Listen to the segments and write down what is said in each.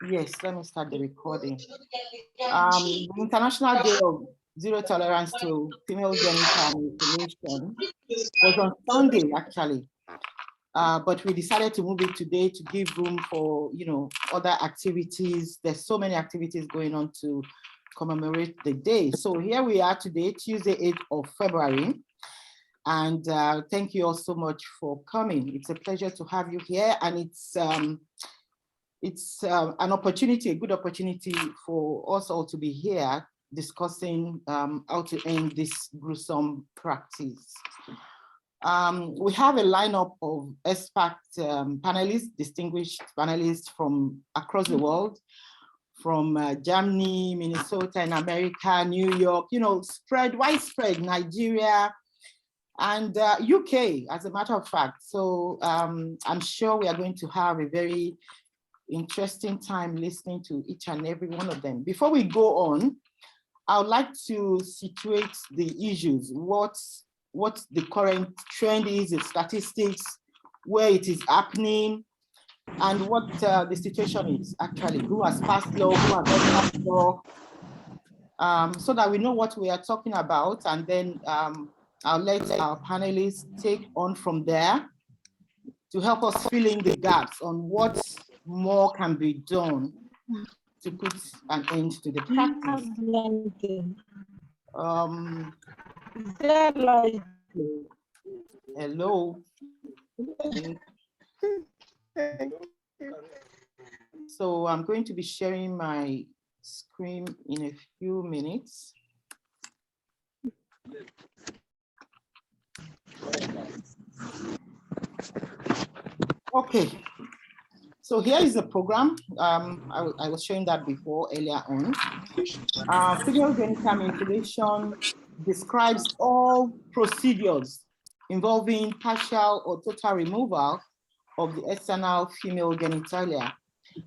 Yes, let me start the recording. The International Day of Zero Tolerance to Female Genital Mutilation was on Sunday, actually. But we decided to move it today to give room for, other activities. There's so many activities going on to commemorate the day. So here we are today, Tuesday, 8th of February. And thank you all so much for coming. It's a pleasure to have you here. And it's an opportunity, a good opportunity for us all to be here discussing how to end this gruesome practice. We have a lineup of expert panelists, distinguished panelists from across the world, from Germany, Minnesota in America, New York, widespread, Nigeria, and UK, as a matter of fact. So I'm sure we are going to have a very interesting time listening to each and every one of them. Before we go on, I would like to situate the issues, what the current trend is, the statistics, where it is happening, and what the situation is actually, who has passed law, who has not passed law, so that we know what we are talking about, and then I'll let our panelists take on from there to help us fill in the gaps on what more can be done to put an end to the practice. Hello. So I'm going to be sharing my screen in a few minutes. Okay, so here is the program. I was showing that before earlier on. Female genital mutilation describes all procedures involving partial or total removal of the external female genitalia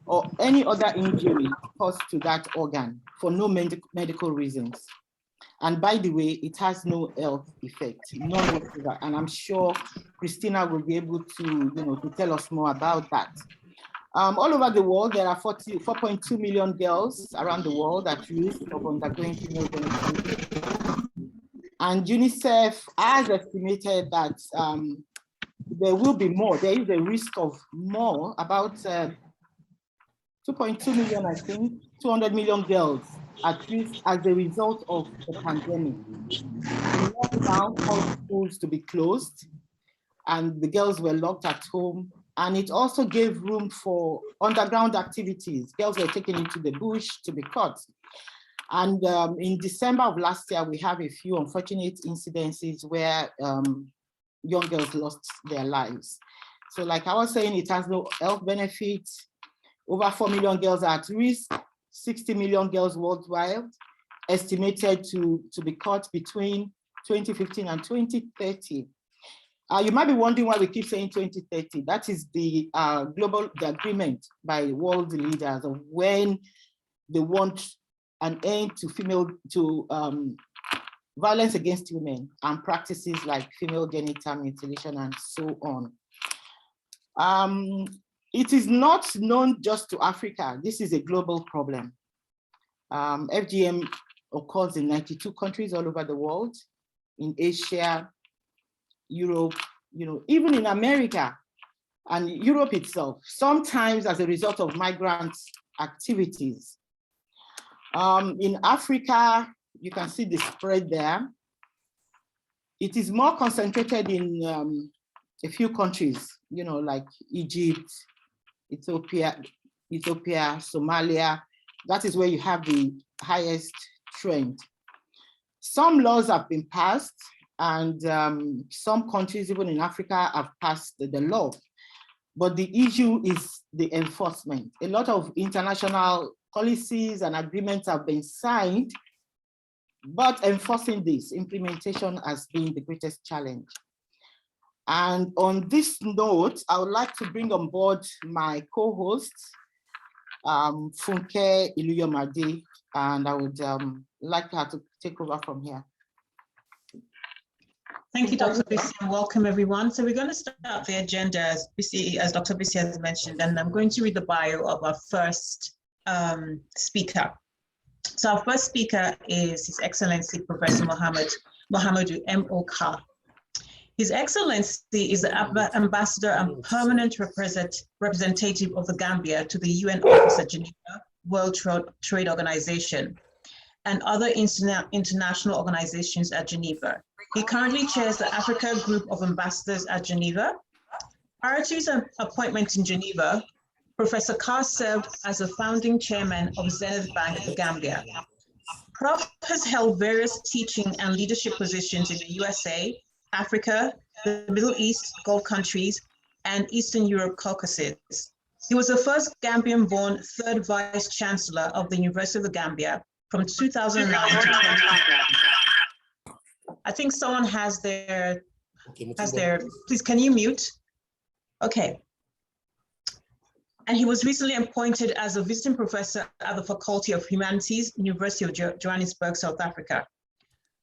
or any other injury caused to that organ for no medical reasons. And by the way, it has no health effect, none whatsoever. And I'm sure Christina will be able to, to tell us more about that. All over the world, there are 4.2 million girls around the world at risk of undergoing female genital mutilation. And UNICEF has estimated that there will be more. There is a risk of more, about 2.2 million, I think, 200 million girls at risk as a result of the pandemic. The lockdown caused schools to be closed, and the girls were locked at home. And it also gave room for underground activities. Girls were taken into the bush to be caught. And in December of last year, we have a few unfortunate incidences where young girls lost their lives. So like I was saying, it has no health benefits. Over 4 million girls are at risk, 60 million girls worldwide, estimated to be caught between 2015 and 2030. You might be wondering why we keep saying 2030. That is the agreement by world leaders of when they want an end to violence against women and practices like female genital mutilation and so on. It is not known just to Africa. This is a global problem. FGM occurs in 92 countries all over the world, in Asia, Europe, even in America and Europe itself, sometimes as a result of migrant activities. In Africa, you can see the spread there. It is more concentrated in a few countries, like Egypt, Ethiopia, Somalia. That is where you have the highest trend. Some laws have been passed, and some countries, even in Africa, have passed the law. But the issue is the enforcement. A lot of international policies and agreements have been signed, but enforcing this implementation has been the greatest challenge. And on this note, I would like to bring on board my co-hosts, Funke Iluyomade, and I would like her to take over from here. Thank you, Dr. Bisi, and welcome everyone. So we're going to start the agenda as Dr. Bisi has mentioned, and I'm going to read the bio of our first speaker. So our first speaker is His Excellency Professor Mohamedou M.O. Kah. His Excellency is the Ambassador and Permanent Representative of the Gambia to the UN Office at Geneva, World Trade Organization, and other international organizations at Geneva. He currently chairs the Africa Group of Ambassadors at Geneva. Prior to his appointment in Geneva, Professor Kah served as a founding chairman of Zenith Bank, the Gambia. Prof has held various teaching and leadership positions in the USA, Africa, the Middle East, Gulf countries, and Eastern Europe Caucasus. He was the first Gambian-born third Vice Chancellor of the University of the Gambia from 2009 to 2020. I think someone has their, please can you mute? Okay. And he was recently appointed as a visiting professor at the Faculty of Humanities, University of Johannesburg, South Africa.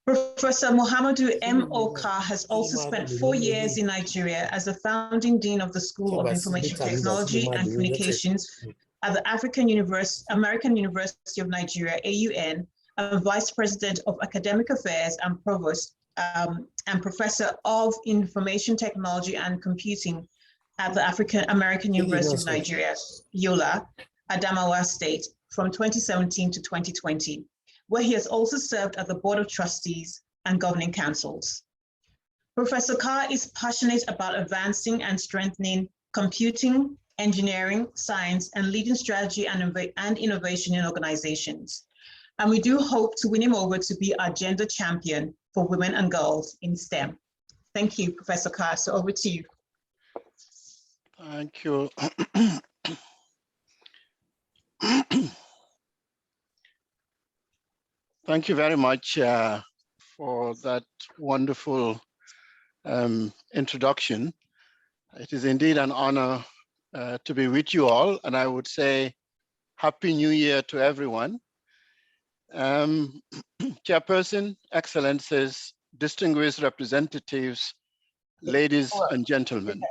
Professor Mohamedou M.O. Kah has also spent 4 years in Nigeria as the founding dean of the School of Information Technology and Communications at the American University of Nigeria, AUN, and vice president of academic affairs and provost and professor of information technology and computing at the American University of Nigeria, Yola, Adamawa State, from 2017 to 2020, where he has also served at the Board of Trustees and governing councils. Professor Kah is passionate about advancing and strengthening computing, engineering, science, and leading strategy and innovation in organizations. And we do hope to win him over to be our gender champion for women and girls in STEM. Thank you, Professor Kah. So over to you. Thank you. Thank you very much for that wonderful introduction. It is indeed an honor to be with you all, and I would say Happy New Year to everyone. Chairperson, Excellencies, distinguished representatives, ladies and gentlemen.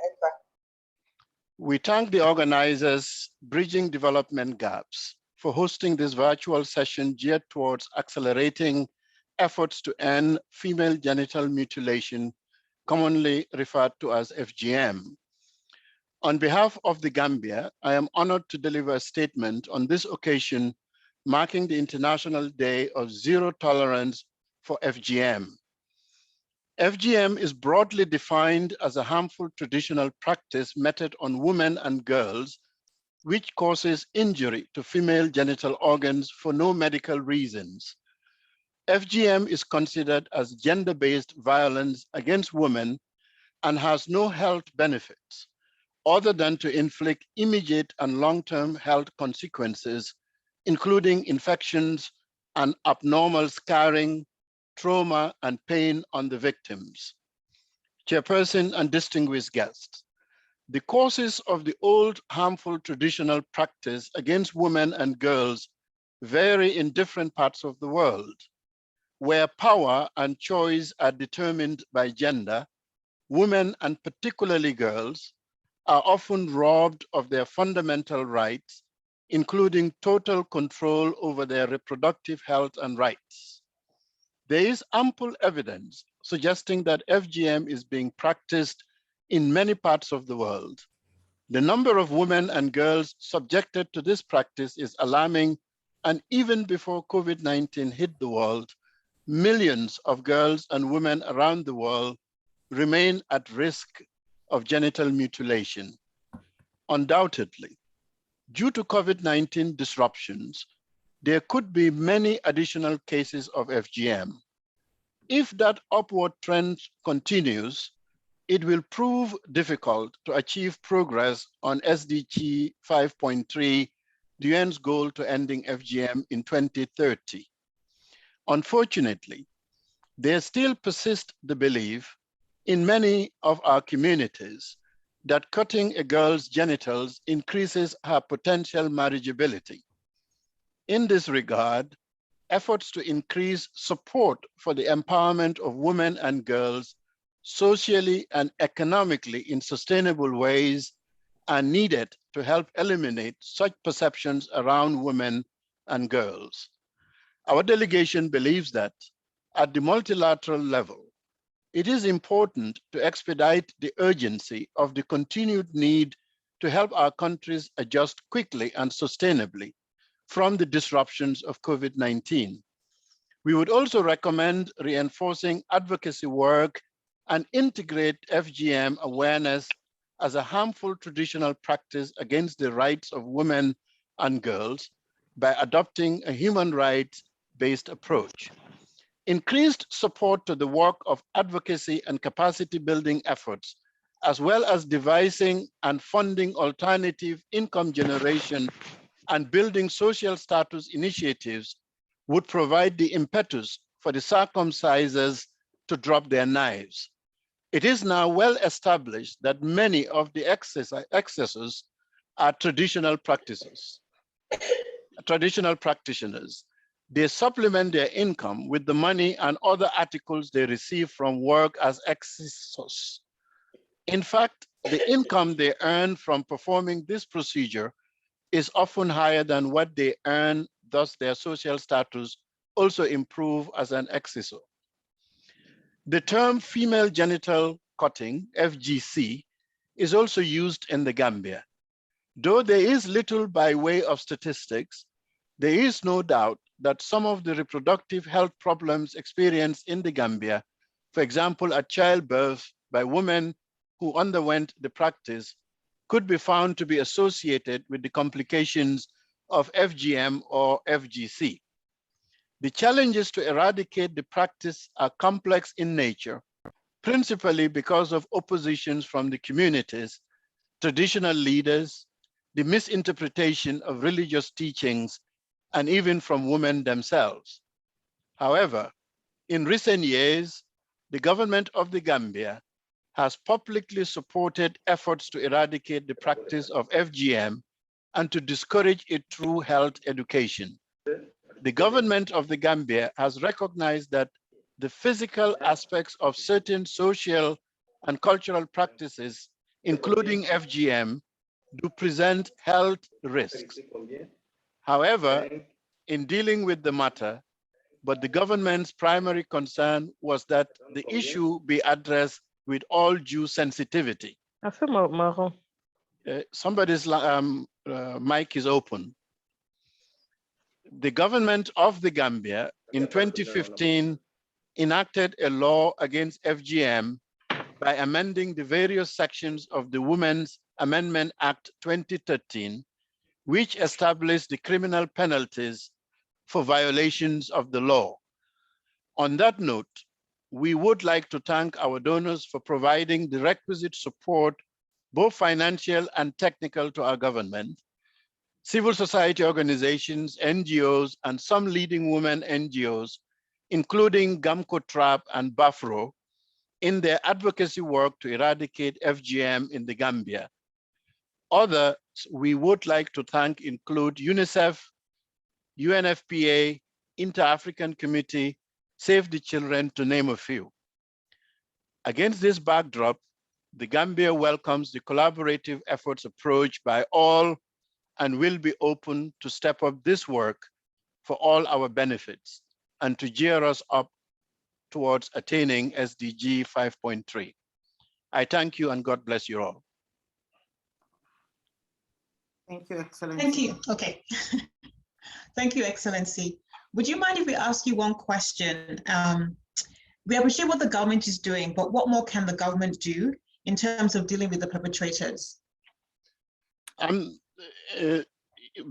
We thank the organizers, Bridging Development Gaps, for hosting this virtual session geared towards accelerating efforts to end female genital mutilation, commonly referred to as FGM. On behalf of the Gambia, I am honored to deliver a statement on this occasion, marking the International Day of Zero Tolerance for FGM. FGM is broadly defined as a harmful traditional practice meted on women and girls, which causes injury to female genital organs for no medical reasons. FGM is considered as gender-based violence against women and has no health benefits other than to inflict immediate and long-term health consequences, including infections and abnormal scarring, trauma, and pain on the victims. Chairperson and distinguished guests, the causes of the old harmful traditional practice against women and girls vary in different parts of the world. Where power and choice are determined by gender, women, and particularly girls, are often robbed of their fundamental rights, including total control over their reproductive health and rights. There is ample evidence suggesting that FGM is being practiced in many parts of the world. The number of women and girls subjected to this practice is alarming, and even before COVID-19 hit the world, millions of girls and women around the world remain at risk of genital mutilation. Undoubtedly, due to COVID-19 disruptions, there could be many additional cases of FGM. If that upward trend continues, it will prove difficult to achieve progress on SDG 5.3, the UN's goal to ending FGM in 2030. Unfortunately, there still persists the belief in many of our communities that cutting a girl's genitals increases her potential marriageability. In this regard, efforts to increase support for the empowerment of women and girls socially and economically in sustainable ways are needed to help eliminate such perceptions around women and girls. Our delegation believes that at the multilateral level, it is important to expedite the urgency of the continued need to help our countries adjust quickly and sustainably from the disruptions of COVID-19. We would also recommend reinforcing advocacy work and integrate FGM awareness as a harmful traditional practice against the rights of women and girls by adopting a human rights-based approach. Increased support to the work of advocacy and capacity building efforts, as well as devising and funding alternative income generation and building social status initiatives would provide the impetus for the circumcisers to drop their knives. It is now well established that many of the excesses are traditional practitioners. They supplement their income with the money and other articles they receive from work as excesses. In fact, the income they earn from performing this procedure is often higher than what they earn, thus their social status also improve as an excessor. The term female genital cutting, FGC, is also used in the Gambia. Though there is little by way of statistics, there is no doubt that some of the reproductive health problems experienced in the Gambia, for example, at childbirth by women who underwent the practice, could be found to be associated with the complications of FGM or FGC. The challenges to eradicate the practice are complex in nature, principally because of oppositions from the communities, traditional leaders, the misinterpretation of religious teachings, and even from women themselves. However, in recent years, the government of the Gambia has publicly supported efforts to eradicate the practice of FGM and to discourage it through health education. The government of the Gambia has recognized that the physical aspects of certain social and cultural practices, including FGM, do present health risks. However, in dealing with the matter, but the government's primary concern was that the issue be addressed with all due sensitivity. Somebody's mic is open. The government of the Gambia in 2015 enacted a law against FGM by amending the various sections of the Women's Amendment Act 2013, which established the criminal penalties for violations of the law. On that note, we would like to thank our donors for providing the requisite support, both financial and technical, to our government, civil society organizations, NGOs, and some leading women NGOs, including Gamco Trap and Bafro, in their advocacy work to eradicate FGM in the Gambia. Others we would like to thank include UNICEF, UNFPA, Inter-African Committee, Save the Children, to name a few. Against this backdrop, the Gambia welcomes the collaborative efforts approach by all and will be open to step up this work for all our benefits and to gear us up towards attaining SDG 5.3. I thank you and God bless you all. Thank you, Excellency. Thank you. Okay. Thank you, Excellency. Would you mind if we ask you one question? We appreciate what the government is doing, but what more can the government do in terms of dealing with the perpetrators?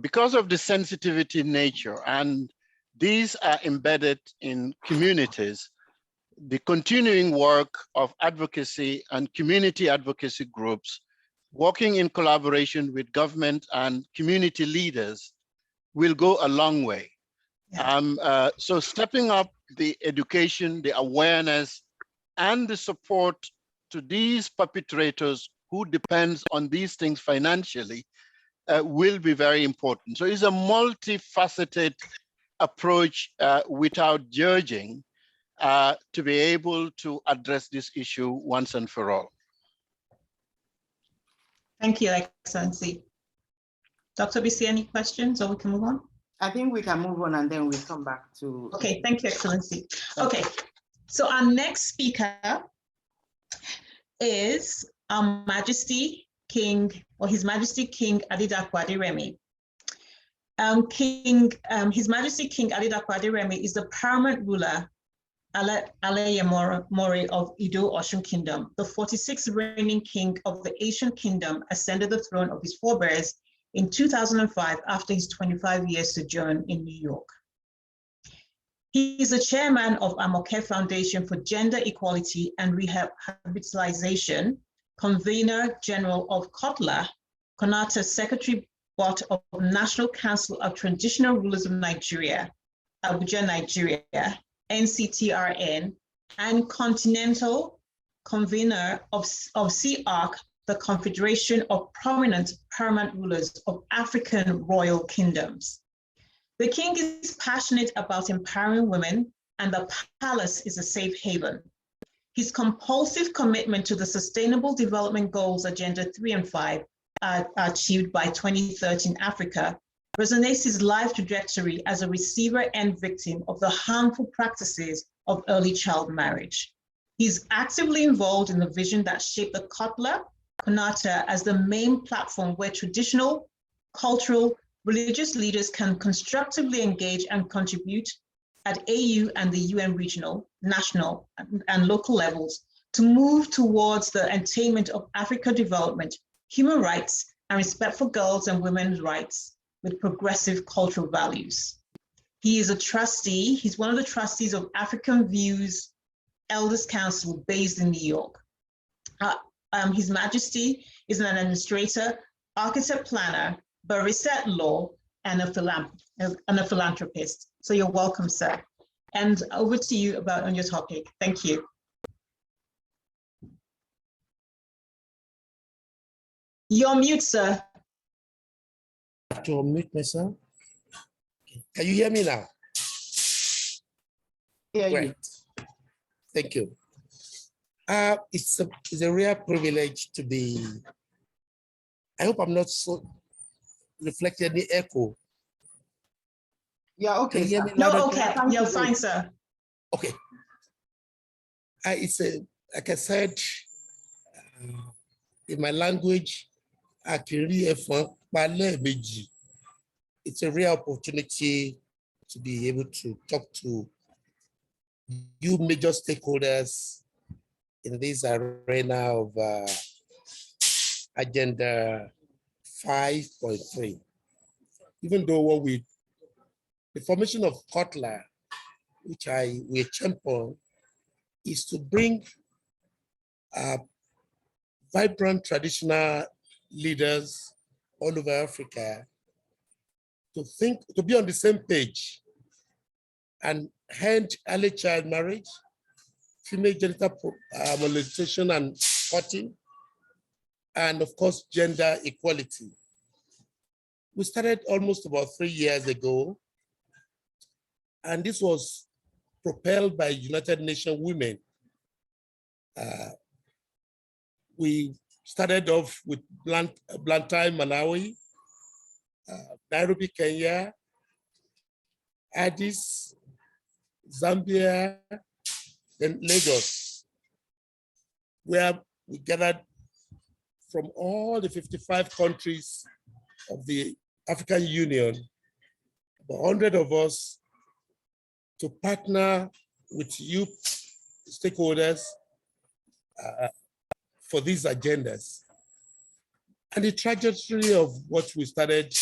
Because of the sensitivity nature, and these are embedded in communities, the continuing work of advocacy and community advocacy groups, working in collaboration with government and community leaders, will go a long way. Yeah. So stepping up the education, the awareness, and the support to these perpetrators who depends on these things financially will be very important. So it's a multifaceted approach without judging, to be able to address this issue once and for all. Thank you, Excellency. Dr. BC, any questions, or we can move on? I think we can move on and then we come back to. Okay, thank you, Excellency. Okay, so our next speaker is Majesty King, or His Majesty King Adedapo Aderemi. His Majesty King Adedapo Aderemi is the paramount ruler, Aleyemore of Ido Osun Kingdom. The 46th reigning king of the Asian Kingdom ascended the throne of his forebears in 2005 after his 25-year sojourn in New York. He is the chairman of Amoke Foundation for Gender Equality and Rehabilitation, convener general of KOTLA, Konata Secretary Board of National Council of Traditional Rulers of Nigeria, Abuja, Nigeria, NCTRN, and continental convener of CARC, the Confederation of Prominent Paramount Rulers of African Royal Kingdoms. The king is passionate about empowering women, and the palace is a safe haven. His compulsive commitment to the Sustainable Development Goals Agenda 3 and 5 achieved by 2030 in Africa resonates his life trajectory as a receiver and victim of the harmful practices of early child marriage. He's actively involved in the vision that shaped the KOTLA, Konata, as the main platform where traditional, cultural, religious leaders can constructively engage and contribute at AU and the UN regional, national, and local levels to move towards the attainment of African development, human rights, and respect for girls' and women's rights with progressive cultural values. He is a trustee. He's one of the trustees of African Views Elders Council based in New York. His Majesty is an administrator, architect planner, barrister at law, and a philanthropist. So you're welcome, sir. And over to you on your topic. Thank you. You're mute, sir. To unmute myself. Can you hear me now? Yeah, Great. Thank you. It's a rare privilege to be. I hope I'm not so reflecting any echo. Yeah, okay. Can you hear me No, loud and okay. clear? You're fine, sir. Okay. Like I said, in my language, it's a rare opportunity to be able to talk to you major stakeholders in this arena of Agenda 5.3. Even though the formation of KOTLA, which we champion, is to bring vibrant traditional leaders all over Africa to be on the same page and end early child marriage, female genital molestation and cutting, and of course, gender equality. We started almost about 3 years ago, and this was propelled by United Nations Women. We started off with Blantyre, Malawi, Nairobi, Kenya, Addis, Zambia, then Lagos, where we gathered from all the 55 countries of the African Union, about 100 of us, to partner with you stakeholders for these agendas. And the trajectory of what we started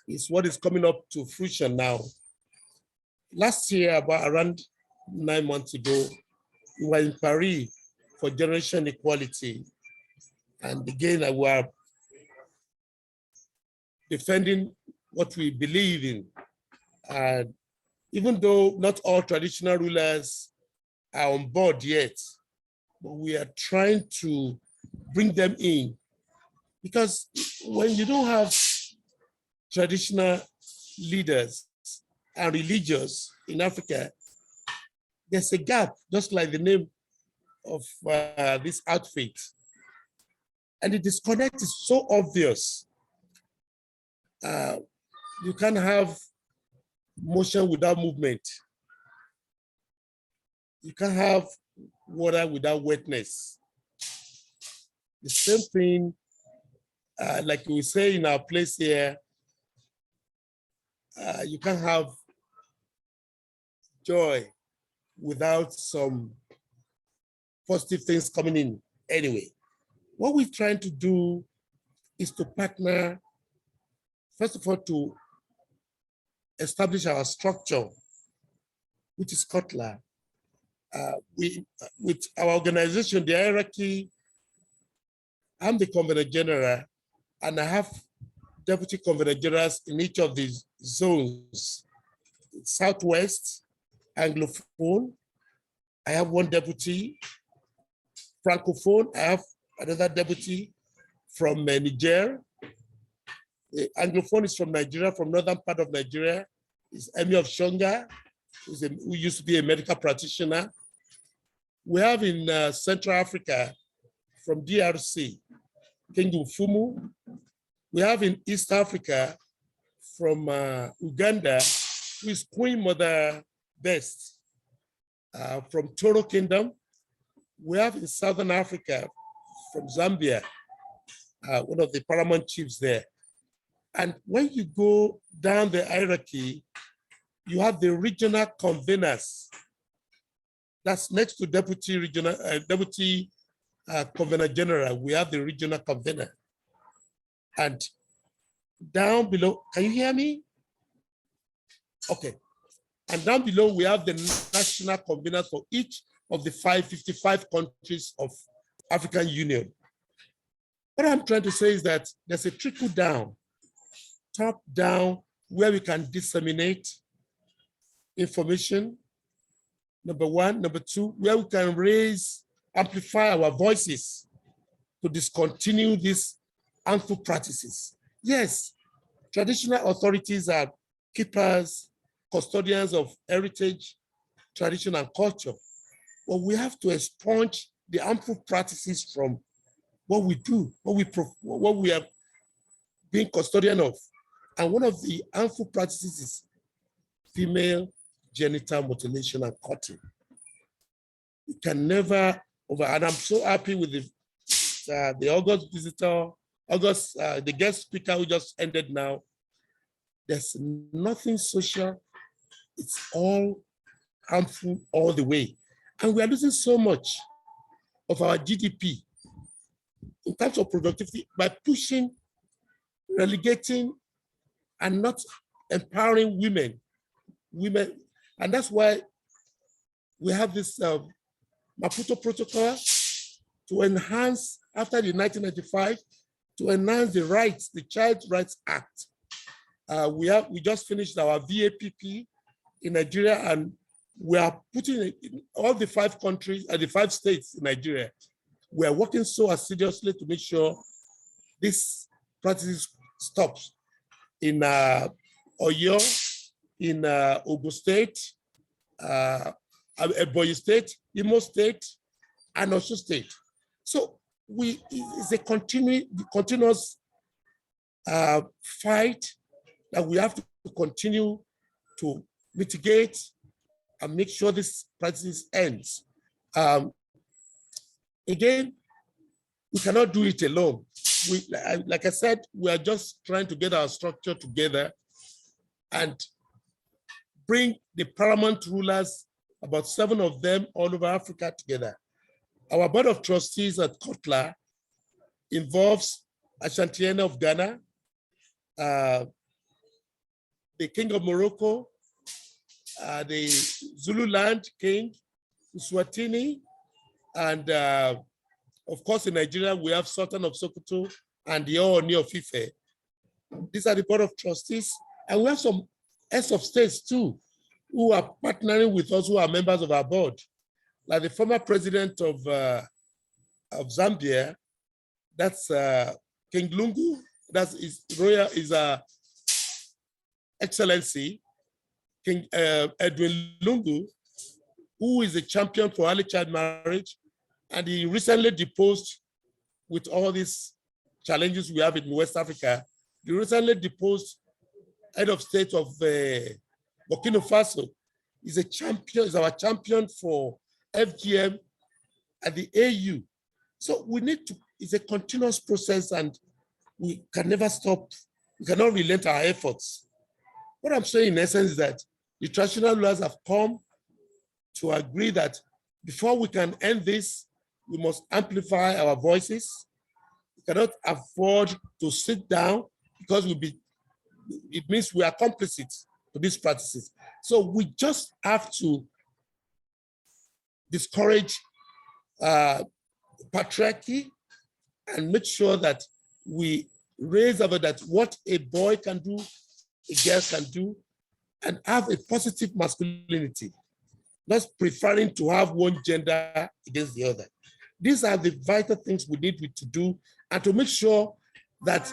is what is coming up to fruition now. Last year, around 9 months ago, we were in Paris for generation equality. And again, we were defending what we believe in. And even though not all traditional rulers are on board yet, but we are trying to bring them in. Because when you don't have traditional leaders and religious in Africa, there's a gap, just like the name of this outfit. And the disconnect is so obvious. You can't have motion without movement. You can't have water without wetness. The same thing, like we say in our place here, you can't have joy without some positive things coming in anyway. What we're trying to do is to partner, first of all, to establish our structure, which is Kotla. With our organization, the hierarchy, I'm the Convener General, and I have Deputy Convener Generals in each of these zones. Southwest, Anglophone, I have one deputy. Francophone, I have another deputy from Niger. The Anglophone is from Nigeria, from northern part of Nigeria. It's Emir of Shonga, who used to be a medical practitioner. We have in Central Africa, from DRC, King Fumu. We have in East Africa, from Uganda, who is Queen Mother Best, from Toro Kingdom. We have in Southern Africa, from Zambia, one of the paramount chiefs there. And when you go down the hierarchy, you have the regional conveners. That's next to deputy convener general. We have the regional convener. And down below, can you hear me? Okay. And down below, we have the national conveners for each of the 555 countries of African Union. What I'm trying to say is that there's a trickle down, top down, where we can disseminate information, number one. Number two, where we can amplify our voices to discontinue these harmful practices. Yes, traditional authorities are keepers, custodians of heritage, tradition, and culture. But we have to expunge the harmful practices from what we do, what we are being custodian of. And one of the harmful practices is female genital mutilation and cutting. You can never and I'm so happy with the August visitor, the guest speaker who just ended now. There's nothing social. It's all harmful all the way. And we are losing so much of our GDP in terms of productivity by pushing, relegating, and not empowering women. And that's why we have this Maputo Protocol to enhance, after the 1995, to enhance the rights, the Child Rights Act. We just finished our VAPP in Nigeria, and we are putting in all the 5 countries and the 5 states in Nigeria. We are working so assiduously to make sure this practice stops in Oyo, in Ogun State, Ebonyi State, Imo State, and Osun State. So it's a continuous fight that we have to continue to mitigate and make sure this practice ends. Again, we cannot do it alone. Like I said, we are just trying to get our structure together and bring the paramount rulers, about 7 of them all over Africa, together. Our board of trustees at Kotla involves Ashanti of Ghana, the King of Morocco, the Zululand King, Swatini, and of course in Nigeria we have Sultan of Sokoto and the Ooni of Ife. These are the board of trustees, and we have some heads of states too, who are partnering with us, who are members of our board, like the former president of Zambia, that's King Lungu, that's his Excellency, King Edwin Lungu, who is a champion for early child marriage, and he recently deposed with all these challenges we have in West Africa. He recently deposed head of state of Burkina Faso. He's a champion, is our champion for FGM at the AU. So we need to, it's a continuous process and we can never stop. We cannot relent our efforts. What I'm saying in essence is that the traditional rulers have come to agree that before we can end this, we must amplify our voices. We cannot afford to sit down because it means we are complicit to these practices. So we just have to discourage patriarchy and make sure that we raise about that what a boy can do, a girl can do, and have a positive masculinity, not preferring to have one gender against the other. These are the vital things we need to do, and to make sure that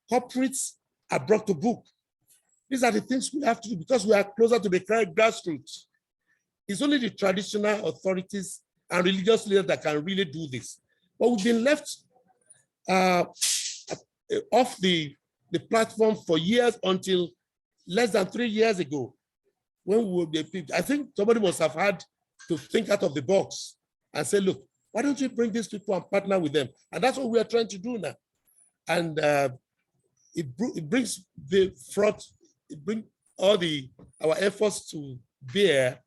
corporates are brought to book. These are the things we have to do because we are closer to the grassroots. It's only the traditional authorities and religious leaders that can really do this. But we've been left off the platform for years until less than 3 years ago, when we were, I think somebody must have had to think out of the box and say, look, why don't you bring these people and partner with them? And that's what we are trying to do now. And it brings the front, it brings all our efforts to bear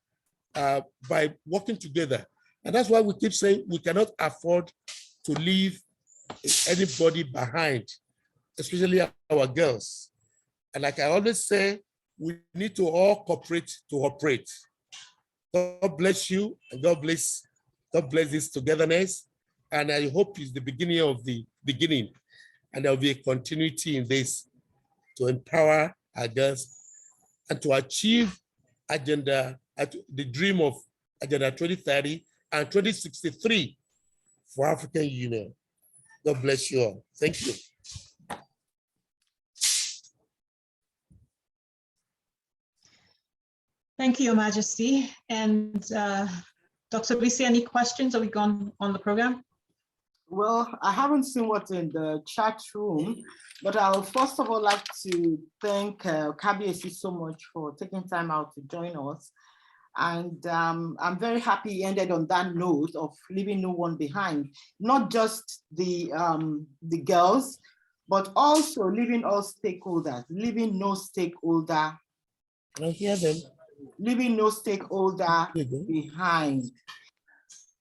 by working together. And that's why we keep saying we cannot afford to leave anybody behind, especially our girls. And like I always say, we need to all cooperate to operate. God bless you, and God bless this togetherness. And I hope it's the beginning of the beginning. And there'll be a continuity in this to empower our girls and to achieve the dream of Agenda 2030 and 2063 for African Union. God bless you all. Thank you. Thank you, Your Majesty. And Dr. Bisi, any questions? Are we gone on the program? Well, I haven't seen what's in the chat room, but I'll first of all like to thank Kabiesi so much for taking time out to join us. And I'm very happy he ended on that note of leaving no one behind, not just the girls, but also leaving all stakeholders, leaving no stakeholder. Can I hear them? Leaving no stakeholder behind.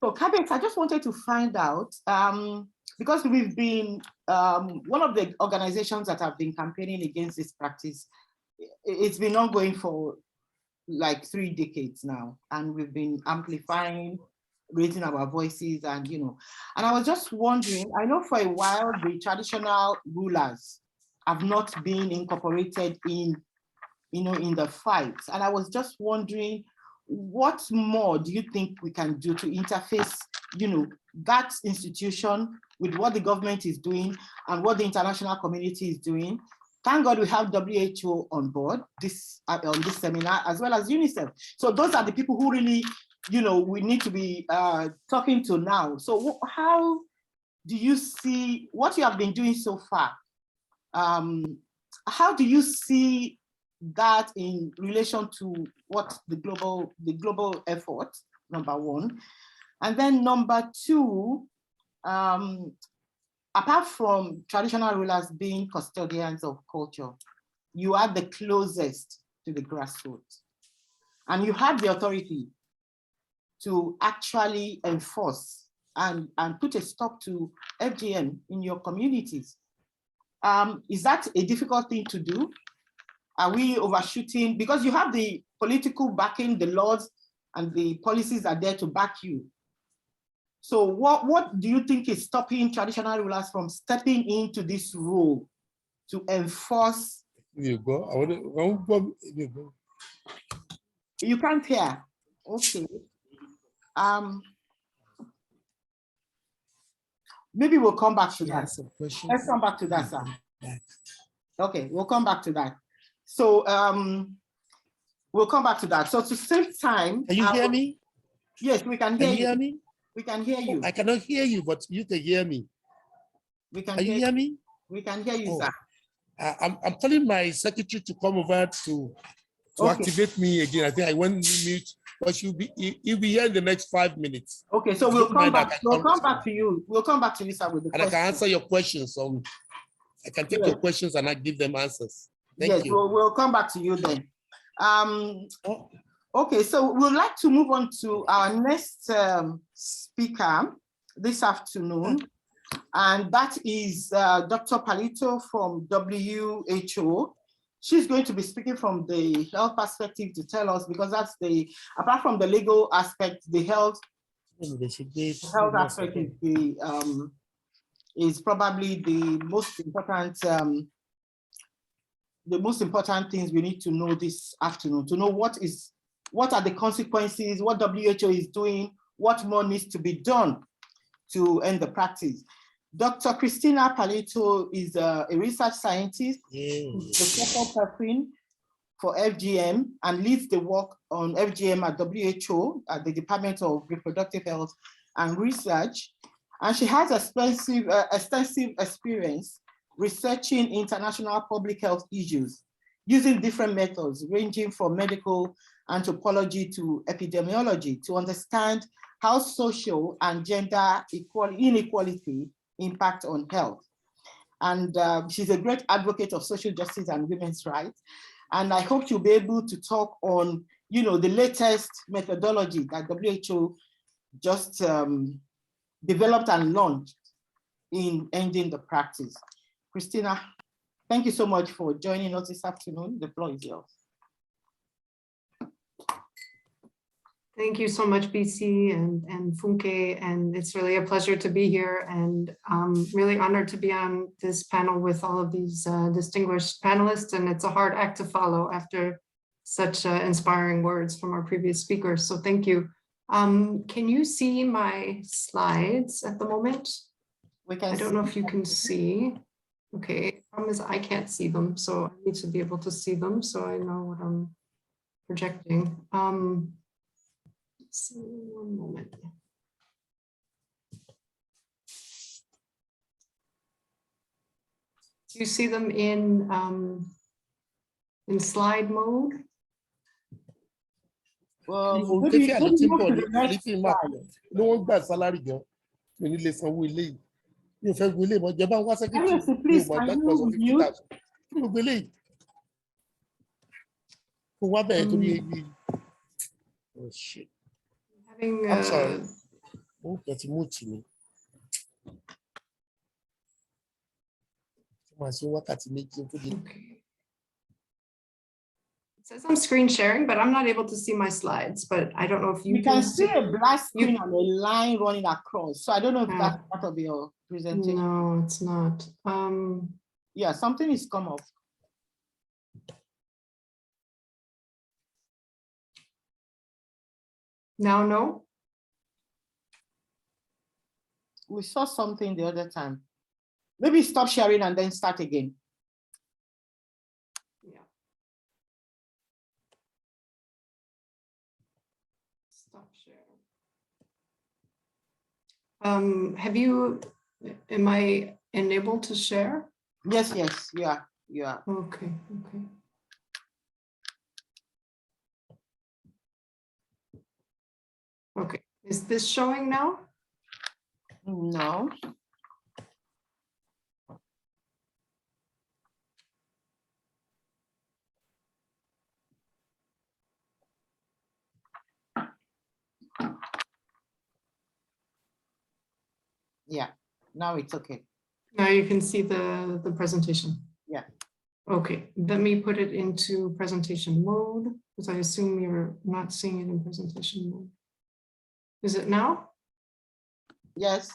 So Kabet, I just wanted to find out, because we've been, one of the organizations that have been campaigning against this practice, it's been ongoing for like 3 decades now, and we've been amplifying, raising our voices, and and I was just wondering, I know for a while the traditional rulers have not been incorporated in in the fight, and I was just wondering, what more do you think we can do to interface that institution with what the government is doing and what the international community is doing? Thank God we have WHO on board on this seminar, as well as UNICEF. So those are the people who really, we need to be talking to now. So how do you see what you have been doing so far? How do you see that in relation to what the global effort, number one? And then number two, apart from traditional rulers being custodians of culture, you are the closest to the grassroots. And you have the authority to actually enforce and put a stop to FGM in your communities. Is that a difficult thing to do? Are we overshooting? Because you have the political backing, the laws and the policies are there to back you. So what do you think is stopping traditional rulers from stepping into this role to enforce? You go. You go. You can't hear. Okay. Maybe we'll come back to that. Let's come back to that, sir. Okay, we'll come back to that. So We'll come back to that. So to save time. Can you hear me? Yes, we can hear Can you you. hear me? We can hear you. I cannot hear you, but you can hear me. We can Can you hear hear me? We can hear you, Oh. sir. I'm calling my secretary to come over to Okay. activate me again. I think I went mute, but he'll be here in the next 5 minutes. Okay, so we'll come back. We'll come back to you. We'll come back to you, sir, with the and I can answer your questions. I can take your questions and I give them answers. Thank you. We'll come back to you then. Okay, so we'd like to move on to our next speaker this afternoon, and that is Dr. Palito from WHO. She's going to be speaking from the health perspective to tell us, because that's apart from the legal aspect, the health aspect is probably the most important things we need to know this afternoon, to know what are the consequences, what WHO is doing, what more needs to be done to end the practice. Dr. Christina Palito is a research scientist, the second person for FGM, and leads the work on FGM at WHO, at the Department of Reproductive Health and Research. And she has extensive experience researching international public health issues using different methods ranging from medical anthropology to epidemiology to understand how social and gender inequality impact on health. And she's a great advocate of social justice and women's rights. And I hope you'll be able to talk on, the latest methodology that WHO just developed and launched in ending the practice. Christina, thank you so much for joining us this afternoon. The floor is yours. Thank you so much, BC and Funke, and it's really a pleasure to be here, and I'm really honored to be on this panel with all of these distinguished panelists, and it's a hard act to follow after such inspiring words from our previous speakers, so thank you. Can you see my slides at the moment? I don't know if you can see. Okay, problem is I can't see them, so I need to be able to see them so I know what I'm projecting. So 1 moment. Do you see them in slide mode? Well, please, I oh shit. I'm sorry. Oh, that's me. Okay. It says I'm screen sharing, but I'm not able to see my slides, but I don't know if you can see a black screen and a line running across. So I don't know if that's part of your presentation. No, it's not. Yeah, something is come up. Now, no? We saw something the other time. Maybe stop sharing and then start again. Yeah. Stop sharing. Am I enabled to share? Yes, yeah. Okay. Okay, is this showing now? No. Yeah, now it's okay. Now you can see the presentation. Yeah. Okay, let me put it into presentation mode, because I assume you're not seeing it in presentation mode. Is it now? Yes.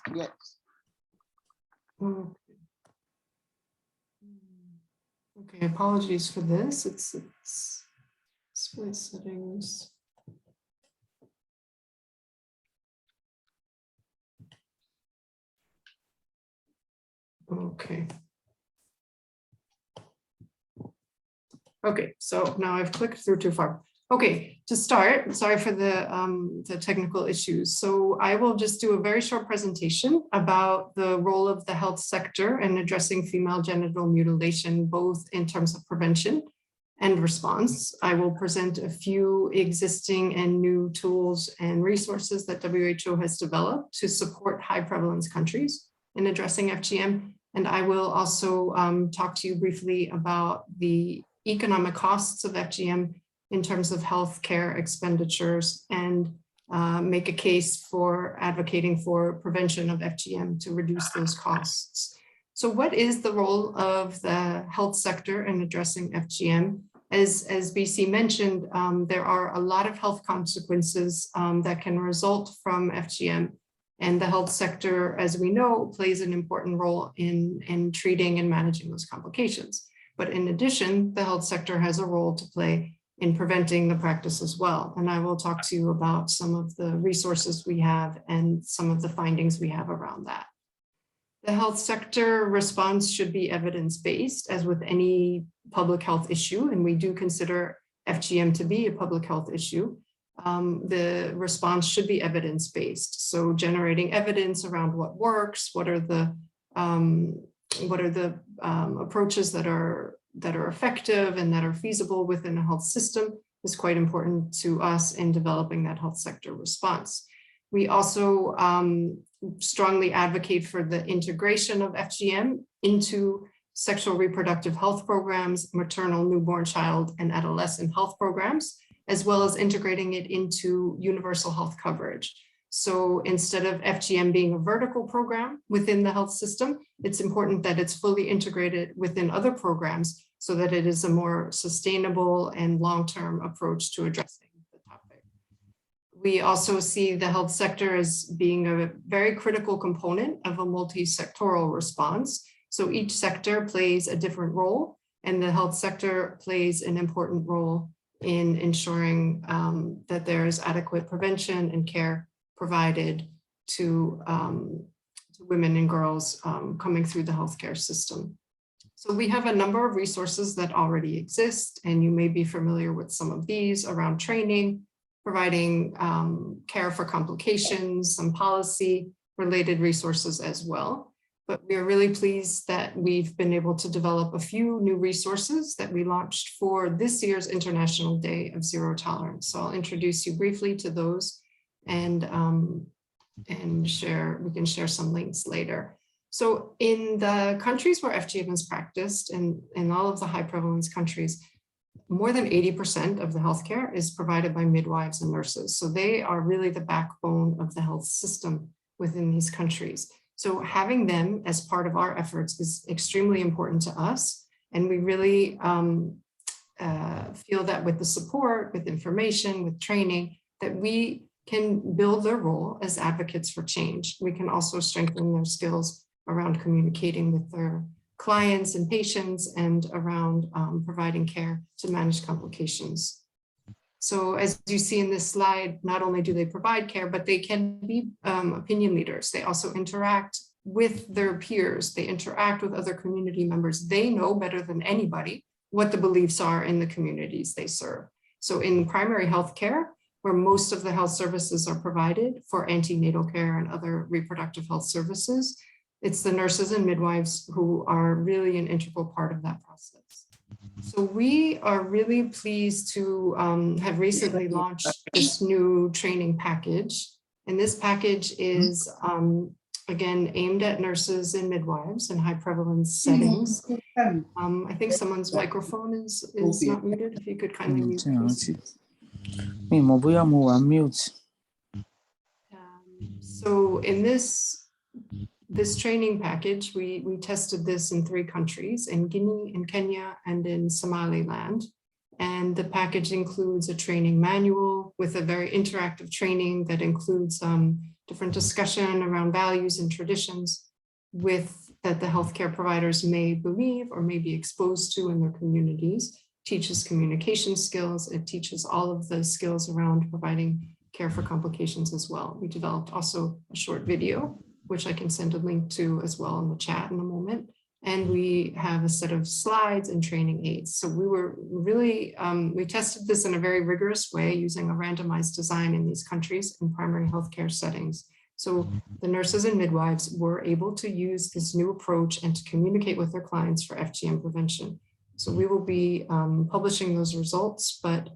Okay, apologies for this. It's display settings. Okay. Okay, so now I've clicked through too far. Okay, to start, sorry for the technical issues. So I will just do a very short presentation about the role of the health sector in addressing female genital mutilation, both in terms of prevention and response. I will present a few existing and new tools and resources that WHO has developed to support high prevalence countries in addressing FGM. And I will also talk to you briefly about the economic costs of FGM in terms of healthcare expenditures and make a case for advocating for prevention of FGM to reduce those costs. So what is the role of the health sector in addressing FGM? As BC mentioned, there are a lot of health consequences that can result from FGM. And the health sector, as we know, plays an important role in treating and managing those complications. But in addition, the health sector has a role to play in preventing the practice as well. And I will talk to you about some of the resources we have and some of the findings we have around that. The health sector response should be evidence-based, as with any public health issue, and we do consider FGM to be a public health issue. The response should be evidence-based, so generating evidence around what works, what are the approaches that are effective and that are feasible within a health system is quite important to us in developing that health sector response. We also strongly advocate for the integration of FGM into sexual reproductive health programs, maternal, newborn, child, and adolescent health programs, as well as integrating it into universal health coverage. So instead of FGM being a vertical program within the health system, it's important that it's fully integrated within other programs so that it is a more sustainable and long-term approach to addressing the topic. We also see the health sector as being a very critical component of a multi-sectoral response. So each sector plays a different role, and the health sector plays an important role in ensuring that there is adequate prevention and care provided to women and girls coming through the healthcare system. So we have a number of resources that already exist, and you may be familiar with some of these around training, providing care for complications, some policy related resources as well. But we are really pleased that we've been able to develop a few new resources that we launched for this year's International Day of Zero Tolerance. So I'll introduce you briefly to those and we can share some links later. So in the countries where FGM is practiced, and in all of the high prevalence countries, more than 80% of the healthcare is provided by midwives and nurses. So they are really the backbone of the health system within these countries. So having them as part of our efforts is extremely important to us. And we really feel that with the support, with information, with training, that we can build their role as advocates for change. We can also strengthen their skills around communicating with their clients and patients and around providing care to manage complications. So as you see in this slide, not only do they provide care, but they can be opinion leaders. They also interact with their peers. They interact with other community members. They know better than anybody what the beliefs are in the communities they serve. So in primary health care, where most of the health services are provided for antenatal care and other reproductive health services, it's the nurses and midwives who are really an integral part of that process. So we are really pleased to have recently launched this new training package. And this package is, again, aimed at nurses and midwives in high prevalence settings. I think someone's microphone is not muted. If you could kindly mute, please. So in this training package, we tested this in 3 countries, in Guinea, in Kenya, and in Somaliland. And the package includes a training manual with a very interactive training that includes different discussion around values and traditions that the healthcare providers may believe or may be exposed to in their communities. Teaches communication skills. It teaches all of the skills around providing care for complications as well. We developed also a short video, which I can send a link to as well in the chat in a moment. And we have a set of slides and training aids. So we were really, we tested this in a very rigorous way using a randomized design in these countries in primary healthcare settings. So the nurses and midwives were able to use this new approach and to communicate with their clients for FGM prevention. So we will be publishing those results, but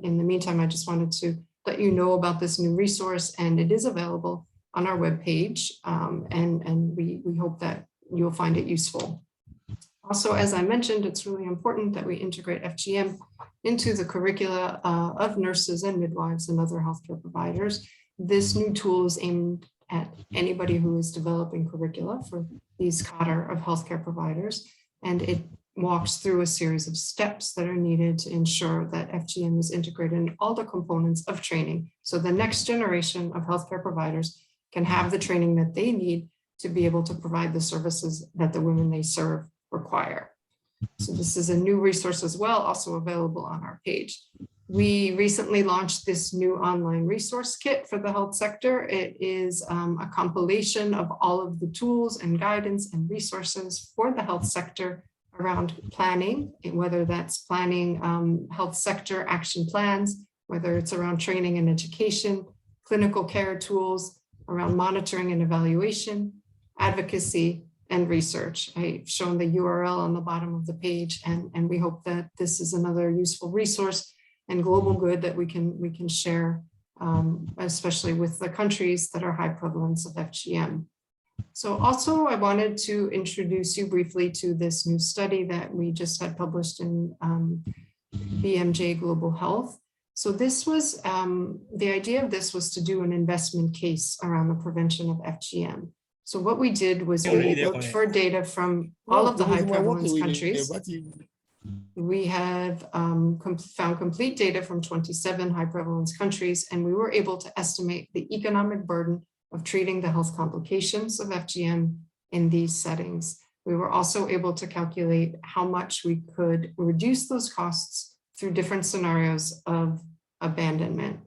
in the meantime, I just wanted to let you know about this new resource, and it is available on our webpage, and we hope that you'll find it useful. Also, as I mentioned, it's really important that we integrate FGM into the curricula of nurses and midwives and other healthcare providers. This new tool is aimed at anybody who is developing curricula for these cadre of healthcare providers, and it walks through a series of steps that are needed to ensure that FGM is integrated in all the components of training. So the next generation of healthcare providers can have the training that they need to be able to provide the services that the women they serve require. So this is a new resource as well, also available on our page. We recently launched this new online resource kit for the health sector. It is a compilation of all of the tools and guidance and resources for the health sector around planning, whether that's planning health sector action plans, whether it's around training and education, clinical care tools, around monitoring and evaluation, advocacy, and research. I've shown the URL on the bottom of the page, and we hope that this is another useful resource and global good that we can share, especially with the countries that are high prevalence of FGM. So also I wanted to introduce you briefly to this new study that we just had published in BMJ Global Health. So this was, the idea of this was to do an investment case around the prevention of FGM. So what we did was we looked for data from all of the high prevalence countries. We have found complete data from 27 high prevalence countries, and we were able to estimate the economic burden of treating the health complications of FGM in these settings. We were also able to calculate how much we could reduce those costs through different scenarios of abandonment.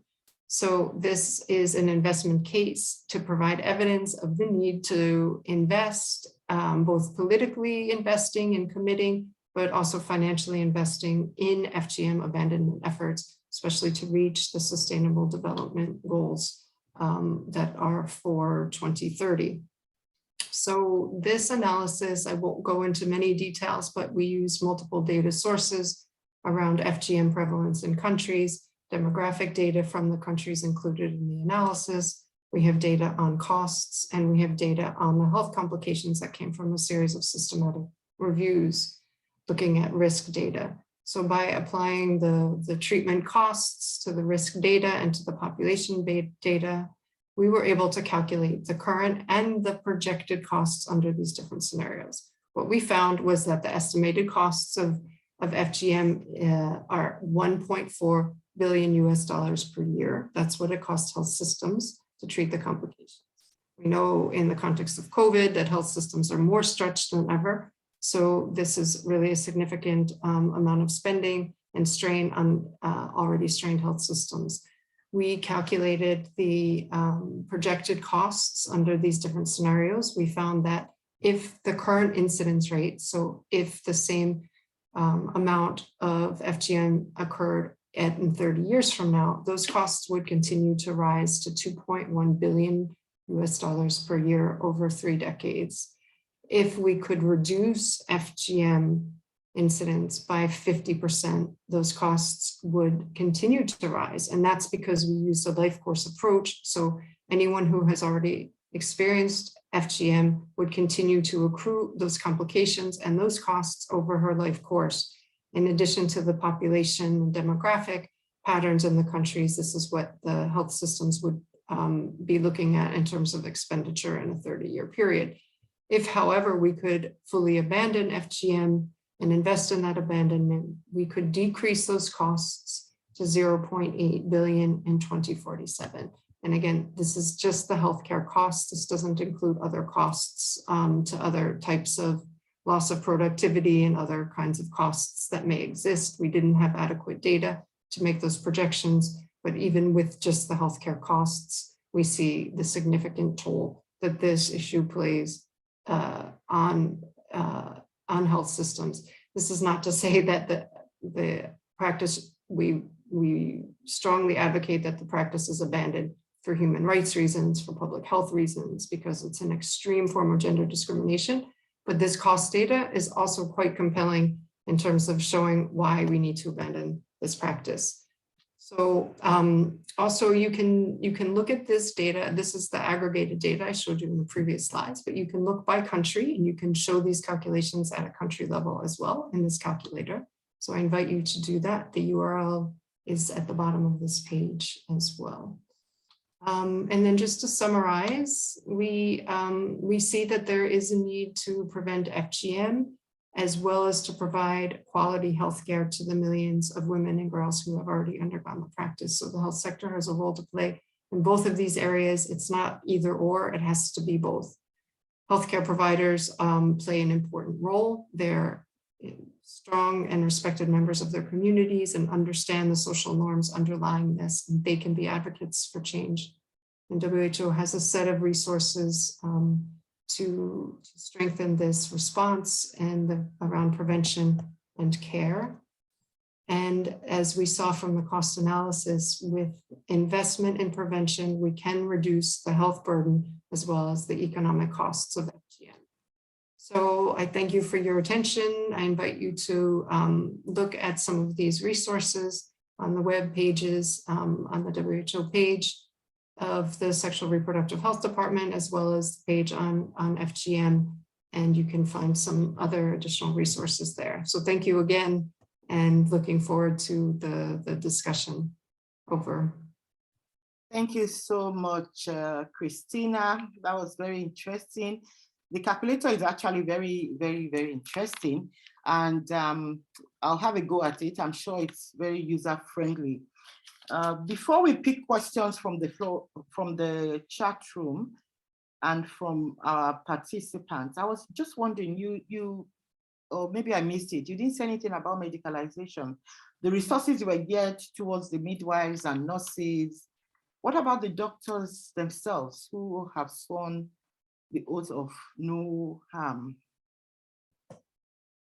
So this is an investment case to provide evidence of the need to invest, both politically investing and committing, but also financially investing in FGM abandonment efforts, especially to reach the Sustainable Development Goals that are for 2030. So this analysis, I won't go into many details, but we use multiple data sources around FGM prevalence in countries, demographic data from the countries included in the analysis. We have data on costs, and we have data on the health complications that came from a series of systematic reviews looking at risk data. So by applying the treatment costs to the risk data and to the population data, we were able to calculate the current and the projected costs under these different scenarios. What we found was that the estimated costs of FGM are $1.4 billion per year. That's what it costs health systems to treat the complications. We know in the context of COVID that health systems are more stretched than ever. So this is really a significant amount of spending and strain on already strained health systems. We calculated the projected costs under these different scenarios. We found that if the current incidence rate, so if the same amount of FGM occurred in 30 years from now, those costs would continue to rise to $2.1 billion per year over 3 decades. If we could reduce FGM incidence by 50%, those costs would continue to rise. And that's because we use a life course approach. So anyone who has already experienced FGM would continue to accrue those complications and those costs over her life course. In addition to the population demographic patterns in the countries, this is what the health systems would be looking at in terms of expenditure in a 30-year period. If, however, we could fully abandon FGM and invest in that abandonment, we could decrease those costs to 0.8 billion in 2047. And again, this is just the healthcare costs. This doesn't include other costs to other types of loss of productivity and other kinds of costs that may exist. We didn't have adequate data to make those projections, but even with just the healthcare costs, we see the significant toll that this issue plays on on health systems. This is not to say that the practice, we strongly advocate that the practice is abandoned for human rights reasons, for public health reasons, because it's an extreme form of gender discrimination. But this cost data is also quite compelling in terms of showing why we need to abandon this practice. So also you can look at this data. This is the aggregated data I showed you in the previous slides, but you can look by country and you can show these calculations at a country level as well in this calculator. So I invite you to do that. The URL is at the bottom of this page as well. And then just to summarize, we see that there is a need to prevent FGM, as well as to provide quality healthcare to the millions of women and girls who have already undergone the practice. So the health sector has a role to play in both of these areas. It's not either or, it has to be both. Healthcare providers play an important role. They're strong and respected members of their communities and understand the social norms underlying this, and they can be advocates for change. And WHO has a set of resources to strengthen this response and around prevention and care. And as we saw from the cost analysis, with investment in prevention, we can reduce the health burden as well as the economic costs of FGM. So I thank you for your attention. I invite you to look at some of these resources on the web pages, on the WHO page of the Sexual Reproductive Health Department, as well as the page on FGM, and you can find some other additional resources there. So thank you again, and looking forward to the discussion. Over. Thank you so much, Christina. That was very interesting. The calculator is actually very, very, very interesting, and I'll have a go at it. I'm sure it's very user-friendly. Before we pick questions from the floor, from the chat room and from our participants, I was just wondering, or maybe I missed it, you didn't say anything about medicalization. The resources were geared towards the midwives and nurses. What about the doctors themselves who have sworn the oath of no harm?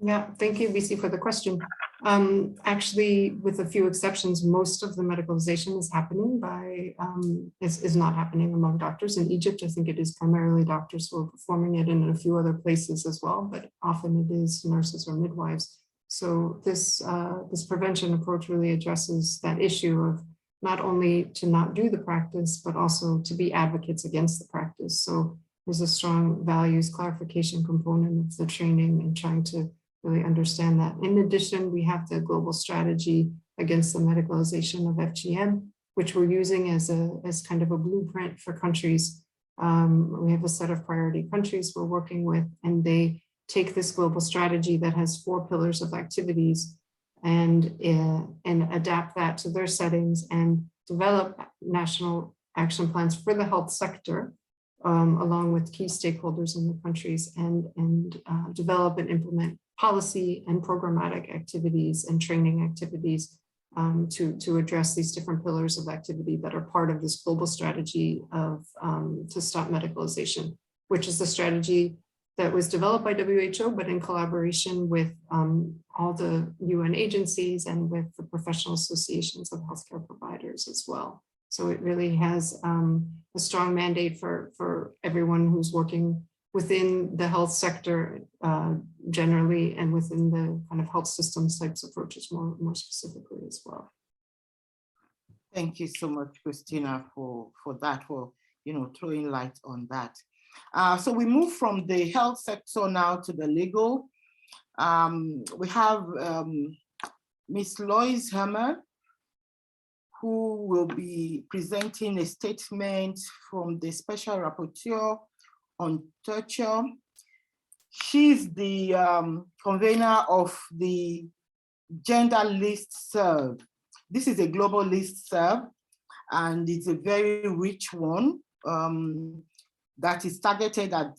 Yeah, thank you, BC, for the question. Actually, with a few exceptions, most of the medicalization is happening by, is not happening among doctors. In Egypt, I think it is primarily doctors who are performing it, and in a few other places as well, but often it is nurses or midwives. So this, this prevention approach really addresses that issue of not only to not do the practice, but also to be advocates against the practice. So there's a strong values clarification component of the training and trying to really understand that. In addition, we have the global strategy against the medicalization of FGM, which we're using as kind of a blueprint for countries. We have a set of priority countries we're working with, and they take this global strategy that has 4 pillars of activities and adapt that to their settings and develop national action plans for the health sector, along with key stakeholders in the countries, and develop and implement policy and programmatic activities and training activities to address these different pillars of activity that are part of this global strategy of to stop medicalization, which is the strategy that was developed by WHO, but in collaboration with all the UN agencies and with the professional associations of healthcare providers as well. So it really has a strong mandate for everyone who's working within the health sector generally, and within the kind of health systems types approaches more specifically as well. Thank you so much, Christina, for that, for throwing light on that. So we move from the health sector now to the legal. We have Ms. Lois Hammer, who will be presenting a statement from the Special Rapporteur on torture. She's the convener of the Gender List Serve. This is a global list serve, and it's a very rich one that is targeted at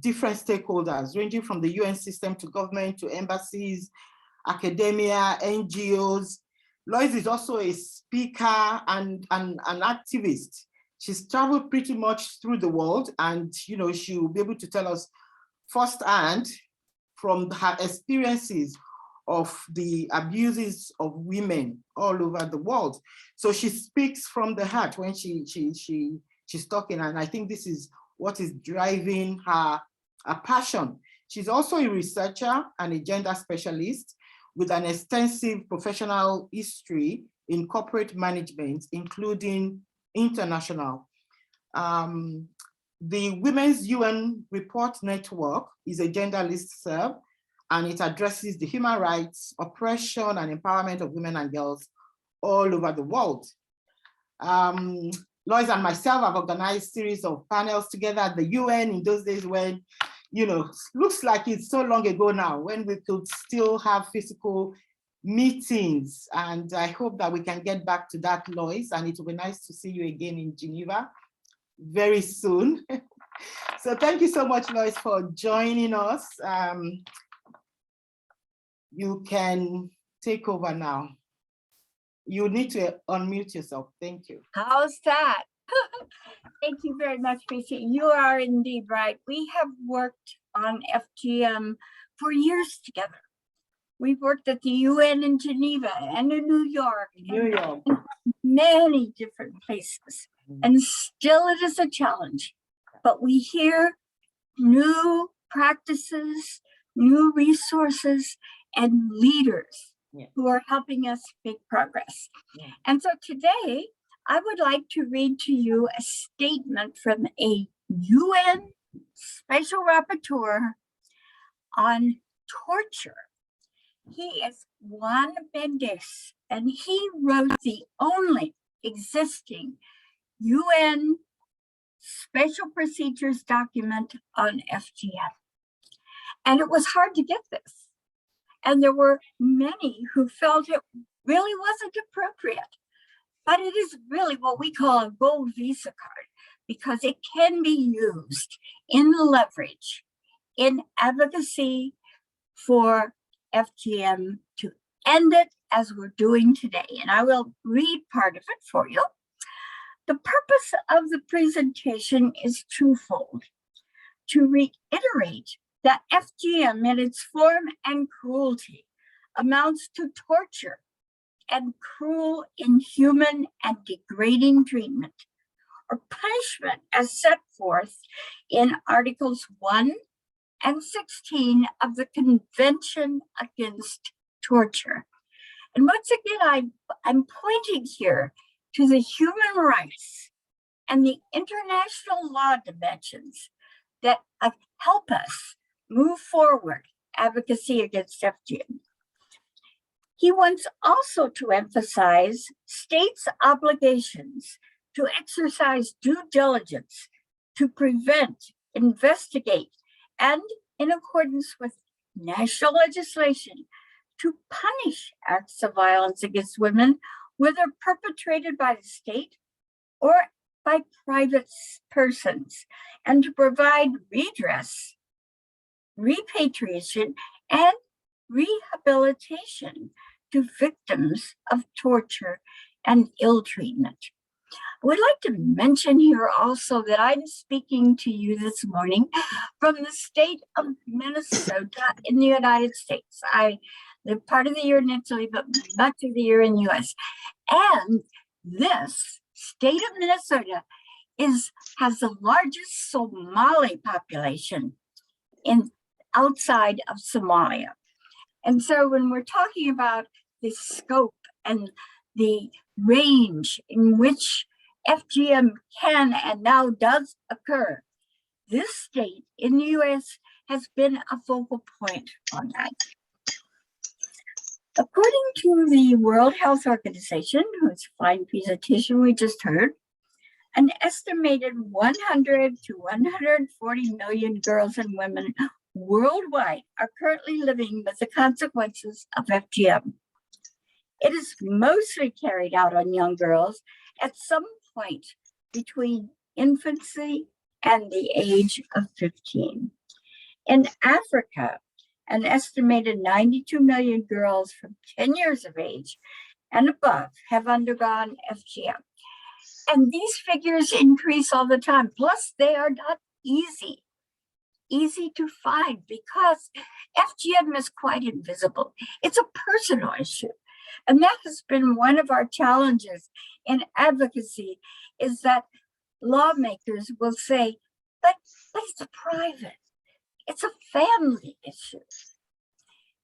different stakeholders, ranging from the UN system to government to embassies, academia, NGOs. Lois is also a speaker and an activist. She's traveled pretty much through the world, and she will be able to tell us firsthand from her experiences of the abuses of women all over the world. So she speaks from the heart when she's talking, and I think this is what is driving her passion. She's also a researcher and a gender specialist with an extensive professional history in corporate management, including international. The Women's UN Report Network is a gender listserv, and it addresses the human rights, oppression, and empowerment of women and girls all over the world. Lois and myself have organized a series of panels together at the UN in those days when, you know, looks like it's so long ago now, when we could still have physical meetings. And I hope that we can get back to that, Lois, and it will be nice to see you again in Geneva very soon. So thank you so much, Lois, for joining us. You can take over now. You need to unmute yourself. Thank you. How's that? Thank you very much, BC. You are indeed right. We have worked on FGM for years together. We've worked at the UN in Geneva and in New York, and many different places. And still it is a challenge, but we hear new practices, new resources, and leaders who are helping us make progress. And so today, I would like to read to you a statement from a UN Special Rapporteur on torture. He is Juan Mendes, and he wrote the only existing UN Special Procedures document on FGM. And it was hard to get this. And there were many who felt it really wasn't appropriate. But it is really what we call a gold visa card, because it can be used in leverage, in advocacy for FGM to end it as we're doing today. And I will read part of it for you. The purpose of the presentation is twofold: to reiterate that FGM in its form and cruelty amounts to torture and cruel, inhuman, and degrading treatment or punishment as set forth in Articles 1 and 16 of the Convention Against Torture. And once again, I'm pointing here to the human rights and the international law dimensions that help us move forward advocacy against FGM. He wants also to emphasize states' obligations to exercise due diligence to prevent, investigate, and in accordance with national legislation, to punish acts of violence against women, whether perpetrated by the state or by private persons, and to provide redress, repatriation, and rehabilitation to victims of torture and ill treatment. I would like to mention here also that I'm speaking to you this morning from the state of Minnesota in the United States. I live part of the year in Italy, but much of the year in the US. And this state of Minnesota has the largest Somali population outside of Somalia. And so when we're talking about the scope and the range in which FGM can and now does occur, this state in the US has been a focal point on that. According to the World Health Organization, whose fine presentation we just heard, an estimated 100 to 140 million girls and women worldwide are currently living with the consequences of FGM. It is mostly carried out on young girls at some point between infancy and the age of 15. In Africa, an estimated 92 million girls from 10 years of age and above have undergone FGM. And these figures increase all the time. Plus, they are not easy easy to find because FGM is quite invisible. It's a personal issue. And that has been one of our challenges in advocacy, is that lawmakers will say, but it's a private, it's a family issue.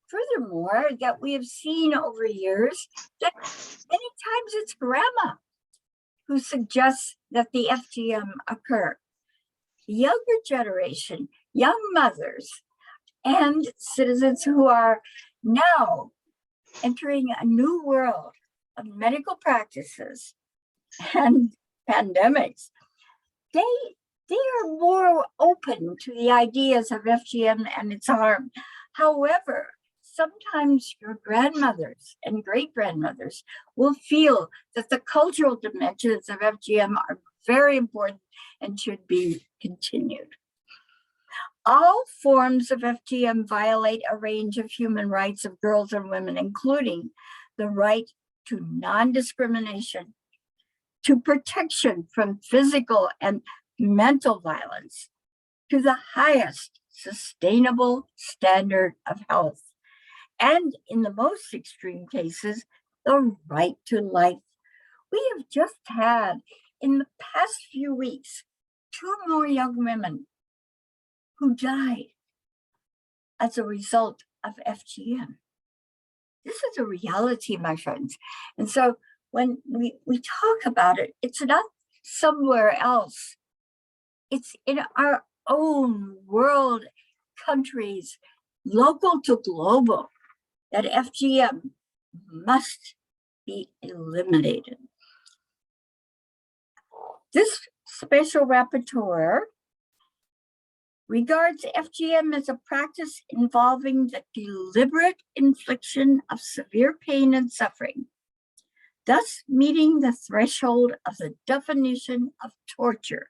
Furthermore, that we have seen over years that many times it's grandma who suggests that the FGM occur. The younger generation, young mothers, and citizens who are now entering a new world of medical practices and pandemics, they are more open to the ideas of FGM and its harm. However, sometimes your grandmothers and great-grandmothers will feel that the cultural dimensions of FGM are very important and should be continued. All forms of FGM violate a range of human rights of girls and women, including the right to non-discrimination, to protection from physical and mental violence, to the highest sustainable standard of health, and in the most extreme cases, the right to life. We have just had, in the past few weeks, 2 more young women who died as a result of FGM. This is a reality, my friends. And so when we talk about it, it's not somewhere else. It's in our own world, countries, local to global, that FGM must be eliminated. This special rapporteur regards FGM as a practice involving the deliberate infliction of severe pain and suffering, thus meeting the threshold of the definition of torture.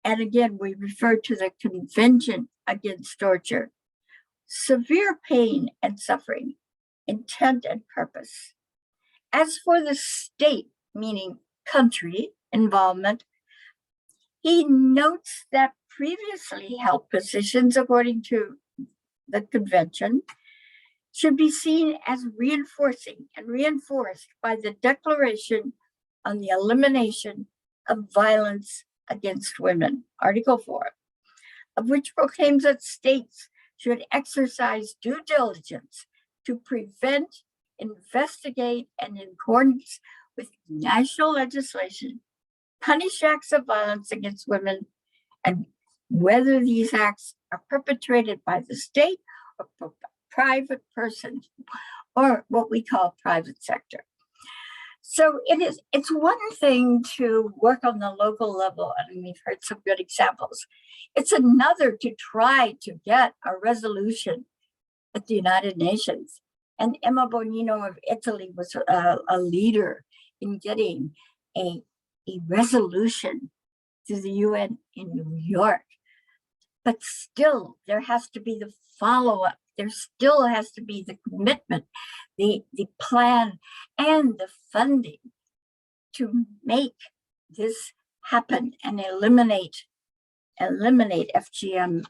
And again, we refer to the Convention Against Torture. Severe pain and suffering, intent and purpose. As for the state, meaning country involvement, he notes that previously held positions, according to the convention, should be seen as reinforcing and reinforced by the Declaration on the Elimination of Violence Against Women, Article 4, of which proclaims that states should exercise due diligence to prevent, investigate, and in accordance with national legislation, punish acts of violence against women, and whether these acts are perpetrated by the state or private persons, or what we call private sector. So it's one thing to work on the local level, and we've heard some good examples. It's another to try to get a resolution at the United Nations. And Emma Bonino of Italy was a leader in getting a resolution to the UN in New York. But still, there has to be the follow-up. There still has to be the commitment, the plan, and the funding to make this happen and eliminate FGM.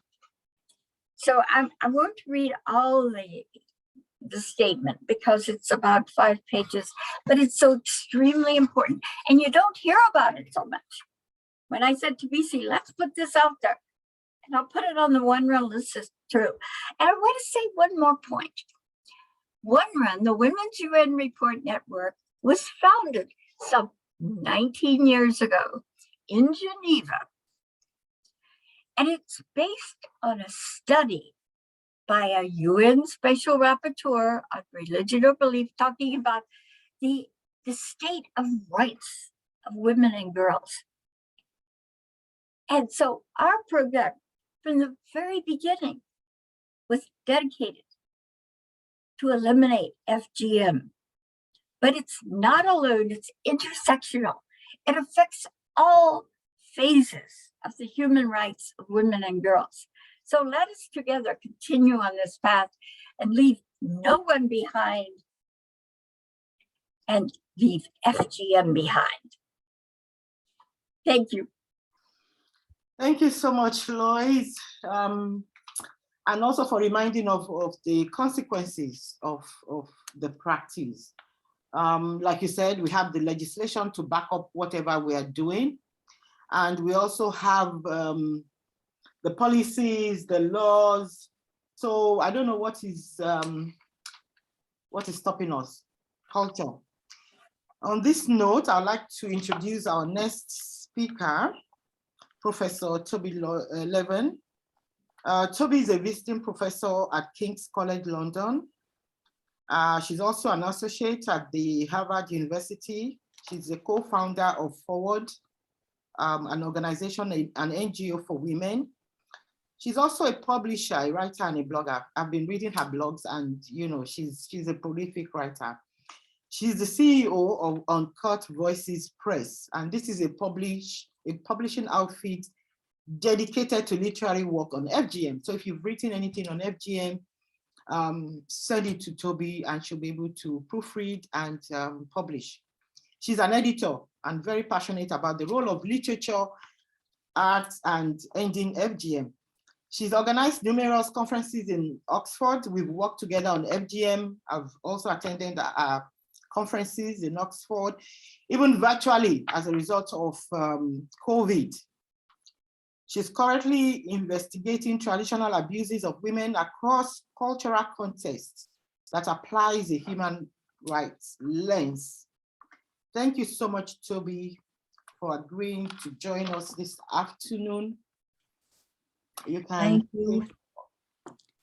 So I won't read all the statement because it's about 5 pages, but it's so extremely important. And you don't hear about it so much. When I said to BC, let's put this out there, and I'll put it on the One Run list too. And I want to say one more point. One Run, the Women's UN Report Network, was founded some 19 years ago in Geneva. And it's based on a study by a UN Special Rapporteur on religion or belief, talking about the state of rights of women and girls. And so our program, from the very beginning, was dedicated to eliminate FGM. But it's not alone, it's intersectional. It affects all phases of the human rights of women and girls. So let us together continue on this path and leave no one behind and leave FGM behind. Thank you. Thank you so much, Lois. And also for reminding of the consequences of the practice. Like you said, we have the legislation to back up whatever we are doing. And we also have the policies, the laws. So I don't know what is stopping us, culture. On this note, I'd like to introduce our next speaker, Professor Toby Levin. Toby is a visiting professor at King's College London. She's also an associate at the Harvard University. She's a co-founder of Forward, an organization, an NGO for women. She's also a publisher, a writer, and a blogger. I've been reading her blogs, and she's a prolific writer. She's the CEO of Uncut Voices Press, and this is a publishing outfit dedicated to literary work on FGM. So if you've written anything on FGM, send it to Toby and she'll be able to proofread and publish. She's an editor and very passionate about the role of literature, art, and ending FGM. She's organized numerous conferences in Oxford. We've worked together on FGM. I've also attended conferences in Oxford, even virtually as a result of COVID. She's currently investigating traditional abuses of women across cultural contexts that applies a human rights lens. Thank you so much, Toby, for agreeing to join us this afternoon. You can. Thank you.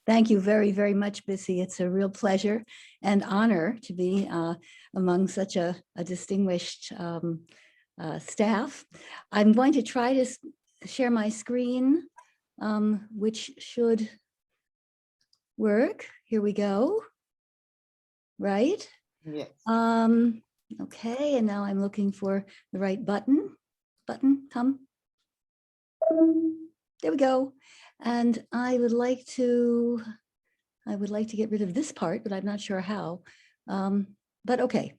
Thank you very, very much, Bissy. It's a real pleasure and honor to be among such a distinguished staff. I'm going to try to share my screen, which should work. Here we go. Right? Yes. Okay, and now I'm looking for the right button. Come. There we go. And I would like to get rid of this part, but I'm not sure how. But okay,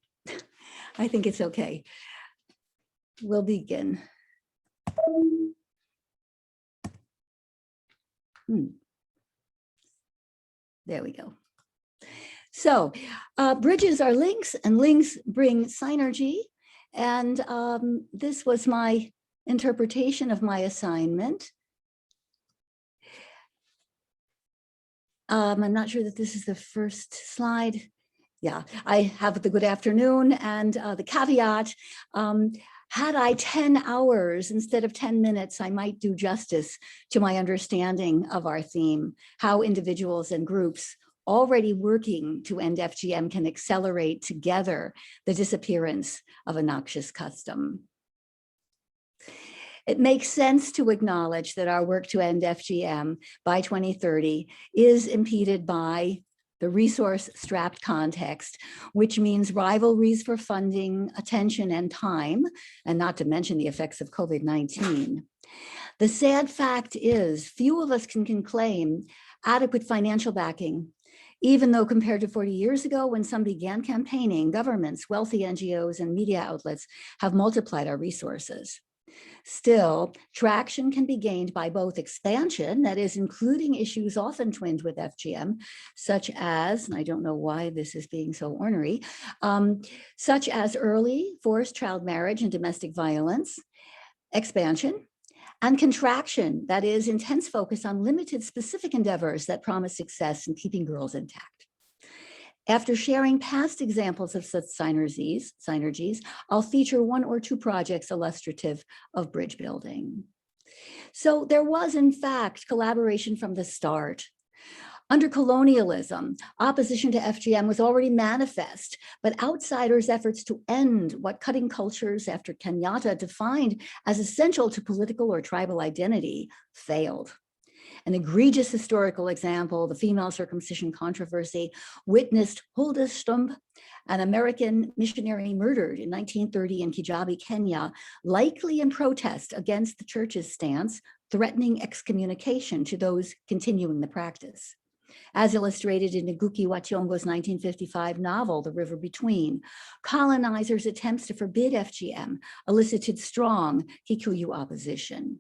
I think it's okay. We'll begin. There we go. So bridges are links, and links bring synergy. And this was my interpretation of my assignment. I'm not sure that this is the first slide. Yeah, I have the good afternoon and the caveat. Had I 10 hours instead of 10 minutes, I might do justice to my understanding of our theme, how individuals and groups already working to end FGM can accelerate together the disappearance of a noxious custom. It makes sense to acknowledge that our work to end FGM by 2030 is impeded by the resource-strapped context, which means rivalries for funding, attention, and time, and not to mention the effects of COVID-19. The sad fact is few of us can claim adequate financial backing, even though compared to 40 years ago when some began campaigning, governments, wealthy NGOs, and media outlets have multiplied our resources. Still, traction can be gained by both expansion, that is, including issues often twinned with FGM, such as, and I don't know why this is being so ornery, such as early forced child marriage and domestic violence, expansion, and contraction, that is, intense focus on limited specific endeavors that promise success in keeping girls intact. After sharing past examples of such synergies, I'll feature one or two projects illustrative of bridge building. So there was, in fact, collaboration from the start. Under colonialism, opposition to FGM was already manifest, but outsiders' efforts to end what cutting cultures after Kenyatta defined as essential to political or tribal identity failed. An egregious historical example, the female circumcision controversy, witnessed Huldah Stump, an American missionary murdered in 1930 in Kijabe, Kenya, likely in protest against the church's stance, threatening excommunication to those continuing the practice. As illustrated in Ngugi wa Thiong'o's 1955 novel, The River Between, colonizers' attempts to forbid FGM elicited strong Kikuyu opposition.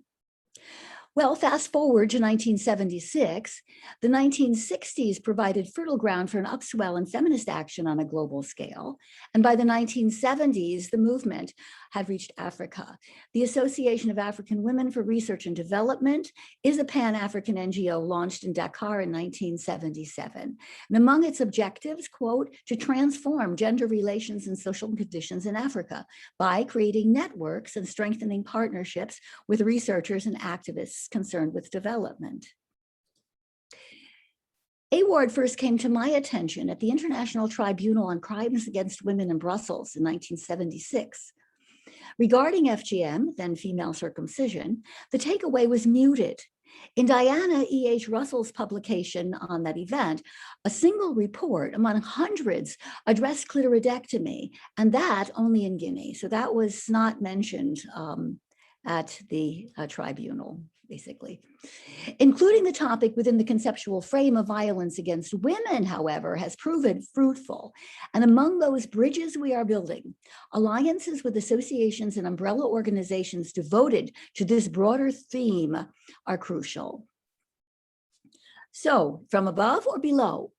Well, fast forward to 1976, the 1960s provided fertile ground for an upswell in feminist action on a global scale. And by the 1970s, the movement had reached Africa. The Association of African Women for Research and Development is a Pan-African NGO launched in Dakar in 1977. And among its objectives, quote, to transform gender relations and social conditions in Africa by creating networks and strengthening partnerships with researchers and activists concerned with development. AWARD first came to my attention at the International Tribunal on Crimes Against Women in Brussels in 1976. Regarding FGM, then female circumcision, the takeaway was muted. In Diana E.H. Russell's publication on that event, a single report among hundreds addressed clitoridectomy, and that only in Guinea. So that was not mentioned at the tribunal, basically. Including the topic within the conceptual frame of violence against women, however, has proven fruitful. And among those bridges we are building, alliances with associations and umbrella organizations devoted to this broader theme are crucial. So, from above or below,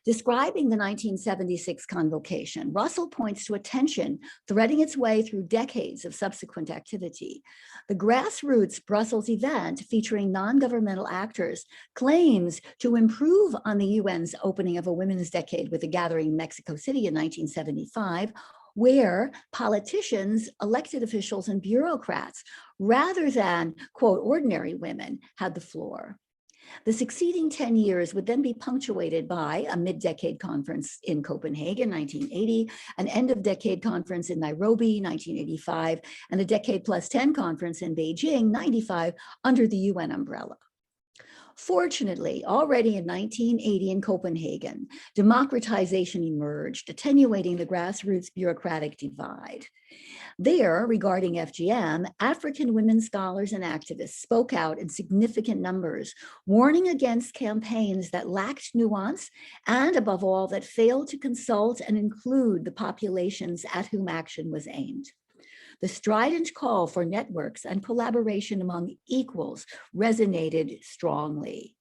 describing the 1976 convocation, Russell points to a tension threading its way through decades of subsequent activity. The grassroots Brussels event featuring non-governmental actors claims to improve on the UN's opening of a Women's Decade with a gathering in Mexico City in 1975, where politicians, elected officials, and bureaucrats, rather than, quote, ordinary women, had the floor. The succeeding 10 years would then be punctuated by a mid-decade conference in Copenhagen, 1980, an end-of-decade conference in Nairobi, 1985, and a Decade Plus 10 conference in Beijing, 95, under the UN umbrella. Fortunately, already in 1980 in Copenhagen, democratization emerged, attenuating the grassroots bureaucratic divide. There, regarding FGM, African women scholars and activists spoke out in significant numbers, warning against campaigns that lacked nuance and, above all, that failed to consult and include the populations at whom action was aimed. The strident call for networks and collaboration among equals resonated strongly.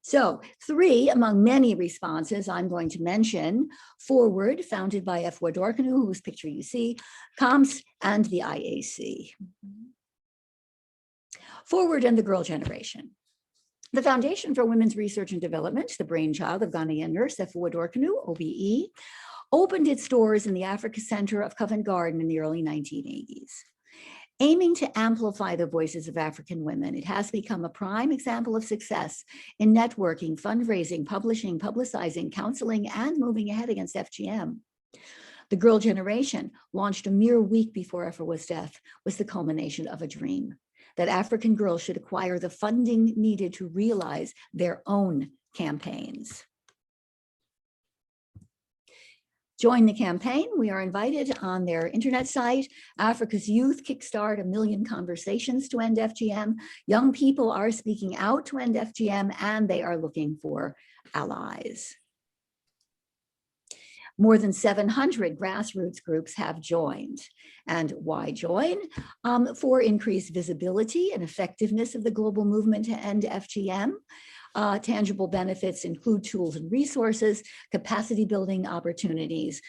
So 3 among many responses I'm going to mention: Forward, founded by Efwa Dorkanu, whose picture you see, COMS, and the IAC. Forward and the Girl Generation. The Foundation for Women's Research and Development, the brainchild of Ghanaian nurse Efwa Dorkanu, OBE, opened its doors in the Africa Center of Covent Garden in the early 1980s. Aiming to amplify the voices of African women, it has become a prime example of success in networking, fundraising, publishing, publicizing, counseling, and moving ahead against FGM. The Girl Generation, launched a mere week before Efwa's death, was the culmination of a dream that African girls should acquire the funding needed to realize their own campaigns. Join the campaign. We are invited on their internet site. Africa's Youth Kickstart 1 Million Conversations to End FGM. Young people are speaking out to end FGM, and they are looking for allies. More than 700 grassroots groups have joined. And why join? For increased visibility and effectiveness of the global movement to end FGM. Tangible benefits include tools and resources, capacity building opportunities,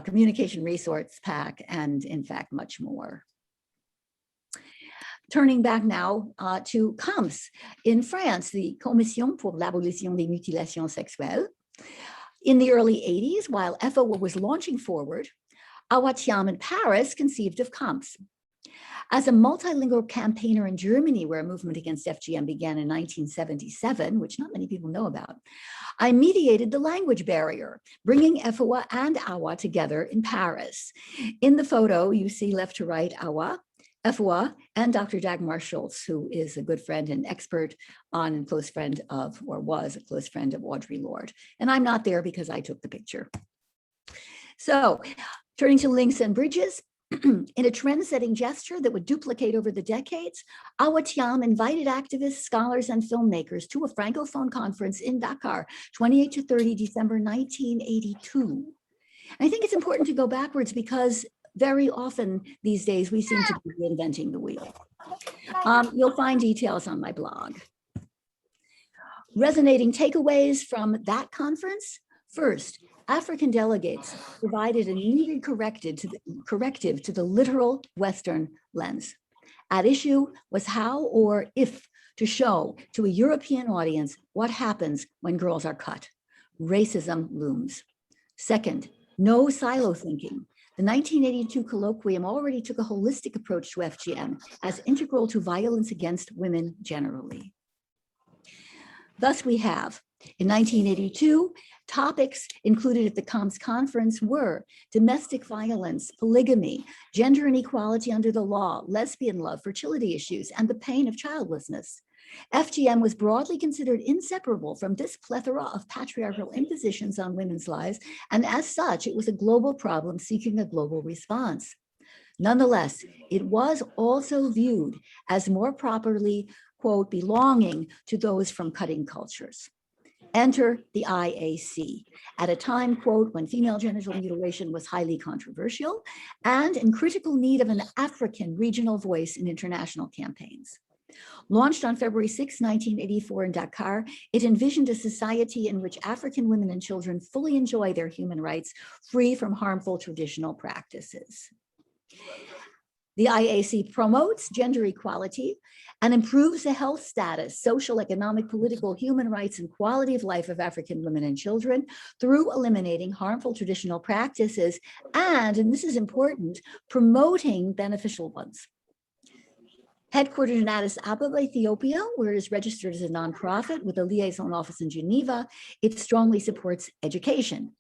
communication resource pack, and in fact, much more. Turning back now to COMS in France, the Commission pour l'abolition des mutilations sexuelles. In the early 80s, while Efwa was launching Forward, Awa Thiam in Paris conceived of COMS. As a multilingual campaigner in Germany, where a movement against FGM began in 1977, which not many people know about, I mediated the language barrier, bringing Efwa and Awa together in Paris. In the photo, you see left to right Awa, Efwa, and Dr. Dagmar Schultz, who is a good friend and expert on and close friend of, or was a close friend of, Audre Lorde. And I'm not there because I took the picture. So, turning to links and bridges, in a trend-setting gesture that would duplicate over the decades, Awa Thiam invited activists, scholars, and filmmakers to a Francophone conference in Dakar, 28 to 30 December 1982. And I think it's important to go backwards because very often these days we seem to be reinventing the wheel. You'll find details on my blog. Resonating takeaways from that conference. First, African delegates provided a needed corrective to the literal Western lens. At issue was how or if to show to a European audience what happens when girls are cut. Racism looms. Second, no silo thinking. The 1982 colloquium already took a holistic approach to FGM as integral to violence against women generally. Thus we have, in 1982, topics included at the COMS conference were domestic violence, polygamy, gender inequality under the law, lesbian love, fertility issues, and the pain of childlessness. FGM was broadly considered inseparable from this plethora of patriarchal impositions on women's lives, and as such, it was a global problem seeking a global response. Nonetheless, it was also viewed as more properly, quote, belonging to those from cutting cultures. Enter the IAC, at a time, quote, when female genital mutilation was highly controversial and in critical need of an African regional voice in international campaigns. Launched on February 6, 1984 in Dakar, it envisioned a society in which African women and children fully enjoy their human rights, free from harmful traditional practices. The IAC promotes gender equality and improves the health status, social, economic, political, human rights, and quality of life of African women and children through eliminating harmful traditional practices and this is important, promoting beneficial ones. Headquartered in Addis Ababa, Ethiopia, where it is registered as a nonprofit with a liaison office in Geneva, it strongly supports education.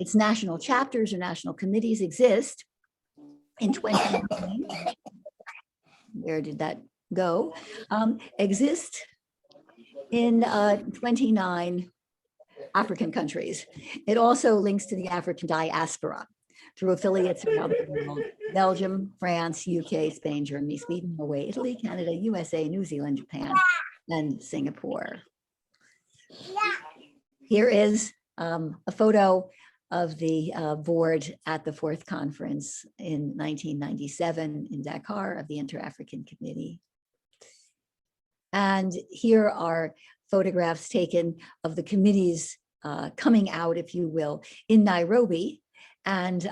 Its national chapters or national committees exist in 2019. Where did that go? Exist in 29 African countries. It also links to the African diaspora through affiliates around the world: Belgium, France, UK, Spain, Germany, Sweden, Norway, Italy, Canada, USA, New Zealand, Japan, and Singapore. Here is a photo of the board at the fourth conference in 1997 in Dakar of the Inter-African Committee. And here are photographs taken of the committees coming out, if you will, in Nairobi, and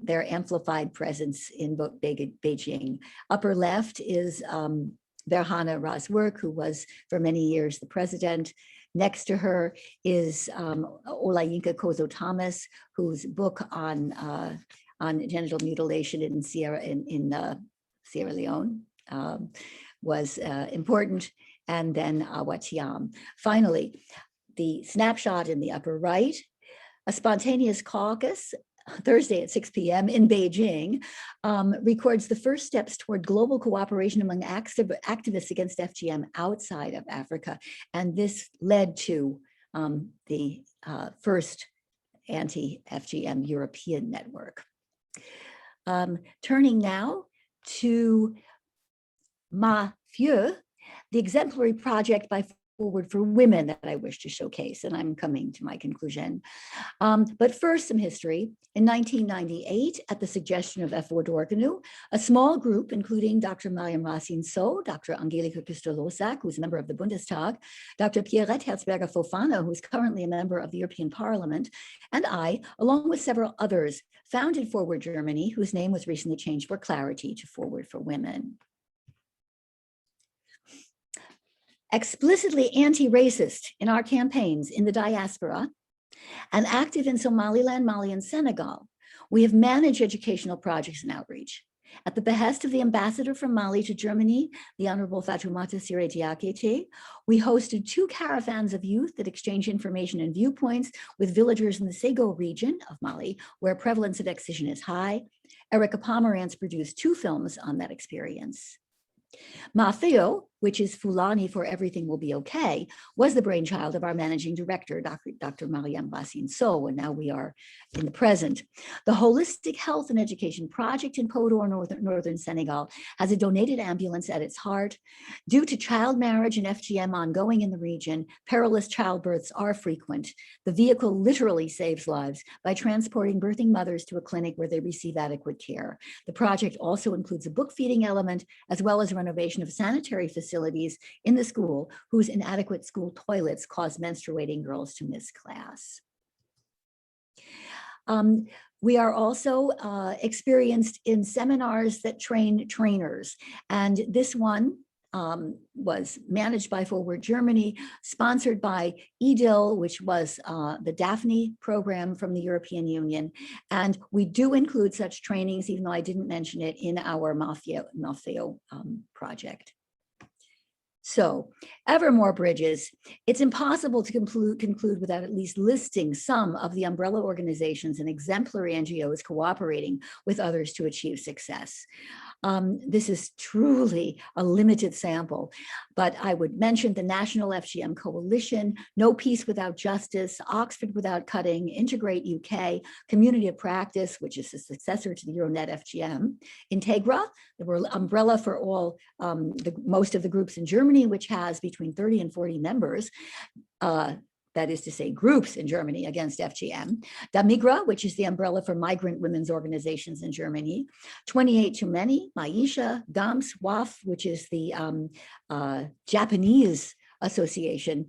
their amplified presence in Beijing. Upper left is Berhana Razwerk, who was for many years the president. Next to her is Olayinka Kozo-Thomas, whose book on genital mutilation in Sierra Leone was important, and then Awatiam. Finally, the snapshot in the upper right, a spontaneous caucus Thursday at 6 p.m. in Beijing, records the first steps toward global cooperation among activists against FGM outside of Africa. And this led to the first anti-FGM European network. Turning now to Ma Fieu, the exemplary project by Forward for Women that I wish to showcase, and I'm coming to my conclusion. But first, some history. In 1998, at the suggestion of F. Organu, a small group, including Dr. Mariam Racine So, Dr. Angelika Küster-Losak, who's a member of the Bundestag, Dr. Pierrette Herzberger-Fofana, who's currently a member of the European Parliament, and I, along with several others, founded Forward Germany, whose name was recently changed for clarity to Forward for Women. Explicitly anti-racist in our campaigns in the diaspora and active in Somaliland, Mali, and Senegal, we have managed educational projects and outreach. At the behest of the ambassador from Mali to Germany, the Honorable Fatoumata Siré Diakité, we hosted 2 caravans of youth that exchange information and viewpoints with villagers in the Sego region of Mali, where prevalence of excision is high. Erica Pomerantz produced 2 films on that experience. Ma Fieu which is Fulani for Everything Will Be Okay, was the brainchild of our managing director, Dr. Mariam Bassine So, and now we are in the present. The Holistic Health and Education Project in Podor, northern Senegal, has a donated ambulance at its heart. Due to child marriage and FGM ongoing in the region, perilous childbirths are frequent. The vehicle literally saves lives by transporting birthing mothers to a clinic where they receive adequate care. The project also includes a book feeding element, as well as renovation of sanitary facilities in the school whose inadequate school toilets cause menstruating girls to miss class. We are also experienced in seminars that train trainers, and this one was managed by Forward Germany, sponsored by EDIL, which was the Daphne program from the European Union. And we do include such trainings, even though I didn't mention it, in our Malfeo project. So, ever more bridges. It's impossible to conclude without at least listing some of the umbrella organizations and exemplary NGOs cooperating with others to achieve success. This is truly a limited sample, but I would mention the National FGM Coalition, No Peace Without Justice, Oxford Without Cutting, Integrate UK, Community of Practice, which is the successor to the Euronet FGM, Integra, the umbrella for all most of the groups in Germany, which has between 30 and 40 members. That is to say, groups in Germany against FGM. Damigra, which is the umbrella for migrant women's organizations in Germany. 28 Too Many, Maisha, GAMS, WAF, which is the Japanese association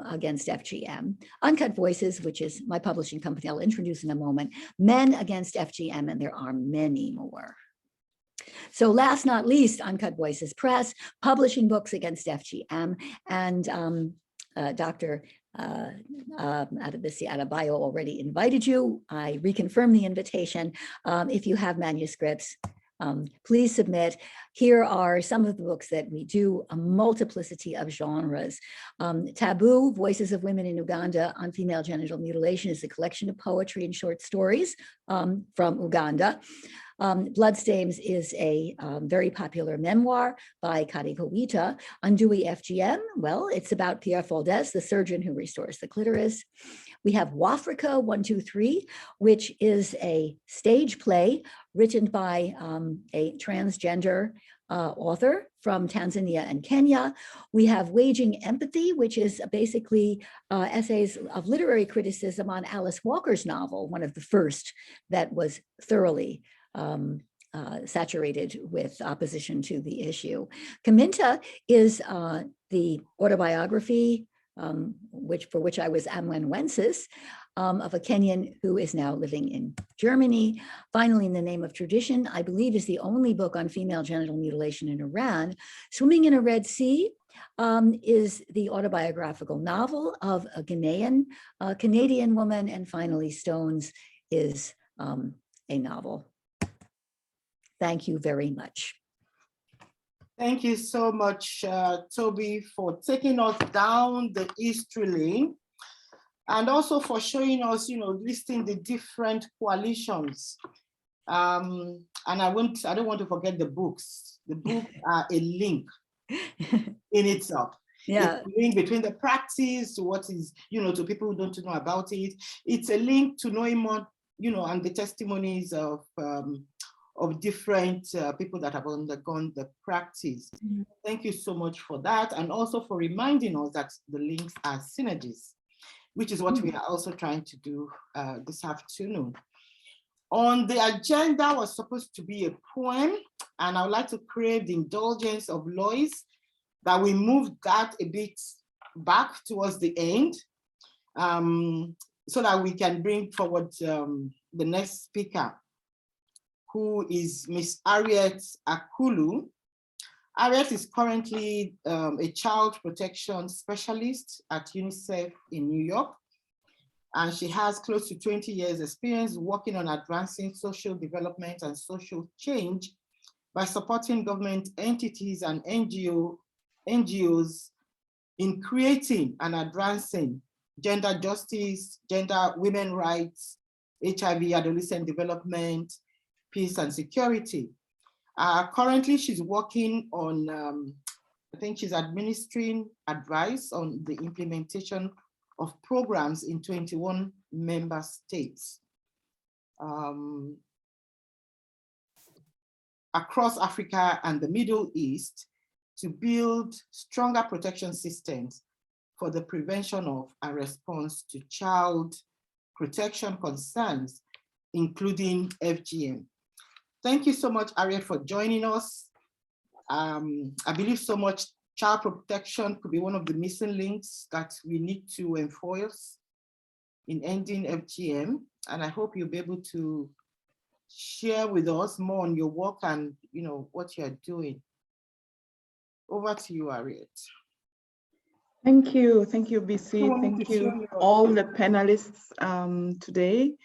against FGM. Uncut Voices, which is my publishing company I'll introduce in a moment. Men Against FGM, and there are many more. So last not least, Uncut Voices Press, publishing books against FGM, and Dr. Adebayo already invited you. I reconfirm the invitation. If you have manuscripts, please submit. Here are some of the books that we do, a multiplicity of genres. Taboo, Voices of Women in Uganda on Female Genital Mutilation is a collection of poetry and short stories from Uganda. Bloodstains is a very popular memoir by Kari Kowita. Undui FGM, well, it's about Pierre Faudès, the surgeon who restores the clitoris. We have Wafrika 123, which is a stage play written by a transgender author from Tanzania and Kenya. We have Waging Empathy, which is basically essays of literary criticism on Alice Walker's novel, one of the first that was thoroughly saturated with opposition to the issue. Kaminta is the autobiography for which I was amanuensis of a Kenyan who is now living in Germany. Finally, In the Name of Tradition, I believe, is the only book on female genital mutilation in Iran. Swimming in a Red Sea is the autobiographical novel of a Canadian woman. And finally, Stones is a novel. Thank you very much. Thank you so much, Toby, for taking us down the history lane, and also for showing us, listing the different coalitions. And I don't want to forget the books. The books are a link in itself. Yeah. It's a link between the practice to what is, to people who don't know about it. It's a link to knowing more, and the testimonies of different people that have undergone the practice. Mm-hmm. Thank you so much for that, and also for reminding us that the links are synergies, which is what we are also trying to do this afternoon. On the agenda was supposed to be a poem, and I would like to crave the indulgence of Lois that we move that a bit back towards the end, so that we can bring forward the next speaker, who is Miss Harriet Akulu. Harriet is currently a child protection specialist at UNICEF in New York, and she has close to 20 years experience working on advancing social development and social change by supporting government entities and NGOs in creating and advancing gender justice, women rights, HIV, adolescent development, peace and security. Currently, she's working on I think she's administering advice on the implementation of programs in 21 member states across Africa and the Middle East to build stronger protection systems for the prevention of and response to child protection concerns, including FGM. Thank you so much, Harriet, for joining us. I believe so much child protection could be one of the missing links that we need to enforce in ending FGM. And I hope you'll be able to share with us more on your work and what you're doing. Over to you, Harriet. Thank you, BC. Thank you, all the panelists today.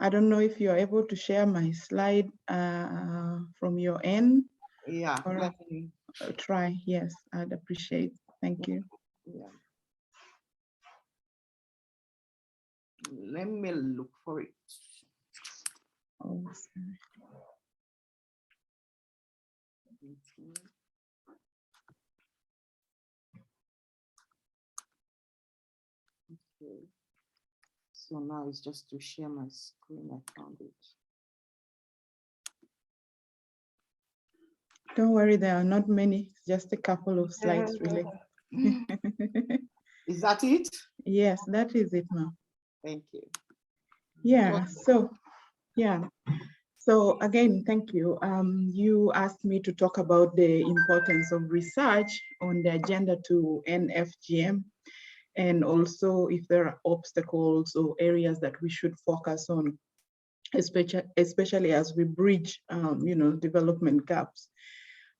I don't know if you're able to share my slide from your end. Yeah, or try. Yes, I'd appreciate. Thank you. Yeah. Let me look for it. Oh, sorry. Okay. So now it's just to share my screen. I found it. Don't worry, there are not many, just a couple of slides, really. Is that it? Yes, that is it, ma'am. Thank you. Yeah, so again, thank you. You asked me to talk about the importance of research on the agenda to end FGM, and also if there are obstacles or areas that we should focus on, especially as we bridge, development gaps.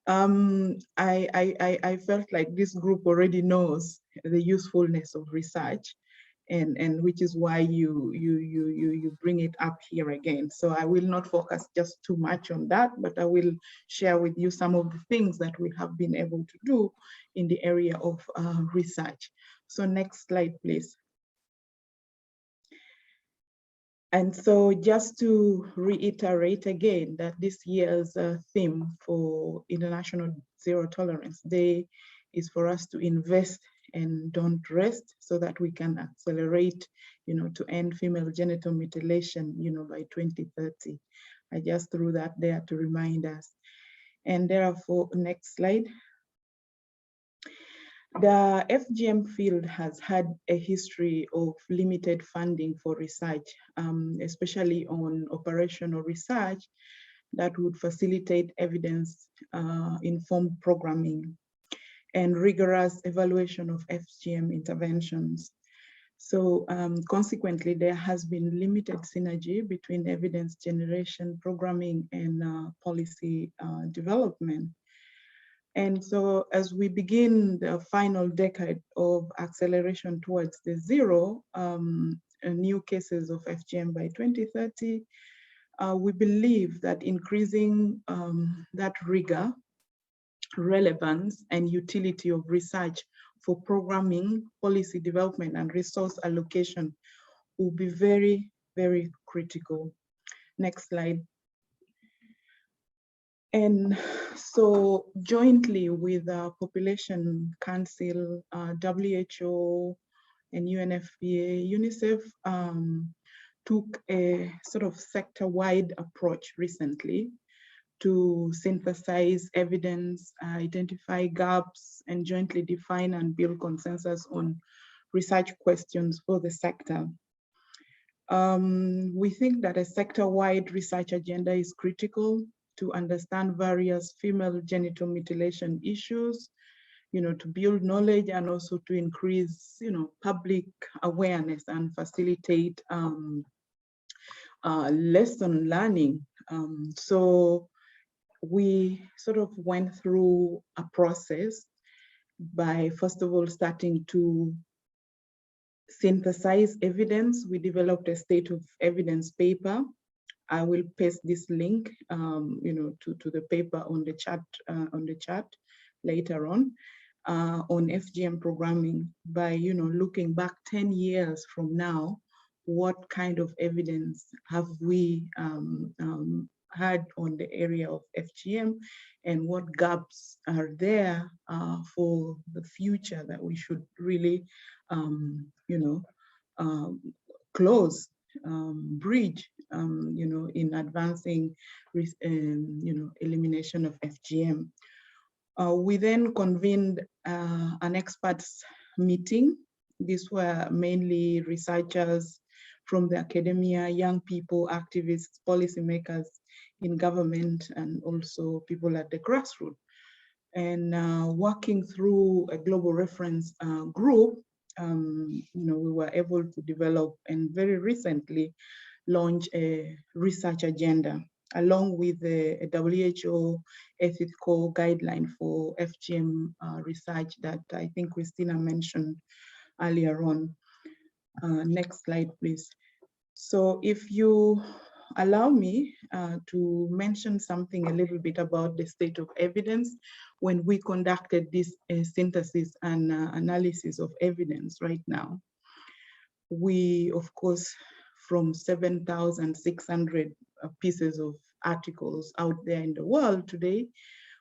I felt like this group already knows the usefulness of research, and which is why you bring it up here again. So I will not focus just too much on that, but I will share with you some of the things that we have been able to do in the area of research. So next slide, please. And so just to reiterate again that this year's theme for International Zero Tolerance Day is for us to invest and don't rest, so that we can accelerate, to end female genital mutilation, by 2030. I just threw that there to remind us. And therefore, next slide. The FGM field has had a history of limited funding for research, especially on operational research that would facilitate evidence-informed programming and rigorous evaluation of FGM interventions. So consequently, there has been limited synergy between evidence generation, programming, and policy development. And so as we begin the final decade of acceleration towards the zero, new cases of FGM by 2030, we believe that increasing that rigor, relevance, and utility of research for programming, policy development, and resource allocation will be very, very critical. Next slide. And so jointly with Population Council, WHO, and UNFPA, UNICEF took a sort of sector-wide approach recently to synthesize evidence, identify gaps, and jointly define and build consensus on research questions for the sector. We think that a sector-wide research agenda is critical to understand various female genital mutilation issues, to build knowledge and also to increase, public awareness and facilitate lesson learning. So we sort of went through a process by, first of all, starting to synthesize evidence. We developed a state of evidence paper. I will paste this link, to the paper on the chat later on FGM programming by, looking back 10 years from now, what kind of evidence have we had on the area of FGM and what gaps are there for the future that we should really, close, bridge, in advancing, elimination of FGM. We then convened an experts meeting. These were mainly researchers from the academia, young people, activists, policymakers in government, and also people at the grassroots. And working through a global reference group, we were able to develop and very recently launch a research agenda along with the WHO ethical guideline for FGM research that I think Christina mentioned earlier on. Next slide, please. So if you allow me to mention something a little bit about the state of evidence when we conducted this synthesis and analysis of evidence right now. We, of course, from 7,600 pieces of articles out there in the world today,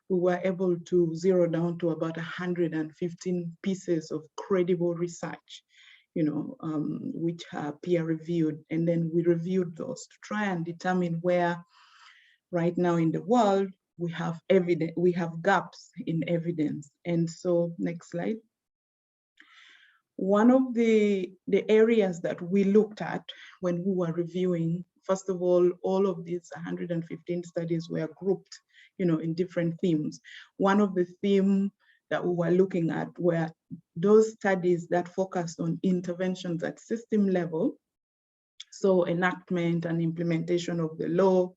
we were able to zero down to about 115 pieces of credible research, which are peer reviewed. And then we reviewed those to try and determine where right now in the world we have evidence, we have gaps in evidence. And so next slide. One of the areas that we looked at when we were reviewing, first of all of these 115 studies were grouped, in different themes. One of the themes that we were looking at were those studies that focused on interventions at system level. So enactment and implementation of the law.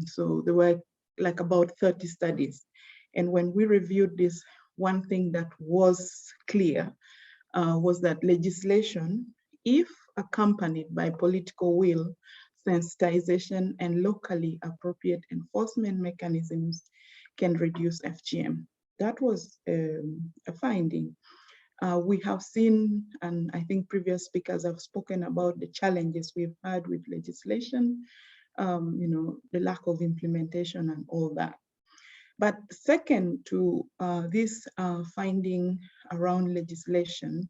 So there were like about 30 studies. And when we reviewed this, one thing that was clear was that legislation, if accompanied by political will, sensitization, and locally appropriate enforcement mechanisms, can reduce FGM. That was a finding. We have seen, and I think previous speakers have spoken about the challenges we've had with legislation, the lack of implementation and all that. But second to this finding around legislation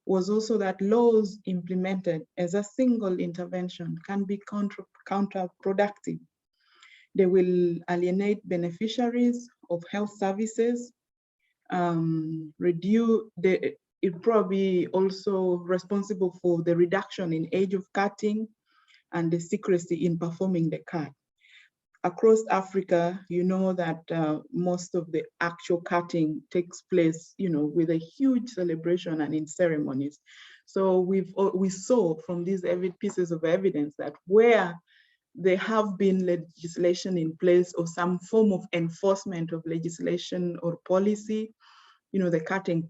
was also that laws implemented as a single intervention can be counterproductive. They will alienate beneficiaries of health services, it probably also responsible for the reduction in age of cutting and the secrecy in performing the cut. Across Africa, that most of the actual cutting takes place, with a huge celebration and in ceremonies. So we saw from these pieces of evidence that where there have been legislation in place or some form of enforcement of legislation or policy, the cutting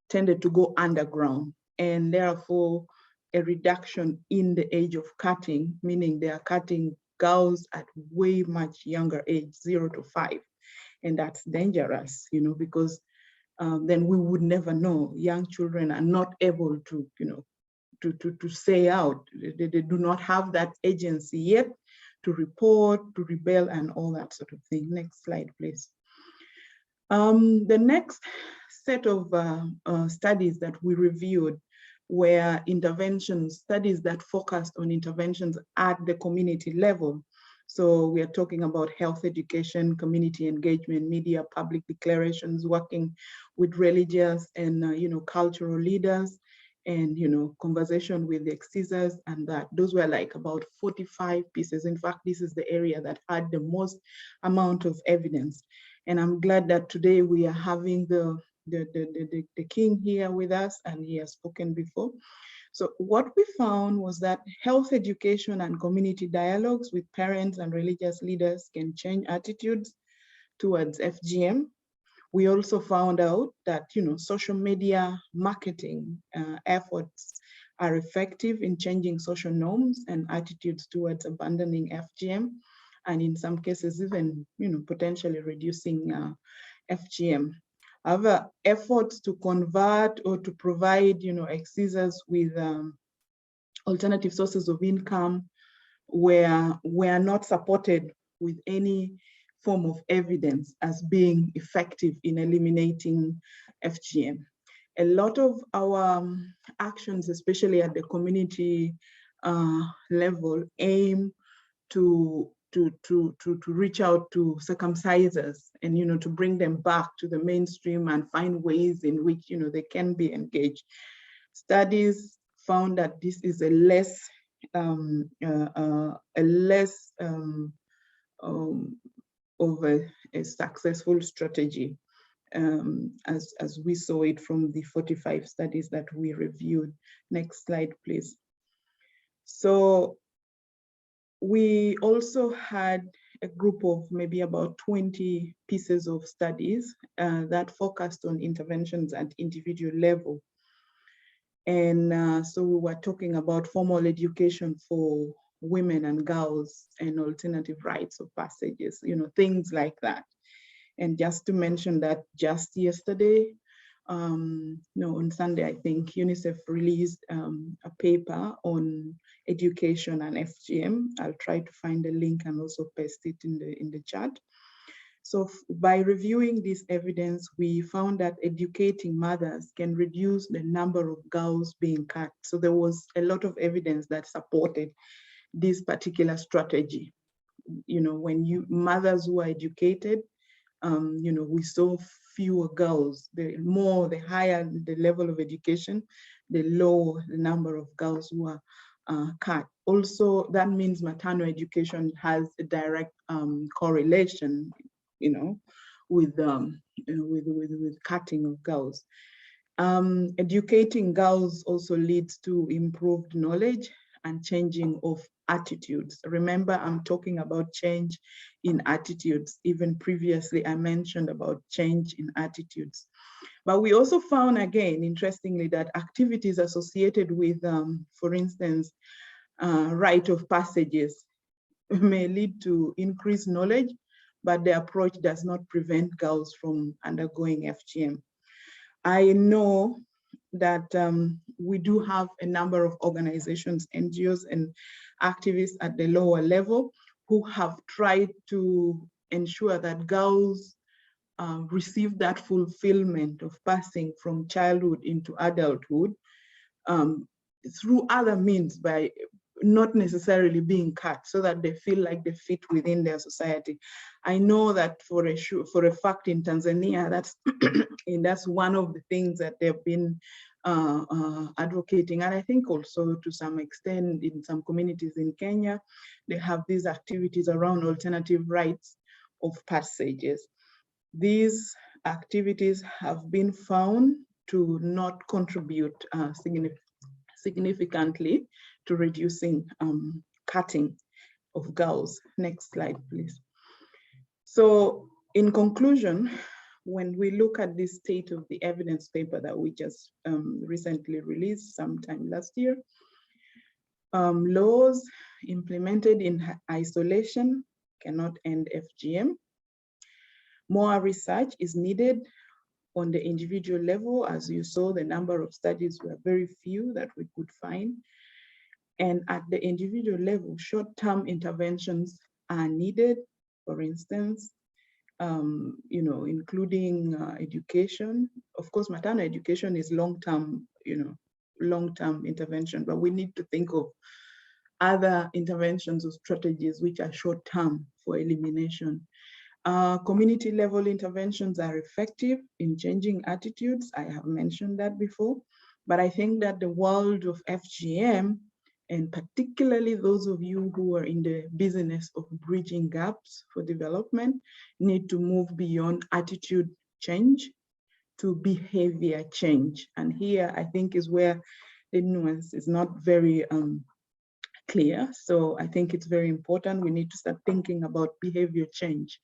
tended to go underground, and therefore a reduction in the age of cutting, meaning they are cutting girls at way much younger age, 0 to 5. And that's dangerous, because then we would never know. Young children are not able to, to say out. They do not have that agency yet to report, to rebel, and all that sort of thing. Next slide, please. The next set of studies that we reviewed were studies that focused on interventions at the community level. So we are talking about health education, community engagement, media, public declarations, working with religious and cultural leaders, and conversation with the excisors, and that those were like about 45 pieces. In fact, this is the area that had the most amount of evidence. And I'm glad that today we are having the king here with us, and he has spoken before. So what we found was that health education and community dialogues with parents and religious leaders can change attitudes towards FGM. We also found out that social media marketing efforts are effective in changing social norms and attitudes towards abandoning FGM, and in some cases even potentially reducing FGM. Other efforts to convert or to provide excisors with alternative sources of income were not supported with any form of evidence as being effective in eliminating FGM. A lot of our actions, especially at the community level, aim to reach out to circumcisers and, you know, to bring them back to the mainstream and find ways in which, you know, they can be engaged. Studies found that this is a less of a successful strategy, as we saw it from the 45 studies that we reviewed. Next slide, please. So we also had a group of maybe about 20 pieces of studies that focused on interventions at individual level. And so we were talking about formal education for women and girls and alternative rites of passages, you know, things like that. And just to mention that just yesterday, no, on Sunday, I think UNICEF released a paper on education and FGM. I'll try to find a link and also paste it in the chat. So by reviewing this evidence, we found that educating mothers can reduce the number of girls being cut. So there was a lot of evidence that supported this particular strategy. You know, when mothers who are educated, you know, we saw fewer girls. The higher the level of education, the lower the number of girls who are cut. Also, that means maternal education has a direct correlation, you know, with cutting of girls. Educating girls also leads to improved knowledge and changing of attitudes. Remember, I'm talking about change in attitudes. Even previously, I mentioned about change in attitudes. But we also found, again, interestingly, that activities associated with, for instance, rite of passages may lead to increased knowledge, but the approach does not prevent girls from undergoing FGM. I know that we do have a number of organizations, NGOs, and activists at the lower level who have tried to ensure that girls receive that fulfillment of passing from childhood into adulthood through other means, by not necessarily being cut, so that they feel like they fit within their society. I know that for a fact in Tanzania, that's one of the things that they've been advocating. And I think also to some extent in some communities in Kenya, they have these activities around alternative rites of passages. These activities have been found to not contribute significantly to reducing cutting of girls. Next slide, please. So in conclusion, when we look at this state of the evidence paper that we just recently released sometime last year, laws implemented in isolation cannot end FGM. More research is needed on the individual level. As you saw, the number of studies were very few that we could find. And at the individual level, short-term interventions are needed. For instance, you know, including education. Of course, maternal education is long-term, you know, long-term intervention, but we need to think of other interventions or strategies which are short-term for elimination. Community level interventions are effective in changing attitudes. I have mentioned that before, but I think that the world of FGM, and particularly those of you who are in the business of bridging gaps for development, need to move beyond attitude change to behavior change. And here I think is where the nuance is not very clear. So I think it's very important. We need to start thinking about behavior change.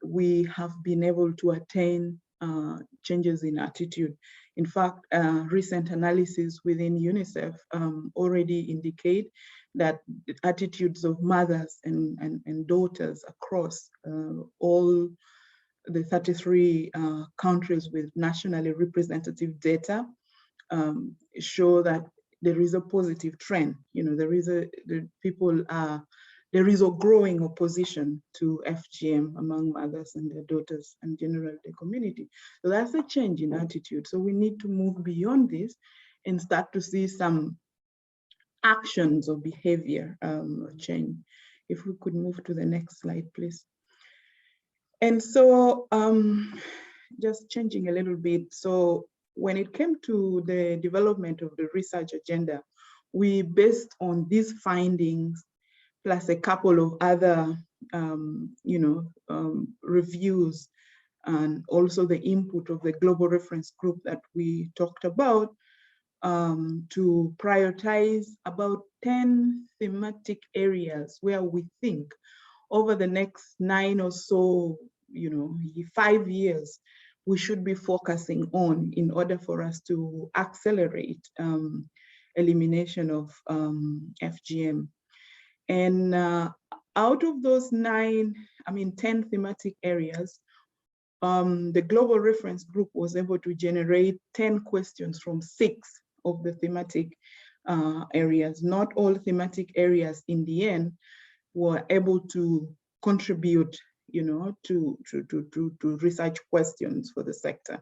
We have been able to attain changes in attitude. In fact, recent analysis within UNICEF already indicate that the attitudes of mothers and daughters across all the 33 countries with nationally representative data show that there is a positive trend. You know, the people are there is a growing opposition to FGM among mothers and their daughters and generally the community. So that's a change in attitude. So we need to move beyond this and start to see some actions or behavior change. If we could move to the next slide, please. And so just changing a little bit. So when it came to the development of the research agenda, we based on these findings plus a couple of other reviews and also the input of the global reference group that we talked about, to prioritize about 10 thematic areas where we think over the next 9 or so, 5 years, we should be focusing on in order for us to accelerate elimination of FGM. And out of those 10 thematic areas, the global reference group was able to generate 10 questions from 6 of the thematic areas. Not all thematic areas in the end were able to contribute, to research questions for the sector.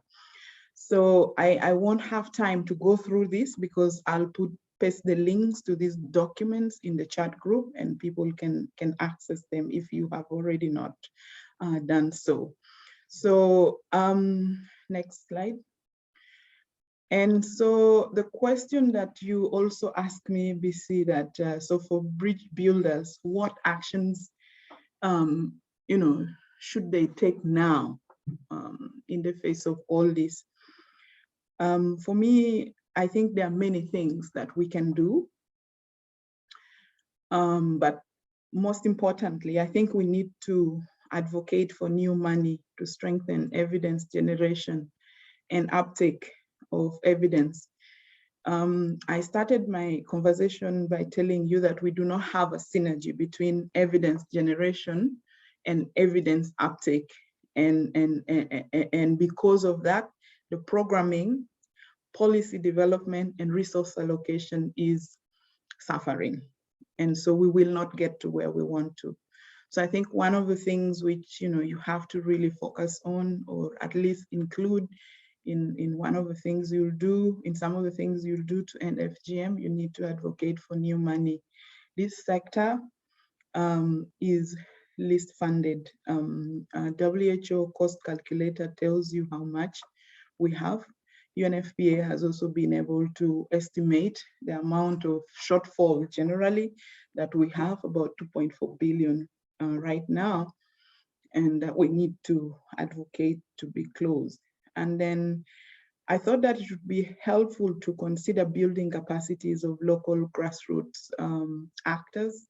So I won't have time to go through this because I'll paste the links to these documents in the chat group and people can access them if you have already not done so. So next slide. And so the question that you also asked me, BC, that so for bridge builders, what actions, should they take now in the face of all this? For me, I think there are many things that we can do. But most importantly, I think we need to advocate for new money to strengthen evidence generation and uptake of evidence. I started my conversation by telling you that we do not have a synergy between evidence generation and evidence uptake. And because of that, the programming, policy development, and resource allocation is suffering. And so we will not get to where we want to. So I think one of the things which you have to really focus on, or at least include in one of the things you'll do, in some of the things you'll do to end FGM, you need to advocate for new money. This sector is least funded. WHO cost calculator tells you how much we have. UNFPA has also been able to estimate the amount of shortfall generally that we have, about 2.4 billion right now, and that we need to advocate to be closed. And then I thought that it would be helpful to consider building capacities of local grassroots actors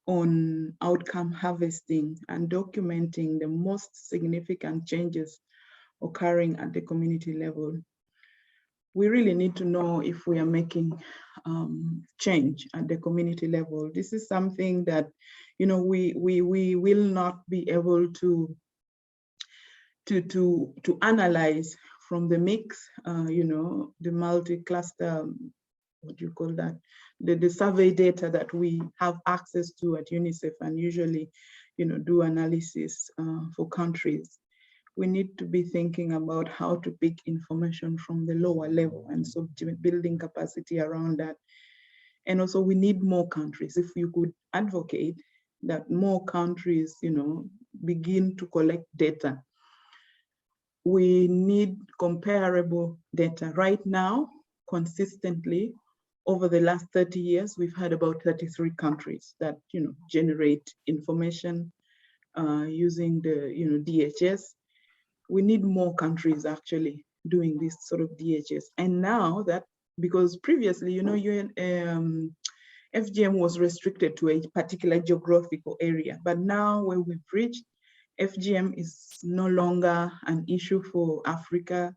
on outcome harvesting and documenting the most significant changes occurring at the community level. We really need to know if we are making change at the community level. This is something that we will not be able to analyze from the mix, the multi-cluster, what do you call that? The survey data that we have access to at UNICEF and usually, do analysis for countries. We need to be thinking about how to pick information from the lower level, and so building capacity around that. And also we need more countries. If you could advocate that more countries, begin to collect data. We need comparable data. Right now, consistently, over the last 30 years, we've had about 33 countries that generate information using the DHS. We need more countries actually doing this sort of DHS. And now that, because previously, FGM was restricted to a particular geographical area, but now where we've reached, FGM is no longer an issue for Africa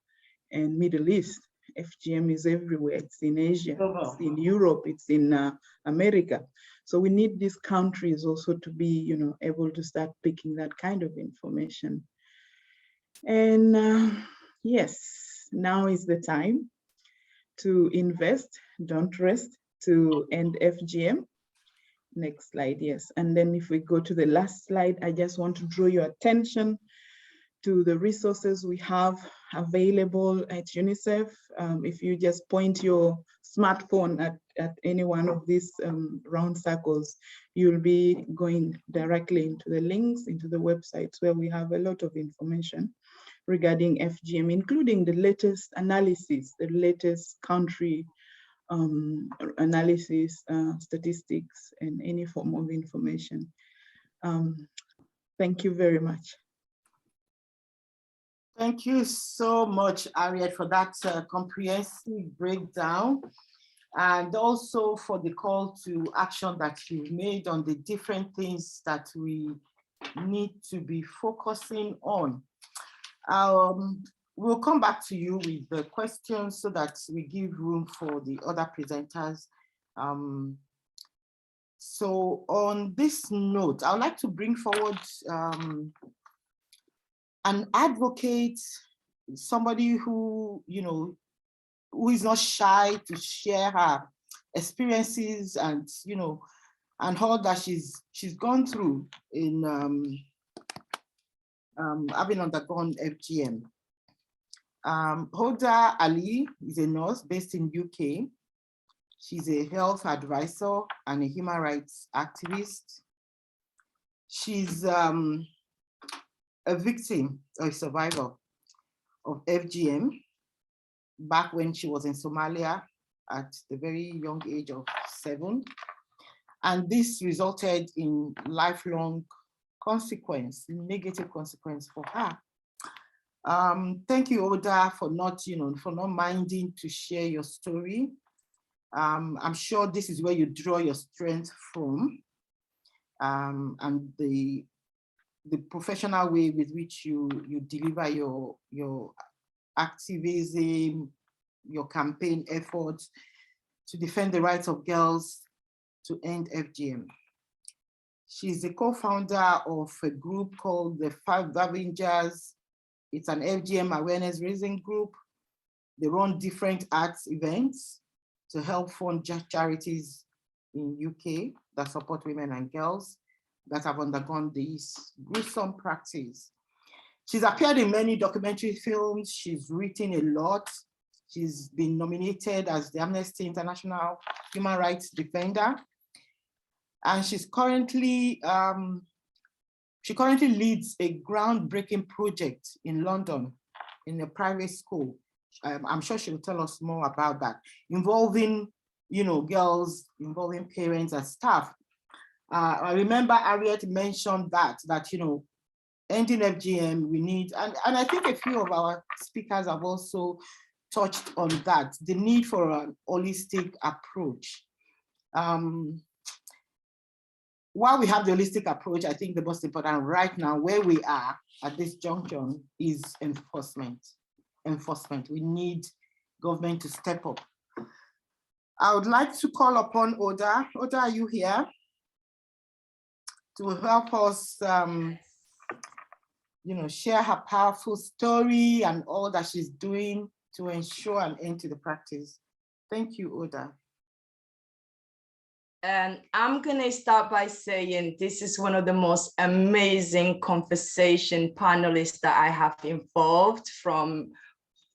and Middle East. FGM is everywhere. It's in Asia, it's in Europe, it's in America. So we need these countries also to be, able to start picking that kind of information. And yes, now is the time to invest, don't rest, to end FGM. Next slide, yes. And then if we go to the last slide, I just want to draw your attention to the resources we have available at UNICEF. If you just point your smartphone at any one of these round circles, you'll be going directly into the links, into the websites where we have a lot of information regarding FGM, including the latest analysis, the latest country analysis, statistics, and any form of information. Thank you very much. Thank you so much, Harriet, for that comprehensive breakdown, and also for the call to action that you've made on the different things that we need to be focusing on. We'll come back to you with the questions so that we give room for the other presenters. So on this note, I would like to bring forward an advocate, somebody who, who is not shy to share her experiences and, and all that she's gone through in having undergone FGM. Hoda Ali is a nurse based in UK. She's a health advisor and a human rights activist. She's a victim or a survivor of FGM back when she was in Somalia at the very young age of 7. And this resulted in lifelong consequence, negative consequence for her. Thank you, Oda, for not minding to share your story. I'm sure this is where you draw your strength from, and the professional way with which you deliver your activism, your campaign efforts to defend the rights of girls to end FGM. She's the co-founder of a group called the 5 Avengers. It's an FGM awareness raising group. They run different arts events to help fund charities in UK that support women and girls that have undergone this gruesome practice. She's appeared in many documentary films. She's written a lot. She's been nominated as the Amnesty International Human Rights Defender. And she's currently, she currently leads a groundbreaking project in London in a private school. I'm sure she'll tell us more about that, involving, girls, involving parents and staff. I remember Harriet mentioned that ending FGM, we need, and I think a few of our speakers have also touched on that, the need for an holistic approach. While we have the holistic approach, I think the most important right now, where we are at this junction, is enforcement. We need government to step up. I would like to call upon Oda. Oda, are you here? To help us, share her powerful story and all that she's doing to ensure an end to the practice. Thank you, Oda. And I'm gonna start by saying this is one of the most amazing conversation panelists that I have involved, from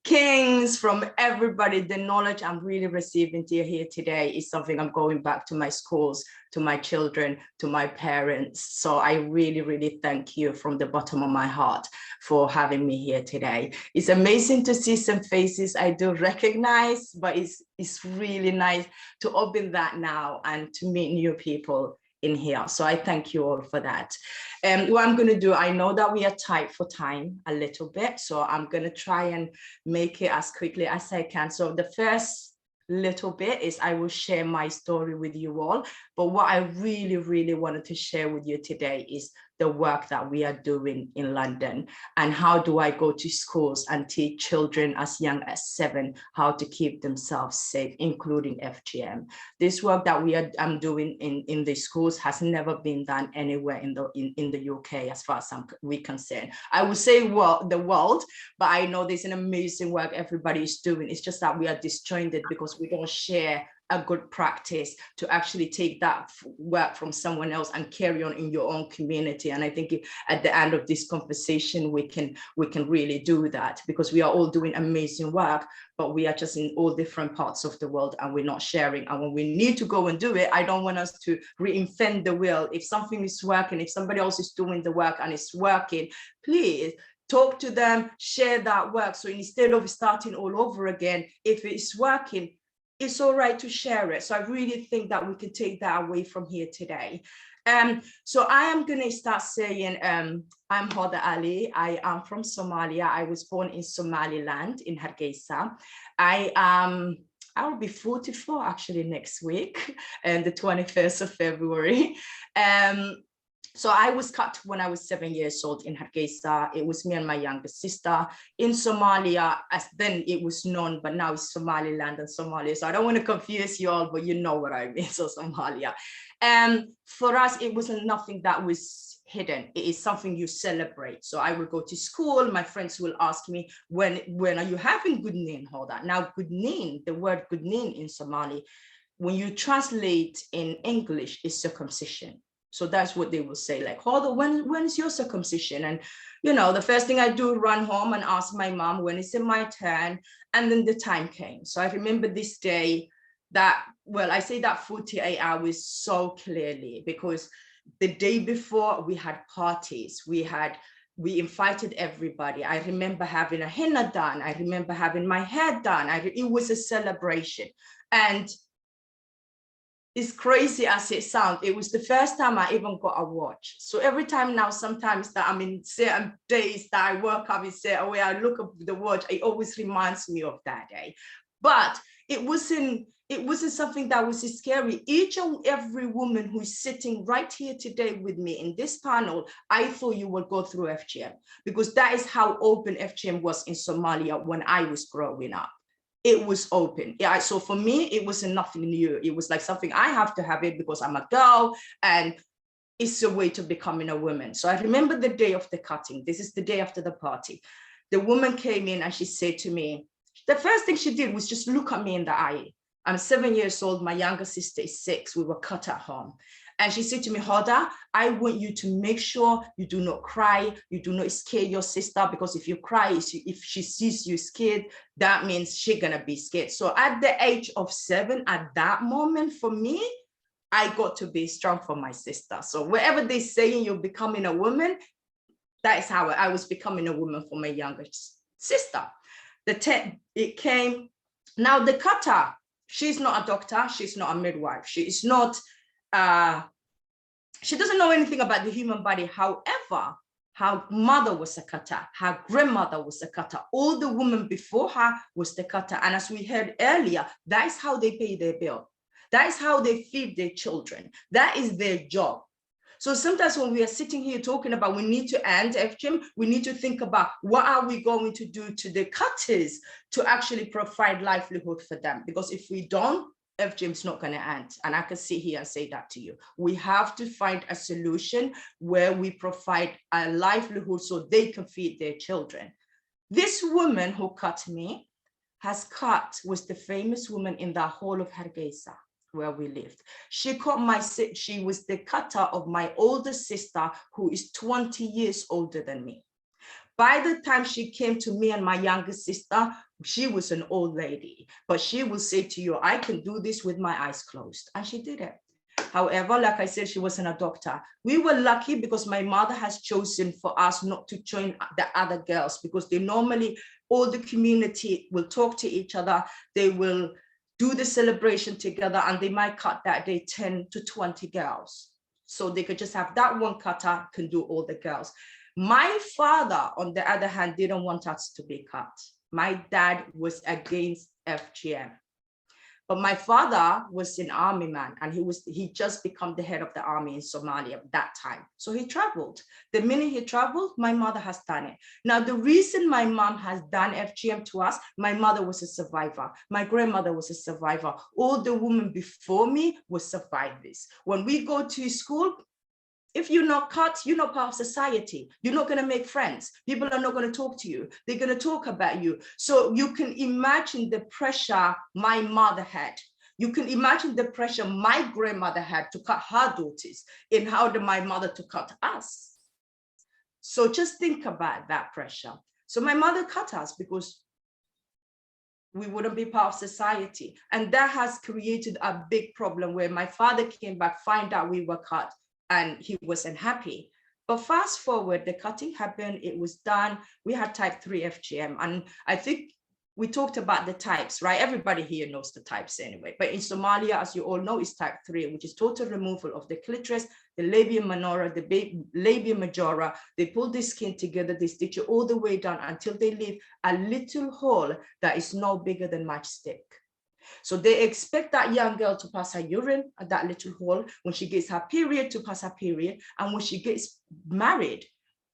kings, from everybody. The knowledge I'm really receiving here today is something I'm going back to my schools, to my children, to my parents. So I really, really thank you from the bottom of my heart for having me here today. It's amazing to see some faces I do recognize, but it's really nice to open that now and to meet new people in here. So I thank you all for that. What I'm going to do, I know that we are tight for time a little bit, so I'm going to try and make it as quickly as I can. So the first little bit is I will share my story with you all, but what I really, really wanted to share with you today is the work that we are doing in London, and how do I go to schools and teach children as young as 7 how to keep themselves safe, including FGM. This work that I'm doing in the schools has never been done anywhere in the UK, as far as we're concerned. I would say the world, but I know there's an amazing work everybody is doing. It's just that we are disjointed because we don't share a good practice to actually take that work from someone else and carry on in your own community. And I think at the end of this conversation, we can really do that, because we are all doing amazing work, but we are just in all different parts of the world and we're not sharing. And when we need to go and do it, I don't want us to reinvent the wheel. If something is working, if somebody else is doing the work and it's working, please talk to them, share that work. So instead of starting all over again, if it's working, it's all right to share it. So I really think that we can take that away from here today. So I am going to start saying, I'm Hoda Ali. I am from Somalia. I was born in Somaliland, in Hargeisa. I'll be 44 actually next week, and the 21st of February. So I was cut when I was 7 years old in Hargeisa. It was me and my younger sister in Somalia, as then it was known, but now it's Somaliland and Somalia. So I don't want to confuse you all, but you know what I mean, so Somalia. For us, it wasn't nothing that was hidden. It is something you celebrate. So I will go to school. My friends will ask me, when are you having Gudnin, Hoda? Now, Gudnin, the word Gudnin in Somali, when you translate in English, is circumcision. So that's what they will say, like, Hoda, when's your circumcision? And, you know, the first thing I do, run home and ask my mom, when is it my turn? And then the time came. So I remember this day that, well, I say that 48 hours so clearly, because the day before we had parties, we invited everybody. I remember having a henna done. I remember having my hair done. It was a celebration. And as crazy as it sounds, it was the first time I even got a watch. So every time now, sometimes that I'm in certain days that I work up in certain way, I look up the watch, it always reminds me of that day. But it wasn't something that was scary. Each and every woman who is sitting right here today with me in this panel, I thought you would go through FGM, because that is how open FGM was in Somalia when I was growing up. It was open. Yeah, so for me, it wasn't nothing new. It was like something I have to have it because I'm a girl, and it's a way to becoming a woman. So I remember the day of the cutting. This is the day after the party. The woman came in and she said to me, the first thing she did was just look at me in the eye. I'm 7 years old. My younger sister is 6. We were cut at home. And she said to me, Hoda, I want you to make sure you do not cry. You do not scare your sister, because if you cry, if she sees you scared, that means she's going to be scared. So at the age of 7, at that moment, for me, I got to be strong for my sister. So wherever they're saying you're becoming a woman, that is how I was becoming a woman for my younger sister. It came. Now the cutter, she's not a doctor. She's not a midwife. She is not, she doesn't know anything about the human body. However, her mother was a cutter. Her grandmother was a cutter. All the women before her was the cutter. And as we heard earlier, that is how they pay their bill. That is how they feed their children. That is their job. So sometimes when we are sitting here talking about we need to end FGM, we need to think about what are we going to do to the cutters to actually provide livelihood for them. Because if we don't, FGM is not going to end. And I can sit here and say that to you. We have to find a solution where we provide a livelihood so they can feed their children. This woman who cut me was the famous woman in the whole of Hargeisa, where we lived. She was the cutter of my older sister, who is 20 years older than me. By the time she came to me and my younger sister, she was an old lady, but she will say to you, I can do this with my eyes closed. And she did it. However, like I said, she wasn't a doctor. We were lucky because my mother has chosen for us not to join the other girls, because they normally, all the community will talk to each other. They will do the celebration together, and they might cut that day 10 to 20 girls. So they could just have that one cutter can do all the girls. My father, on the other hand, didn't want us to be cut. My dad was against FGM. But my father was an army man, and he just become the head of the army in Somalia at that time. So he traveled. The minute he traveled, my mother has done it. Now, the reason my mom has done FGM to us, my mother was a survivor. My grandmother was a survivor. All the women before me were survivors. When we go to school, if you're not cut, you're not part of society. You're not going to make friends. People are not going to talk to you. They're going to talk about you. So you can imagine the pressure my mother had. You can imagine the pressure my grandmother had to cut her daughters and how my mother to cut us. So just think about that pressure. So my mother cut us because we wouldn't be part of society. And that has created a big problem where my father came back, find out we were cut, and he wasn't happy. But fast forward, the cutting happened, it was done. We had type 3 FGM. And I think we talked about the types, right? Everybody here knows the types anyway. But in Somalia, as you all know, is type 3, which is total removal of the clitoris, the labia minora, the labia majora. They pull the skin together, they stitch it all the way down until they leave a little hole that is no bigger than matchstick. So they expect that young girl to pass her urine at that little hole, when she gets her period to pass her period, and when she gets married,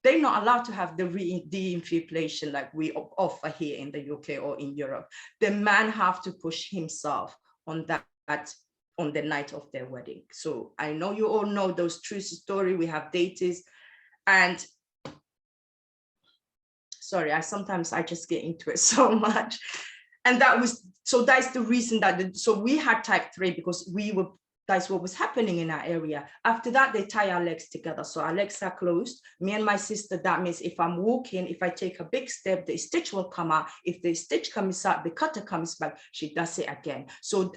they're not allowed to have the de-infibulation like we offer here in the UK or in Europe. The man have to push himself on that on the night of their wedding. So I know you all know those true story. We have datas, and sorry, sometimes I just get into it so much. And that's the reason that, so we had type 3 because that's what was happening in our area. After that, they tie our legs together. So our legs are closed. Me and my sister, that means if I'm walking, if I take a big step, the stitch will come out. If the stitch comes out, the cutter comes back, she does it again. So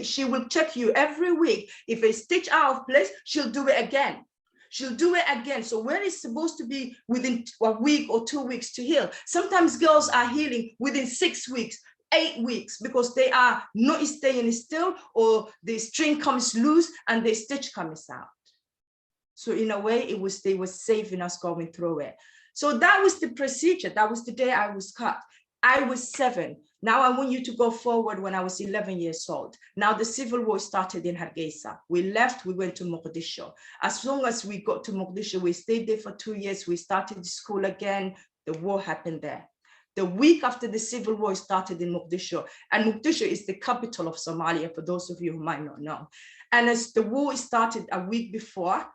she will check you every week. If a stitch out of place, she'll do it again. She'll do it again. So when it's supposed to be within a week or 2 weeks to heal, sometimes girls are healing within 6 weeks, 8 weeks, because they are not staying still, or the string comes loose and the stitch comes out. So in a way, they were saving us going through it. So that was the procedure. That was the day I was cut. I was 7. Now I want you to go forward when I was 11 years old. Now the civil war started in Hargeisa. We left, we went to Mogadishu. As long as we got to Mogadishu, we stayed there for 2 years. We started school again. The war happened there. The week after the civil war started in Mogadishu, and Mogadishu is the capital of Somalia, for those of you who might not know. And as the war started a week before,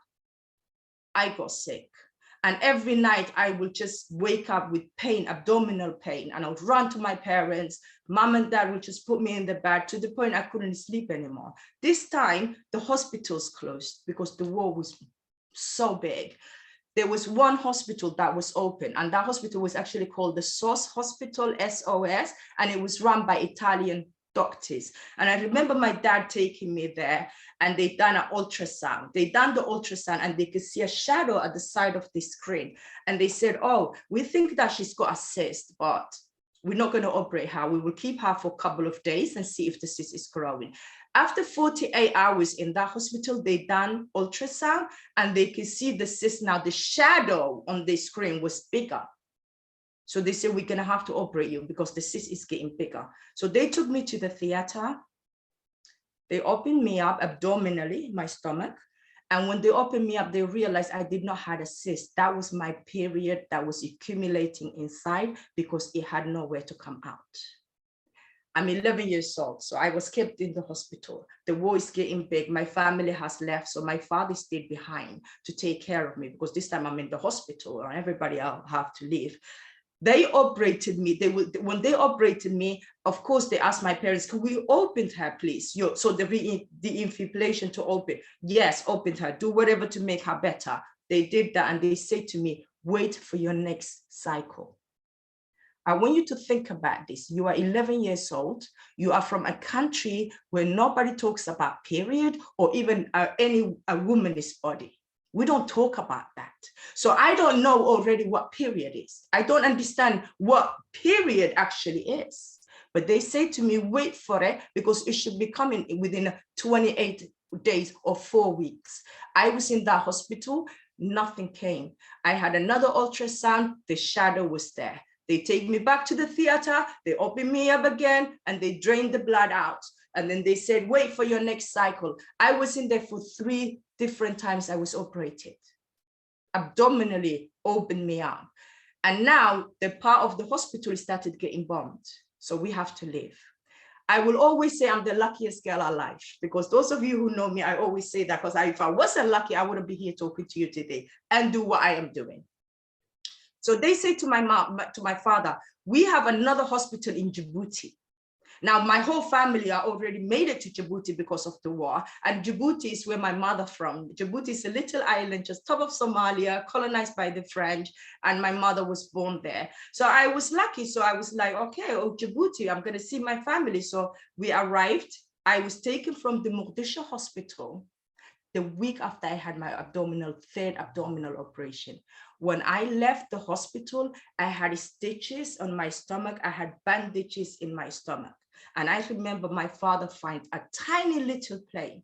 I got sick. And every night I would just wake up with pain, abdominal pain, and I would run to my parents. Mom and dad would just put me in the bed to the point I couldn't sleep anymore. This time, the hospitals closed because the war was so big. There was one hospital that was open, and that hospital was actually called the SOS Hospital, SOS, and it was run by Italian doctors. And I remember my dad taking me there, and they done an ultrasound. They done the ultrasound and they could see a shadow at the side of the screen. And they said, oh, we think that she's got a cyst, but we're not going to operate her. We will keep her for a couple of days and see if the cyst is growing. After 48 hours in that hospital, they done ultrasound and they could see the cyst. Now the shadow on the screen was bigger. So they said, we're going to have to operate you because the cyst is getting bigger. So they took me to the theater. They opened me up abdominally, my stomach. And when they opened me up, they realized I did not have a cyst. That was my period that was accumulating inside because it had nowhere to come out. I'm 11 years old, so I was kept in the hospital. The war is getting big. My family has left, so my father stayed behind to take care of me because this time I'm in the hospital and everybody else have to leave. They operated me. When they operated me, of course, they asked my parents, can we open her, please? So the infibulation to open. Yes, open her. Do whatever to make her better. They did that, and they said to me, wait for your next cycle. I want you to think about this. You are 11 years old. You are from a country where nobody talks about period or even a woman's body. We don't talk about that. So I don't know already what period is. I don't understand what period actually is. But they say to me, wait for it because it should be coming within 28 days or 4 weeks. I was in that hospital, nothing came. I had another ultrasound, the shadow was there. They take me back to the theater, they open me up again, and they drain the blood out. And then they said, wait for your next cycle. I was in there for 3 different times I was operated. Abdominally opened me up. And now the part of the hospital started getting bombed. So we have to leave. I will always say I'm the luckiest girl alive because those of you who know me, I always say that because if I wasn't lucky, I wouldn't be here talking to you today and do what I am doing. So they say to my mom, to my father, we have another hospital in Djibouti. Now, my whole family are already made it to Djibouti because of the war. And Djibouti is where my mother from. Djibouti is a little island just top of Somalia, colonized by the French. And my mother was born there. So I was lucky. So I was like, okay, oh, Djibouti, I'm going to see my family. So we arrived. I was taken from the Mogadishu hospital the week after I had my third abdominal operation. When I left the hospital, I had stitches on my stomach. I had bandages in my stomach. And I remember my father find a tiny little plane.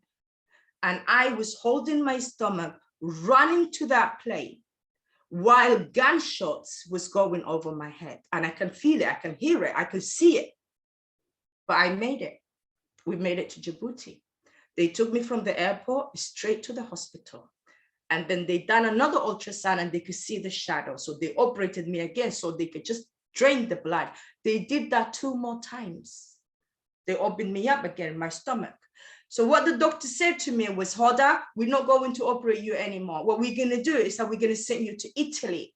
And I was holding my stomach, running to that plane while gunshots was going over my head. And I can feel it, I can hear it, I can see it. But I made it. We made it to Djibouti. They took me from the airport straight to the hospital. And then they done another ultrasound and they could see the shadow. So they operated me again so they could just drain the blood. They did that 2 more times. They opened me up again, my stomach. So what the doctor said to me was, Hoda, we're not going to operate you anymore. What we're going to do is that we're going to send you to Italy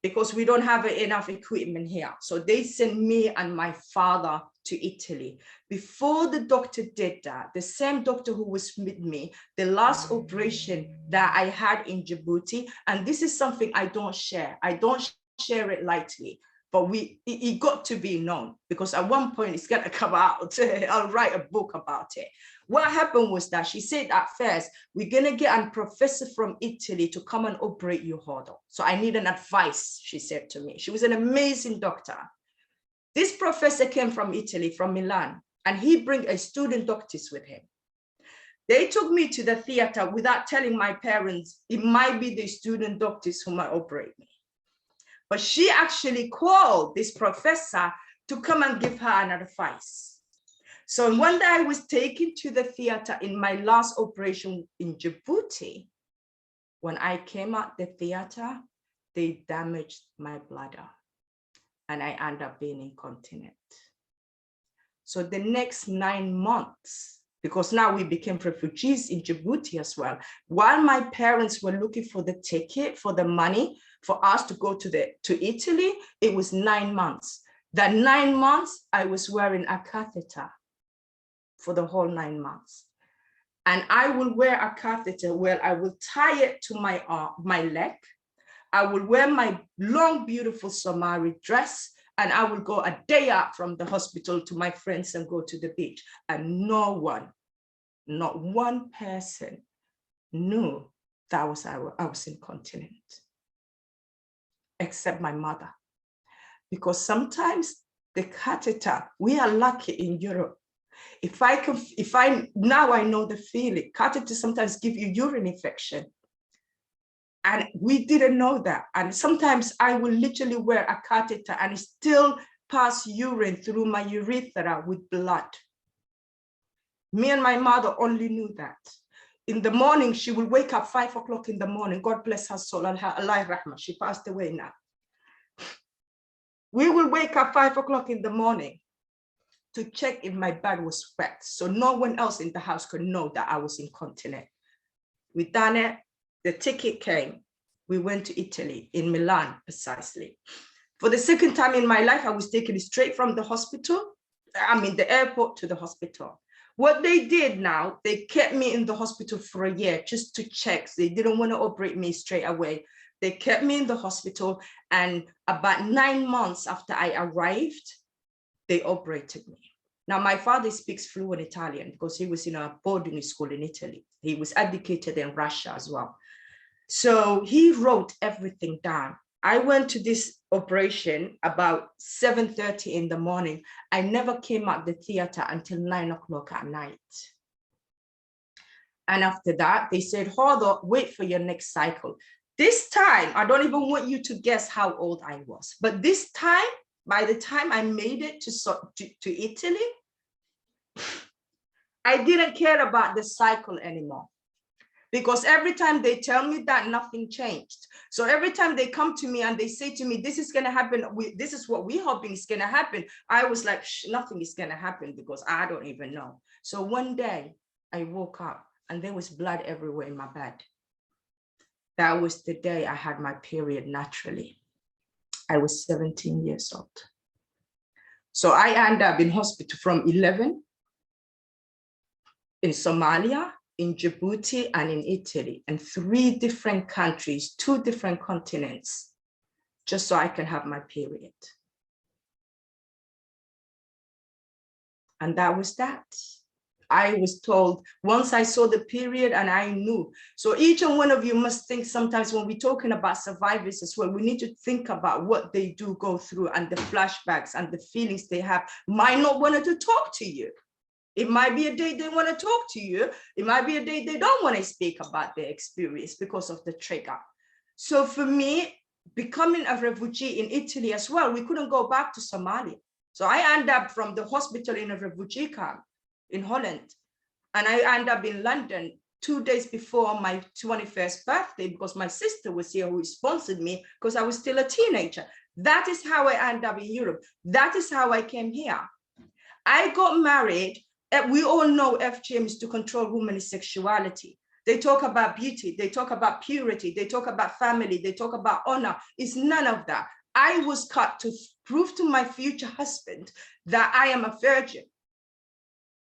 because we don't have enough equipment here. So they sent me and my father to Italy. Before the doctor did that, the same doctor who was with me, the last operation that I had in Djibouti, and this is something I don't share. I don't share it lightly, but it got to be known because at one point it's gonna come out. I'll write a book about it. What happened was that she said at first, we're gonna get a professor from Italy to come and operate your Hoda. So I need an advice, she said to me. She was an amazing doctor. This professor came from Italy, from Milan, and he bring a student doctors with him. They took me to the theater without telling my parents it might be the student doctors who might operate me. But she actually called this professor to come and give her an advice. So one day I was taken to the theater in my last operation in Djibouti. When I came out the theater, they damaged my bladder and I ended up being incontinent. So the next 9 months, because now we became refugees in Djibouti as well, while my parents were looking for the ticket, for the money, for us to go to Italy, it was 9 months. That 9 months, I was wearing a catheter for the whole 9 months. And I will wear a catheter where I will tie it to my arm, my leg. I will wear my long, beautiful Somali dress, and I will go a day out from the hospital to my friends and go to the beach. And no one, not one person knew that I was incontinent, except my mother. Because sometimes the catheter, we are lucky in Europe. Now I know the feeling. Catheter sometimes give you urine infection. And we didn't know that. And sometimes I will literally wear a catheter and still pass urine through my urethra with blood. Me and my mother only knew that. In the morning, she will wake up 5 o'clock in the morning. God bless her soul, Allah rahmah. She passed away now. We will wake up 5 o'clock in the morning to check if my bed was wet. So no one else in the house could know that I was incontinent. We done it. The ticket came. We went to Italy, in Milan, precisely. For the second time in my life, I was taken straight from the hospital, the airport to the hospital. What they did now, they kept me in the hospital for a year just to check. They didn't want to operate me straight away. They kept me in the hospital, and about 9 months after I arrived, they operated me. Now, my father speaks fluent Italian because he was in a boarding school in Italy. He was educated in Russia as well. So he wrote everything down. I went to this operation about 7:30 in the morning. I never came out the theater until 9 o'clock at night. And after that, they said, hold on, wait for your next cycle. This time, I don't even want you to guess how old I was. But this time, by the time I made it to Italy, I didn't care about the cycle anymore. Because every time they tell me that, nothing changed. So every time they come to me and they say to me, this is going to happen, this is what we're hoping is going to happen, I was like, nothing is going to happen because I don't even know. So one day I woke up and there was blood everywhere in my bed. That was the day I had my period naturally. I was 17 years old. So I ended up in hospital from 11 in Somalia, in Djibouti, and in Italy, and 3 different countries, 2 different continents, just so I can have my period. And that was that. I was told once I saw the period and I knew. So each and one of you must think sometimes when we're talking about survivors as well, we need to think about what they do go through and the flashbacks and the feelings they have. Might not want to talk to you. It might be a day they want to talk to you. It might be a day they don't want to speak about their experience because of the trigger. So for me, becoming a refugee in Italy as well, we couldn't go back to Somalia. So I ended up from the hospital in a refugee camp in Holland. And I ended up in London 2 days before my 21st birthday because my sister was here who sponsored me because I was still a teenager. That is how I ended up in Europe. That is how I came here. I got married. We all know FGM is to control women's sexuality. They talk about beauty. They talk about purity. They talk about family. They talk about honor. It's none of that. I was cut to prove to my future husband that I am a virgin.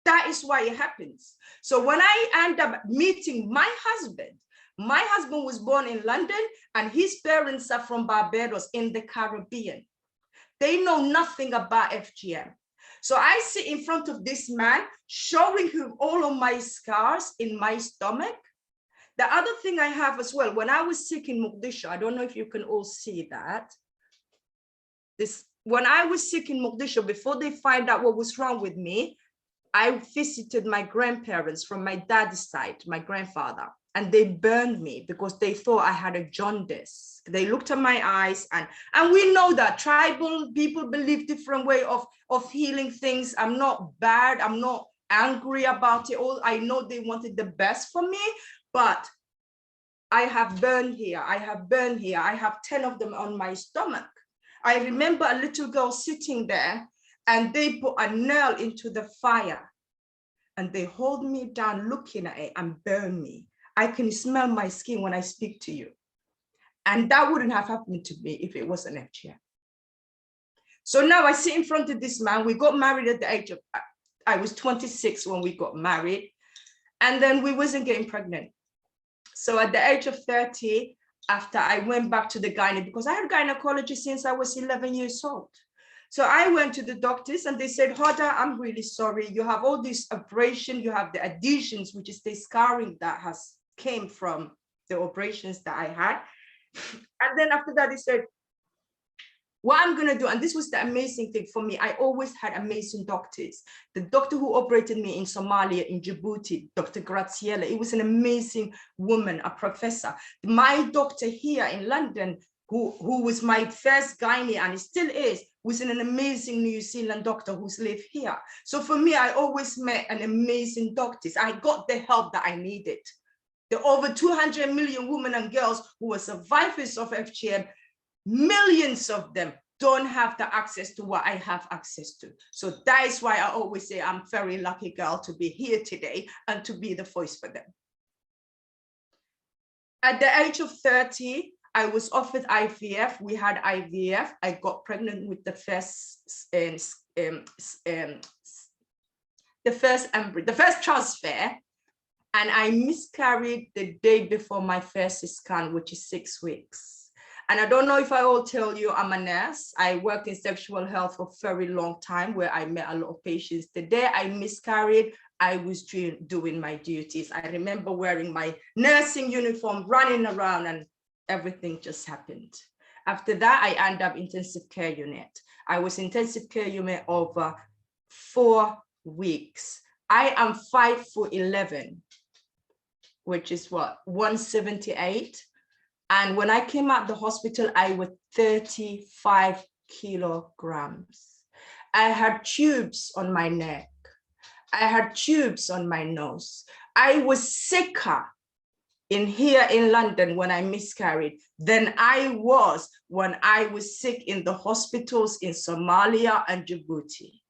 That is why it happens. So when I end up meeting my husband was born in London and his parents are from Barbados in the Caribbean. They know nothing about FGM. So I sit in front of this man, showing him all of my scars in my stomach. The other thing I have as well, when I was sick in Mogadishu, I don't know if you can all see that. When I was sick in Mogadishu, before they find out what was wrong with me, I visited my grandparents from my dad's side, my grandfather, and they burned me because they thought I had a jaundice. They looked at my eyes, and we know that tribal people believe different way of healing things. I'm not bad. I'm not angry about it all. I know they wanted the best for me, but I have burned here. I have burned here. I have 10 of them on my stomach. I remember a little girl sitting there and they put a nail into the fire and they hold me down looking at it and burn me. I can smell my skin when I speak to you. And that wouldn't have happened to me if it wasn't FGM. So now I sit in front of this man. We got married at the age of, I was 26 when we got married. And then we wasn't getting pregnant. So at the age of 30, after I went back to the gynae, because I had gynecology since I was 11 years old. So I went to the doctors and they said, Hoda, I'm really sorry. You have all this abrasion, you have the adhesions, which is the scarring that has came from the operations that I had. And then after that, they said, what I'm going to do, and this was the amazing thing for me, I always had amazing doctors. The doctor who operated me in Somalia, in Djibouti, Dr. Graziella, it was an amazing woman, a professor. My doctor here in London, who was my first gynae and still is, was an amazing New Zealand doctor who's lived here. So for me, I always met an amazing doctors. I got the help that I needed. The over 200 million women and girls who were survivors of FGM, millions of them don't have the access to what I have access to. So that is why I always say I'm very lucky girl to be here today and to be the voice for them. At the age of 30, I was offered IVF. We had IVF. I got pregnant with the first transfer, and I miscarried the day before my first scan, which is 6 weeks. And I don't know if I all tell you, I'm a nurse. I worked in sexual health for a very long time where I met a lot of patients. The day I miscarried, I was doing my duties. I remember wearing my nursing uniform, running around, and everything just happened. After that, I ended up intensive care unit. I was intensive care unit over 4 weeks. I am 5'11", which is what, 178. And when I came out the hospital, I was 35 kilograms. I had tubes on my neck. I had tubes on my nose. I was sicker here in London when I miscarried than I was when I was sick in the hospitals in Somalia and Djibouti.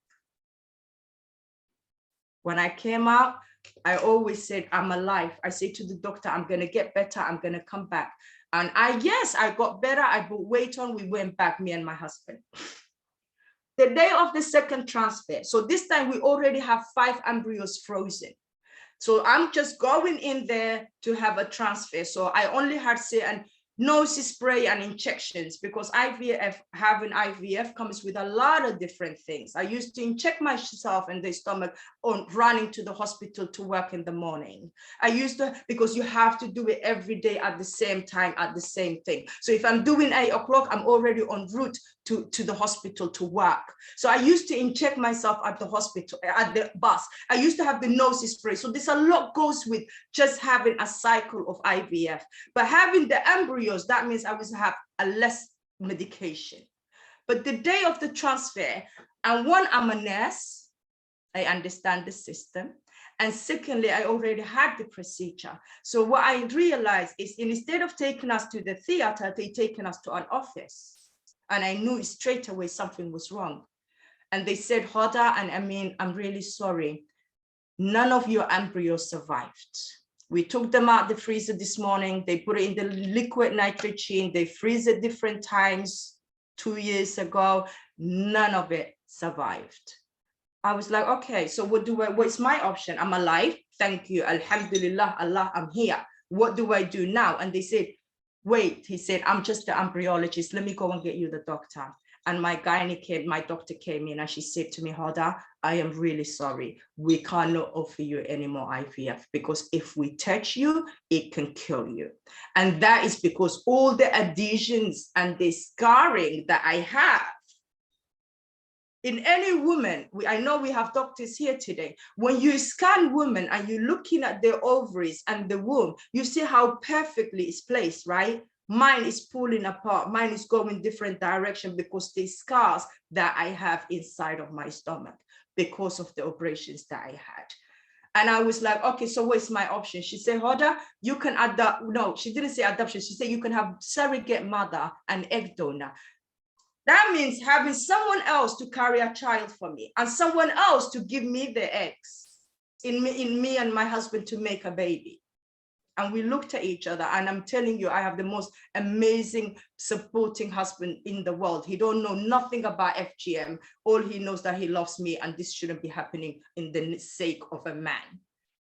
When I came out, I always said, I'm alive. I say to the doctor, I'm going to get better. I'm going to come back. And yes, I got better. I put weight on. We went back, me and my husband. the day of the second transfer, so this time we already have 5 embryos frozen. So I'm just going in there to have a transfer. So I only had say and nose spray and injections, because having IVF comes with a lot of different things. I used to inject myself in the stomach on running to the hospital to work in the morning. I used to, because you have to do it every day at the same time, at the same thing. So if I'm doing 8 o'clock, I'm already en route to the hospital to work. So I used to inject myself at the hospital, at the bus. I used to have the nose spray. So there's a lot goes with just having a cycle of IVF. But having the embryos, that means I was have a less medication. But the day of the transfer, and one, I'm a nurse, I understand the system. And secondly, I already had the procedure. So what I realized is instead of taking us to the theater, they taken us to an office. And I knew straight away something was wrong. And they said, Hoda and Amin, I'm really sorry. None of your embryos survived. We took them out the freezer this morning. They put it in the liquid nitrogen. They freeze it different times 2 years ago. None of it survived. I was like, okay, so what's my option? I'm alive. Thank you. Alhamdulillah, Allah, I'm here. What do I do now? And they said, wait, he said, I'm just the embryologist. Let me go and get you the doctor. And my doctor came in and she said to me, Hoda, I am really sorry. We cannot offer you any more IVF because if we touch you, it can kill you. And that is because all the adhesions and the scarring that I have in any woman, I know we have doctors here today. When you scan women and you're looking at their ovaries and the womb, you see how perfectly it's placed, right? Mine is pulling apart. Mine is going different direction because the scars that I have inside of my stomach because of the operations that I had. And I was like, okay, so what's my option? She said, Hoda, you can adopt. No, she didn't say adoption. She said, you can have surrogate mother and egg donor. That means having someone else to carry a child for me and someone else to give me the eggs in me and my husband to make a baby. And we looked at each other and I'm telling you, I have the most amazing supporting husband in the world. He don't know nothing about FGM. All he knows that he loves me and this shouldn't be happening in the sake of a man.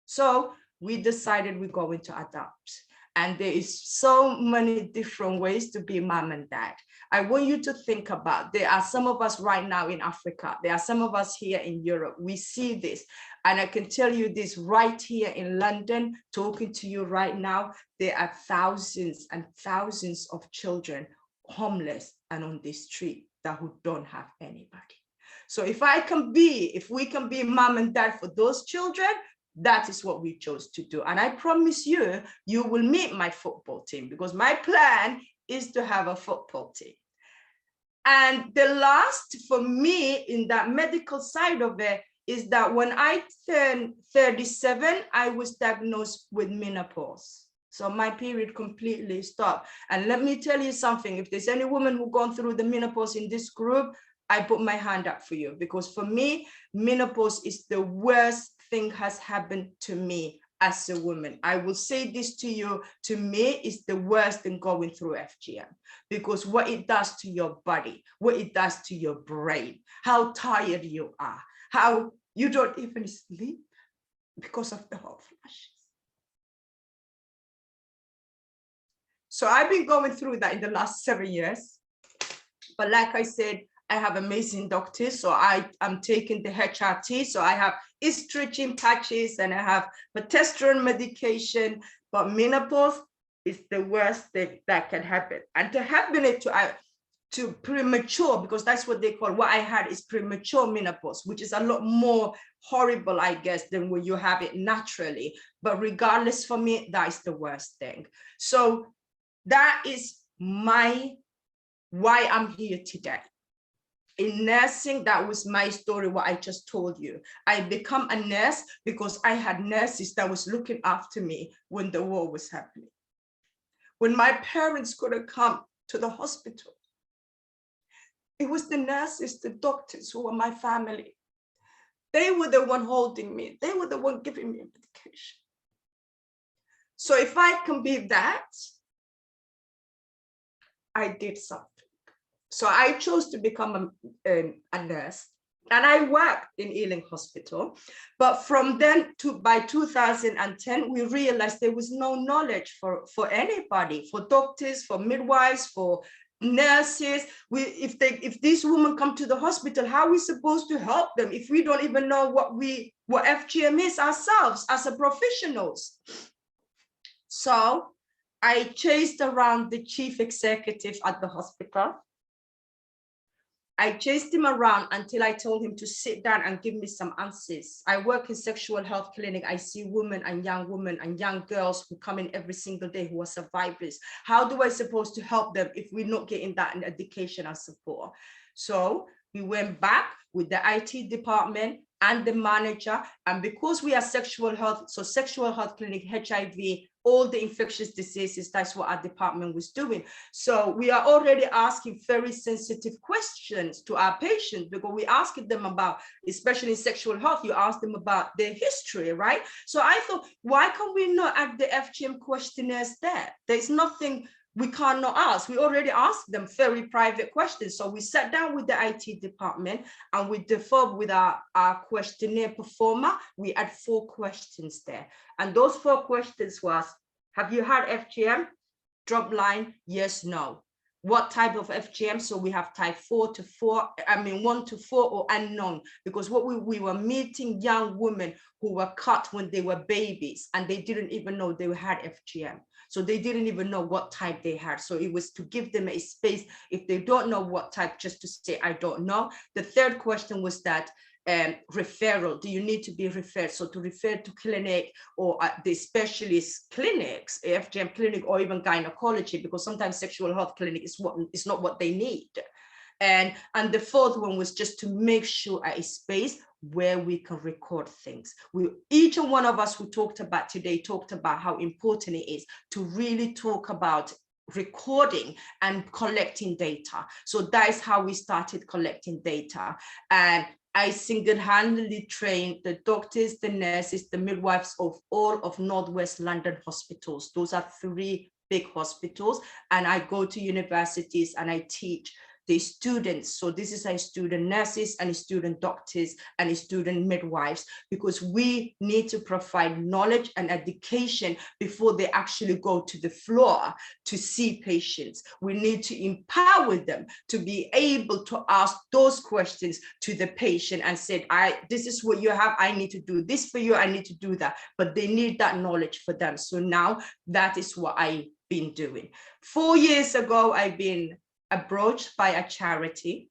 So we decided we're going to adopt. And there is so many different ways to be mom and dad. I want you to think about, there are some of us right now in Africa. There are some of us here in Europe. We see this. And I can tell you this right here in London, talking to you right now, there are thousands and thousands of children homeless and on the street that who don't have anybody. So if we can be mom and dad for those children, that is what we chose to do. And I promise you, you will meet my football team because my plan is to have a football team. And the last for me in that medical side of it is that when I turned 37, I was diagnosed with menopause. So my period completely stopped. And let me tell you something, if there's any woman who's gone through the menopause in this group, I put my hand up for you because for me, menopause is the worst thing has happened to me as a woman. I will say this to you, to me, is the worst than going through FGM because what it does to your body, what it does to your brain, how tired you are, how you don't even sleep because of the hot flashes. So I've been going through that in the last 7 years. But like I said, I have amazing doctors. So I'm taking the HRT. So I have estrogen patches and I have progesterone medication, but menopause is the worst thing that can happen. And to happen it to premature, because that's what they call, what I had is premature menopause, which is a lot more horrible, I guess, than when you have it naturally. But regardless, for me, that is the worst thing. So that is why I'm here today. In nursing, that was my story, what I just told you. I become a nurse because I had nurses that was looking after me when the war was happening. When my parents couldn't come to the hospital, it was the nurses, the doctors who were my family. They were the one holding me. They were the one giving me medication. So if I can be that, I did something. So I chose to become a nurse, and I worked in Ealing Hospital. But from then to by 2010, we realized there was no knowledge for anybody, for doctors, for midwives, for nurses. If these women come to the hospital, how are we supposed to help them if we don't even know what FGM is ourselves as a professionals? So I chased around the chief executive at the hospital. I chased him around until I told him to sit down and give me some answers. I work in sexual health clinic. I see women and young girls who come in every single day who are survivors. How do I supposed to help them if we're not getting that in education and support? So we went back with the IT department and the manager. And because we are sexual health, so sexual health clinic, HIV, all the infectious diseases, that's what our department was doing. So we are already asking very sensitive questions to our patients, because we asking them about, especially in sexual health, you ask them about their history, right? So I thought, why can we not add the FGM questionnaires there? There's nothing we cannot ask. We already asked them very private questions. So we sat down with the IT department and we deferred with our questionnaire performer. We had 4 questions there. And those 4 questions was, have you had FGM? Drop line, yes, no. What type of FGM? So we have type 1 to 4 or unknown, because what we were meeting young women who were cut when they were babies and they didn't even know they had FGM. So they didn't even know what type they had. So it was to give them a space, if they don't know what type, just to say, I don't know. The 3rd question was that referral, do you need to be referred? So to refer to clinic or the specialist clinics, FGM clinic, or even gynecology, because sometimes sexual health clinic is not what they need. And the 4th one was just to make sure a space where we can record things. Each and one of us who talked about today talked about how important it is to really talk about recording and collecting data. So that is how we started collecting data. And I single-handedly trained the doctors, the nurses, the midwives of all of Northwest London hospitals. Those are 3 big hospitals. And I go to universities and I teach the students. So this is a student nurses and a student doctors and a student midwives, because we need to provide knowledge and education before they actually go to the floor to see patients. We need to empower them to be able to ask those questions to the patient and say, this is what you have, I need to do this for you, I need to do that. But they need that knowledge for them. So now that is what I've been doing. 4 years ago, I've been approached by a charity.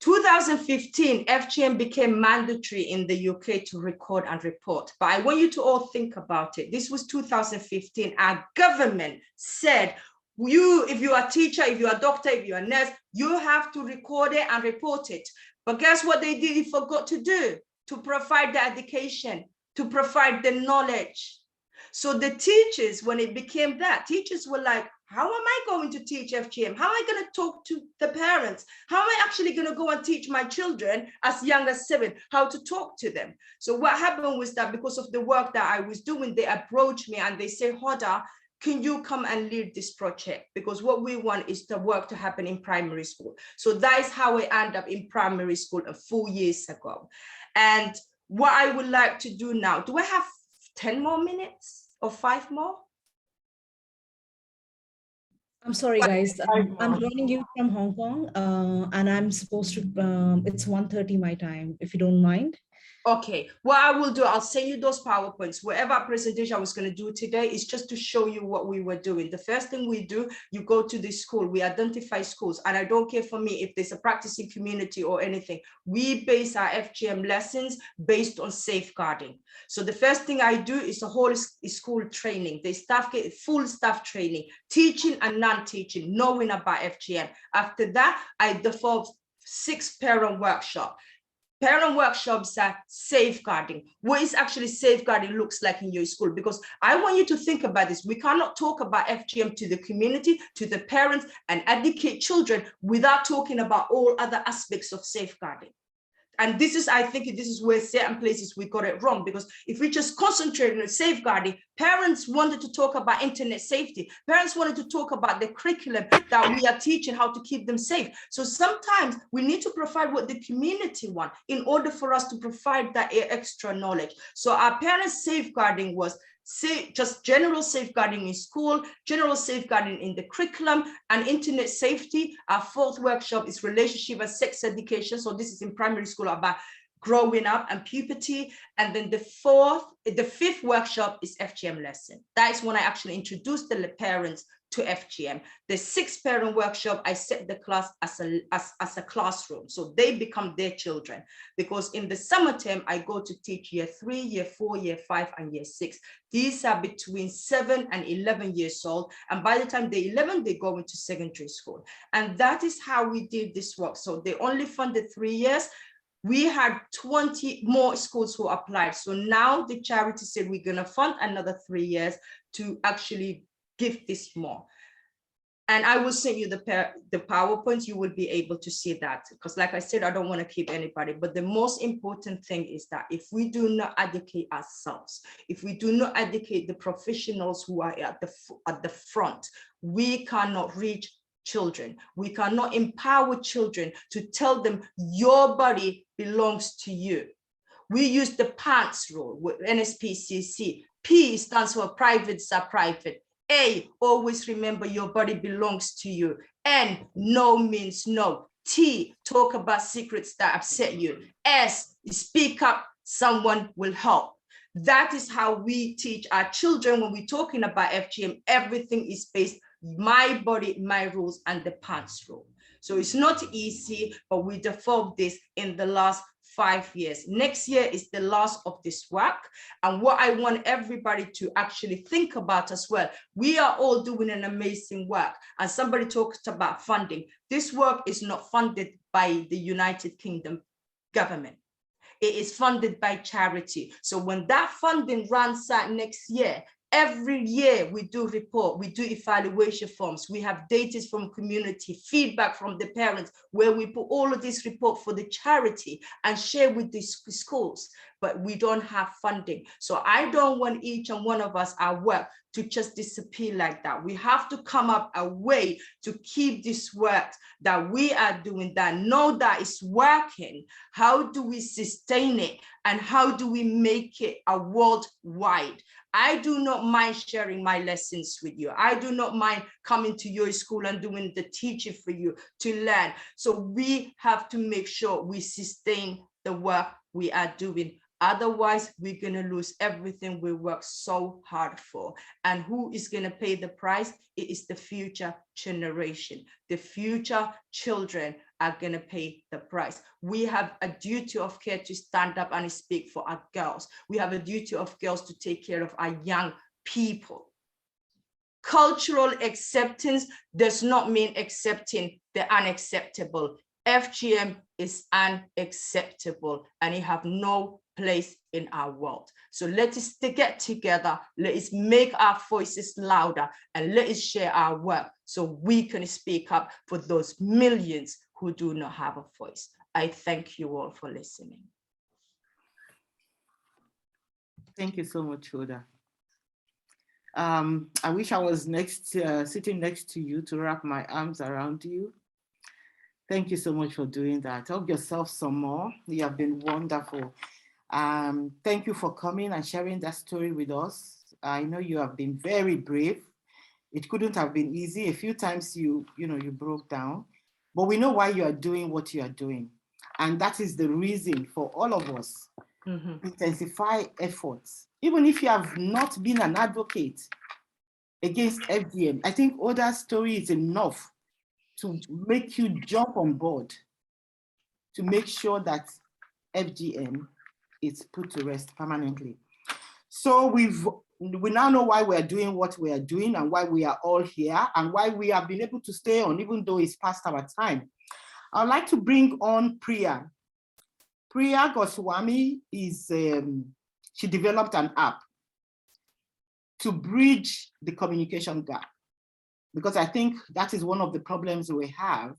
2015, FGM became mandatory in the UK to record and report. But I want you to all think about it. This was 2015. Our government said, if you are a teacher, if you are a doctor, if you are a nurse, you have to record it and report it. But guess what they did? They forgot to do, to provide the education, to provide the knowledge. So the teachers, when it became that, teachers were like, how am I going to teach FGM? How am I going to talk to the parents? How am I actually going to go and teach my children as young as 7 how to talk to them? So what happened was that because of the work that I was doing, they approached me and they say, Hoda, can you come and lead this project? Because what we want is the work to happen in primary school. So that is how I end up in primary school 4 years ago. And what I would like to do now, do I have 10 more minutes or 5 more? I'm sorry, guys. I'm joining you from Hong Kong, and I'm supposed to, it's 1:30 my time, if you don't mind. Okay, what I will do, I'll send you those PowerPoints. Whatever presentation I was going to do today is just to show you what we were doing. The first thing we do, you go to the school, we identify schools, and I don't care for me if there's a practicing community or anything. We base our FGM lessons based on safeguarding. So the first thing I do is a whole school training. The staff get full staff training, teaching and non-teaching, knowing about FGM. After that, I develop 6 parent workshops. Parent workshops are safeguarding. What is actually safeguarding looks like in your school? Because I want you to think about this. We cannot talk about FGM to the community, to the parents, and educate children without talking about all other aspects of safeguarding. And this is, I think this is where certain places we got it wrong, because if we just concentrate on safeguarding, parents wanted to talk about internet safety. Parents wanted to talk about the curriculum that we are teaching, how to keep them safe. So sometimes we need to provide what the community want in order for us to provide that extra knowledge. So our parents' safeguarding was just general safeguarding in school, general safeguarding in the curriculum, and internet safety. Our fourth workshop is relationship and sex education. So this is in primary school about growing up and puberty. And then the fifth workshop is FGM lesson. That is when I actually introduced the parents to FGM. The sixth parent workshop, I set the class as a classroom. So they become their children, because in the summer term, I go to teach year 3, year 4, year 5, and year 6. These are between 7 and 11 years old. And by the time they're 11, they go into secondary school. And that is how we did this work. So they only funded 3 years. We had 20 more schools who applied. So now the charity said we're gonna fund another 3 years to actually give this more. And I will send you the PowerPoint. You will be able to see that, because like I said, I don't want to keep anybody, but the most important thing is that if we do not educate ourselves, if we do not educate the professionals who are at the front, we cannot reach children. We cannot empower children to tell them your body belongs to you. We use the PANTS rule with NSPCC. P stands for privates are private. A, always remember your body belongs to you. N, no means no. T, talk about secrets that upset you. S, speak up, someone will help. That is how we teach our children when we're talking about FGM. Everything is based my body, my rules, and the PANTS rule. So it's not easy, but we developed this in the last 5 years. Next year is the last of this work. And what I want everybody to actually think about as well, we are all doing an amazing work. And somebody talked about funding. This work is not funded by the United Kingdom government. It is funded by charity. So when that funding runs out next year, every year we do report, we do evaluation forms, we have data from community, feedback from the parents, where we put all of this report for the charity and share with the schools, but we don't have funding. So I don't want each and one of us, our work, to just disappear like that. We have to come up a way to keep this work that we are doing, that know that it's working. How do we sustain it? And how do we make it a worldwide? I do not mind sharing my lessons with you. I do not mind coming to your school and doing the teaching for you to learn. So we have to make sure we sustain the work we are doing. Otherwise, we're going to lose everything we work so hard for. And who is going to pay the price? It is the future generation. The future children are going to pay the price. We have a duty of care to stand up and speak for our girls. We have a duty of girls to take care of our young people. Cultural acceptance does not mean accepting the unacceptable. FGM is unacceptable and it have no place in our world. So let us get together, let us make our voices louder, and let us share our work so we can speak up for those millions who do not have a voice. I thank you all for listening. Thank you so much, Hoda. I wish I was sitting next to you to wrap my arms around you. Thank you so much for doing that. Help yourself some more. You have been wonderful. Thank you for coming and sharing that story with us. I know you have been very brave. It couldn't have been easy. A few times you broke down, but we know why you are doing what you are doing. And that is the reason for all of us to intensify efforts. Even if you have not been an advocate against FGM, I think Hoda's story is enough to make you jump on board to make sure that FGM is put to rest permanently. So we now know why we're doing what we are doing and why we are all here and why we have been able to stay on even though it's past our time. I'd like to bring on Priya. Priya Goswami is, she developed an app to bridge the communication gap, because I think that is one of the problems we have.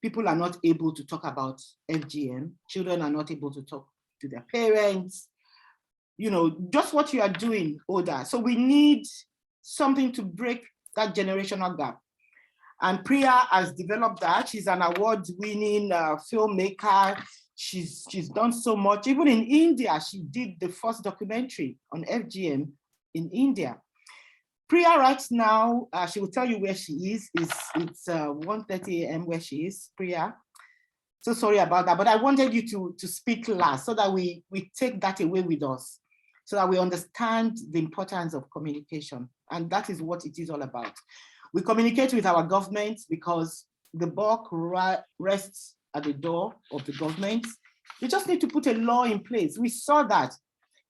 people are not able to talk about FGM. Children are not able to talk to their parents. You know, just what you are doing, Oda. So we need something to break that generational gap. And Priya has developed that. She's an award-winning filmmaker. She's done so much. Even in India, she did the first documentary on FGM in India. Priya right now, she will tell you where she is. It's 1:30 a.m. where she is, Priya. So sorry about that, but I wanted you to speak last so that we take that away with us, so that we understand the importance of communication. And that is what it is all about. We communicate with our government because the buck rests at the door of the government. We just need to put a law in place. We saw that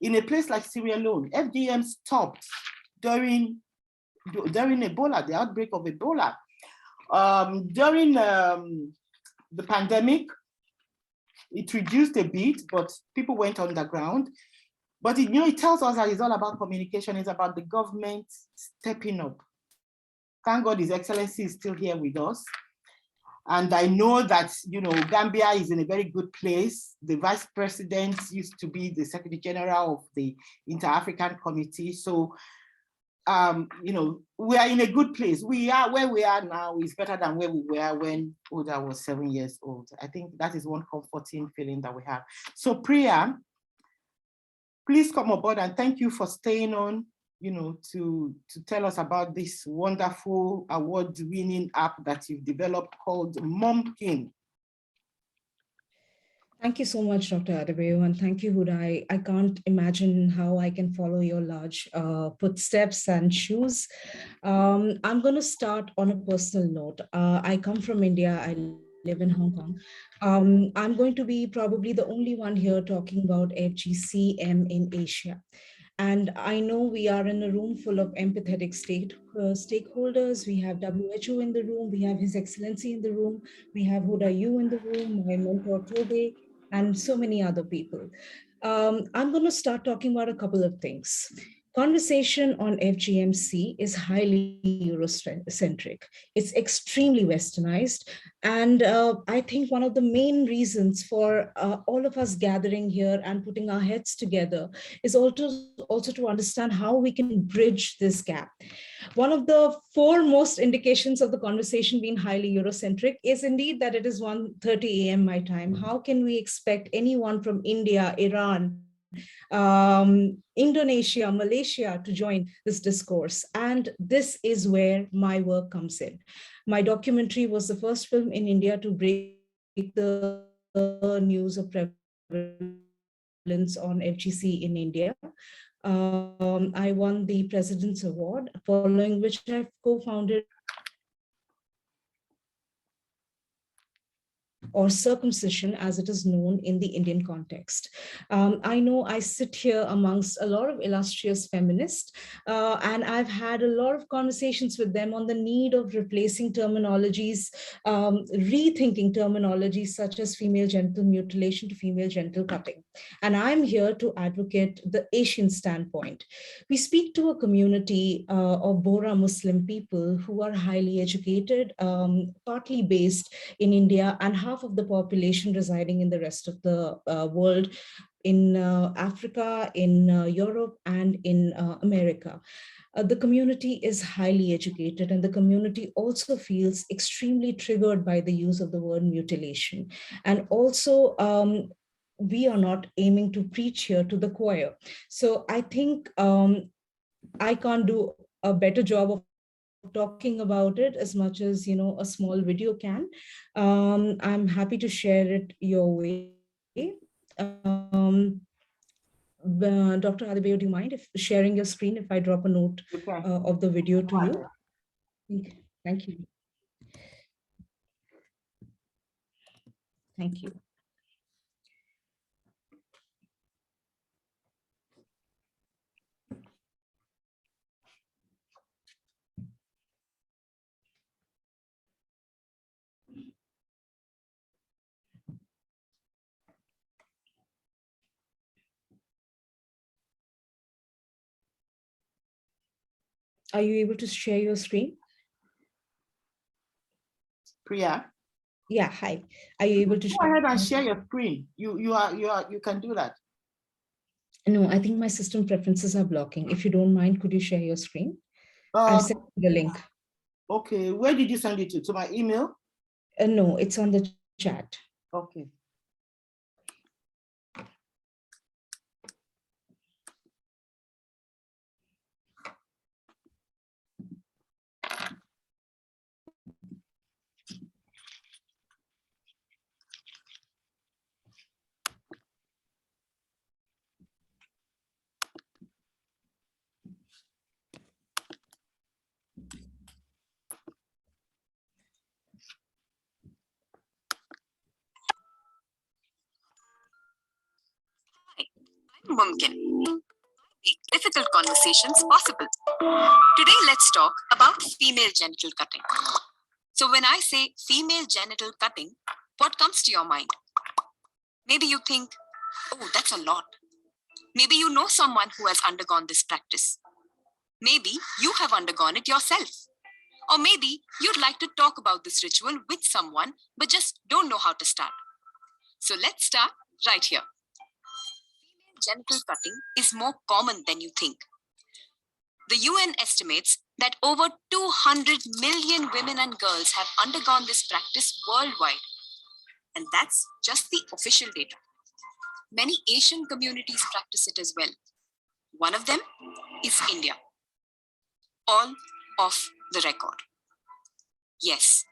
in a place like Sierra Leone, FGM stopped during Ebola, the outbreak of Ebola. During the pandemic, it reduced a bit, but people went underground. But it tells us that it's all about communication. It's about the government stepping up. Thank God His Excellency is still here with us. And I know that, Gambia is in a very good place. The Vice President used to be the Secretary General of the Inter-African Committee. So, we are in a good place. Where we are now is better than where we were when Oda was 7 years old. I think that is one comforting feeling that we have. So Priya, please come aboard, and thank you for staying on, to tell us about this wonderful award-winning app that you've developed called Momkin. Thank you so much, Dr. Adebayo, and thank you, Huda. I can't imagine how I can follow your large footsteps and shoes. I'm going to start on a personal note. I come from India. I live in Hong Kong. I'm going to be probably the only one here talking about FGCM in Asia. And I know we are in a room full of empathetic stakeholders. We have WHO in the room. We have His Excellency in the room. We have Huda Yu in the room, my mentor Tobe, and so many other people. I'm going to start talking about a couple of things. Conversation on FGMC is highly Eurocentric. It's extremely westernized. And I think one of the main reasons for all of us gathering here and putting our heads together is also to understand how we can bridge this gap. One of the foremost indications of the conversation being highly Eurocentric is indeed that it is 1:30 a.m. my time. How can we expect anyone from India, Iran, Indonesia, Malaysia to join this discourse? And this is where my work comes in. My documentary was the first film in India to break the news of prevalence on FGC in India. I won the President's Award, following which I've co-founded or circumcision as it is known in the Indian context. I know I sit here amongst a lot of illustrious feminists, and I've had a lot of conversations with them on the need of replacing terminologies, rethinking terminologies such as female genital mutilation to female genital cutting. And I'm here to advocate the Asian standpoint. We speak to a community of Bora Muslim people who are highly educated, partly based in India, and half of the population residing in the rest of the world, in Africa, in Europe, and in America. The community is highly educated, and the community also feels extremely triggered by the use of the word mutilation. And also, we are not aiming to preach here to the choir. So I think I can't do a better job of talking about it as much as a small video can. I'm happy to share it your way. Dr. Adebayo, do you mind if sharing your screen if I drop a note of the video to you? Thank you. Thank you. Are you able to share your screen? Priya? Yeah, hi. Are you able to Go ahead and share your screen. You can do that. No, I think my system preferences are blocking. If you don't mind, could you share your screen? I've sent you the link. Okay, where did you send it to? To my email? No, it's on the chat. Okay. Mumkin. Make difficult conversations possible. Today, let's talk about female genital cutting. So when I say female genital cutting, what comes to your mind? Maybe you think, oh, that's a lot. Maybe you know someone who has undergone this practice. Maybe you have undergone it yourself. Or maybe you'd like to talk about this ritual with someone, but just don't know how to start. So let's start right here. Female genital cutting is more common than you think. The UN estimates that over 200 million women and girls have undergone this practice worldwide. And that's just the official data. Many Asian communities practice it as well. One of them is India. All off the record. Yes,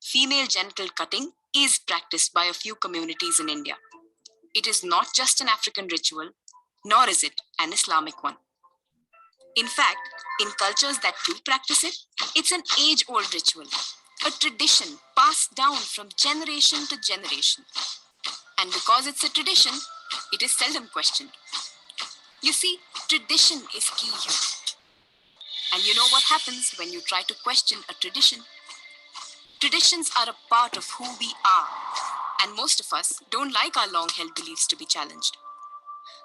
female genital cutting is practiced by a few communities in India. It is not just an African ritual, nor is it an Islamic one. In fact, in cultures that do practice it, it's an age-old ritual, a tradition passed down from generation to generation. And because it's a tradition, it is seldom questioned. You see, tradition is key here. And you know what happens when you try to question a tradition? Traditions are a part of who we are, and most of us don't like our long-held beliefs to be challenged.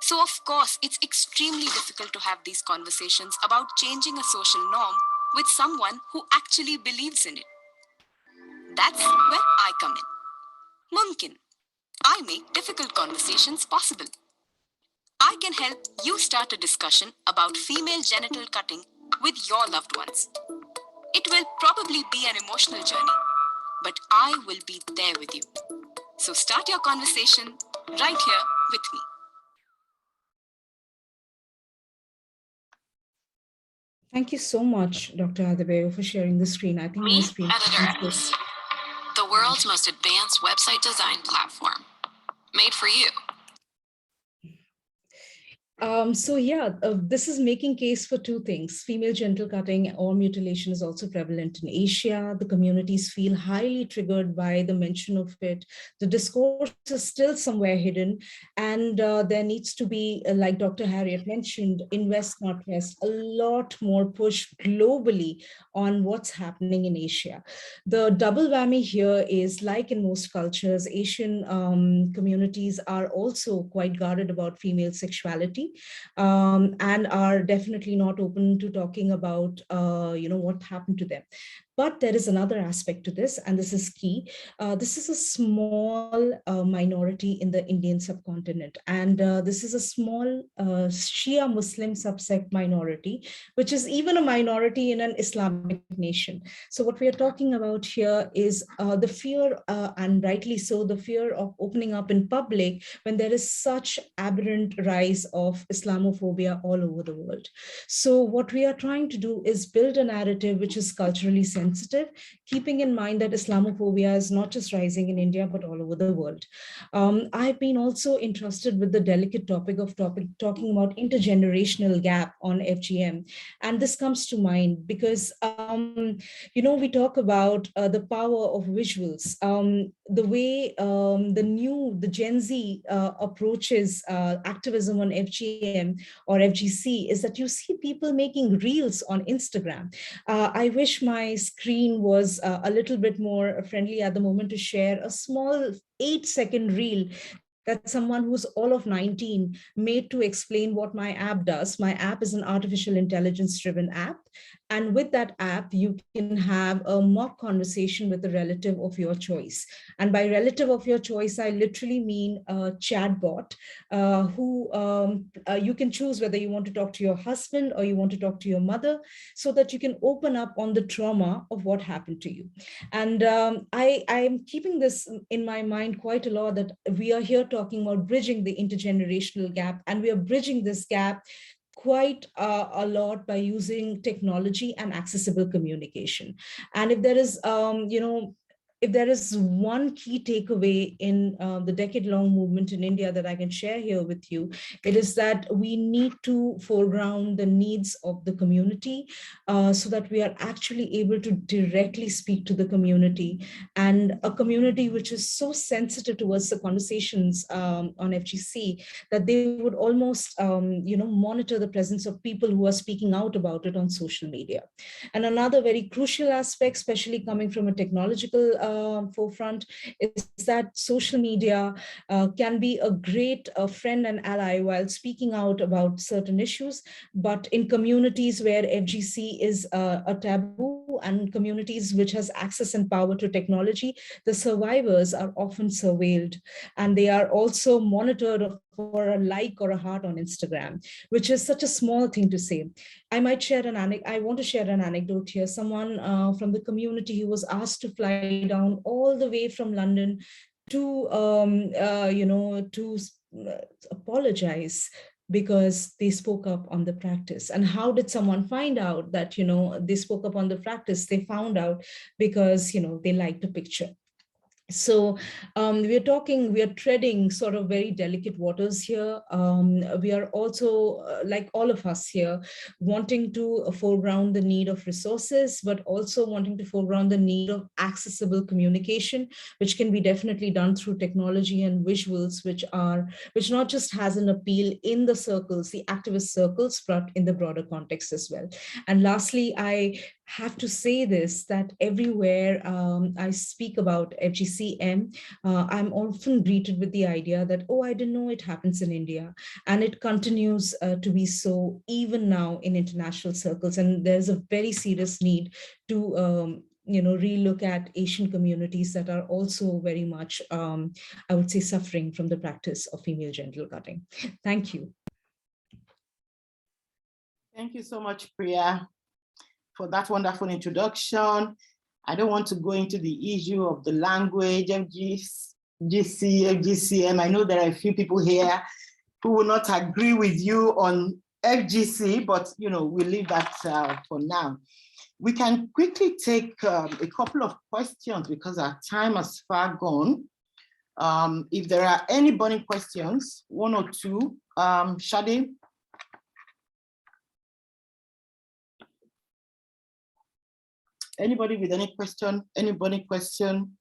So of course, it's extremely difficult to have these conversations about changing a social norm with someone who actually believes in it. That's where I come in. Mumkin. I make difficult conversations possible. I can help you start a discussion about female genital cutting with your loved ones. It will probably be an emotional journey, but I will be there with you. So start your conversation right here with me. Thank you so much, Dr. Adebayo, for sharing the screen. I think my screen. EditorX, the world's most advanced website design platform, made for you. So yeah, this is making case for two things. Female genital cutting or mutilation is also prevalent in Asia. The communities feel highly triggered by the mention of it. The discourse is still somewhere hidden. And there needs to be, like Dr. Harriet mentioned, in West, not West, a lot more push globally on what's happening in Asia. The double whammy here is, like in most cultures, Asian communities are also quite guarded about female sexuality. And are definitely not open to talking about, what happened to them. But there is another aspect to this, and this is key. This is a small minority in the Indian subcontinent, and this is a small Shia Muslim subsect minority, which is even a minority in an Islamic nation. So what we are talking about here is the fear, and rightly so, the fear of opening up in public when there is such aberrant rise of Islamophobia all over the world. So what we are trying to do is build a narrative which is culturally sensitive, keeping in mind that Islamophobia is not just rising in India, but all over the world. I've been also entrusted with the delicate topic of talking about intergenerational gap on FGM. And this comes to mind because, we talk about the power of visuals, the way the Gen Z approaches activism on FGM or FGC is that you see people making reels on Instagram. I wish my screen was a little bit more friendly at the moment to share a small 8-second reel that someone who's all of 19 made to explain what my app does. My app is an artificial intelligence driven app. And with that app, you can have a mock conversation with a relative of your choice. And by relative of your choice, I literally mean a chatbot who you can choose whether you want to talk to your husband or you want to talk to your mother, so that you can open up on the trauma of what happened to you. And I'm keeping this in my mind quite a lot, that we are here talking about bridging the intergenerational gap, and we are bridging this gap quite a lot by using technology and accessible communication. And if there is, if there is one key takeaway in the decade-long movement in India that I can share here with you, it is that we need to foreground the needs of the community so that we are actually able to directly speak to the community, and a community which is so sensitive towards the conversations on FGC that they would almost, monitor the presence of people who are speaking out about it on social media. And another very crucial aspect, especially coming from a technological forefront, is that social media can be a great friend and ally while speaking out about certain issues, but in communities where FGC is a taboo, and communities which has access and power to technology, the survivors are often surveilled, and they are also monitored for a like or a heart on Instagram, which is such a small thing to say. I might share I want to share an anecdote here. Someone from the community who was asked to fly down all the way from London to, apologize because they spoke up on the practice. And how did someone find out that, they spoke up on the practice? They found out because, they liked a picture. So we are treading sort of very delicate waters here. We are also, like all of us here, wanting to foreground the need of resources, but also wanting to foreground the need of accessible communication, which can be definitely done through technology and visuals, which not just has an appeal in the circles, the activist circles, but in the broader context as well. And lastly, I have to say this, that everywhere I speak about FGCM, I'm often greeted with the idea that, oh, I didn't know it happens in India. And it continues to be so even now in international circles. And there's a very serious need to relook at Asian communities that are also very much, I would say, suffering from the practice of female genital cutting. Thank you. Thank you so much, Priya, for that wonderful introduction. I don't want to go into the issue of the language, FGCM. I know there are a few people here who will not agree with you on FGC, but we'll leave that for now. We can quickly take a couple of questions because our time has far gone. If there are any burning questions, one or two, Shadi. Anybody with any question? Anybody question?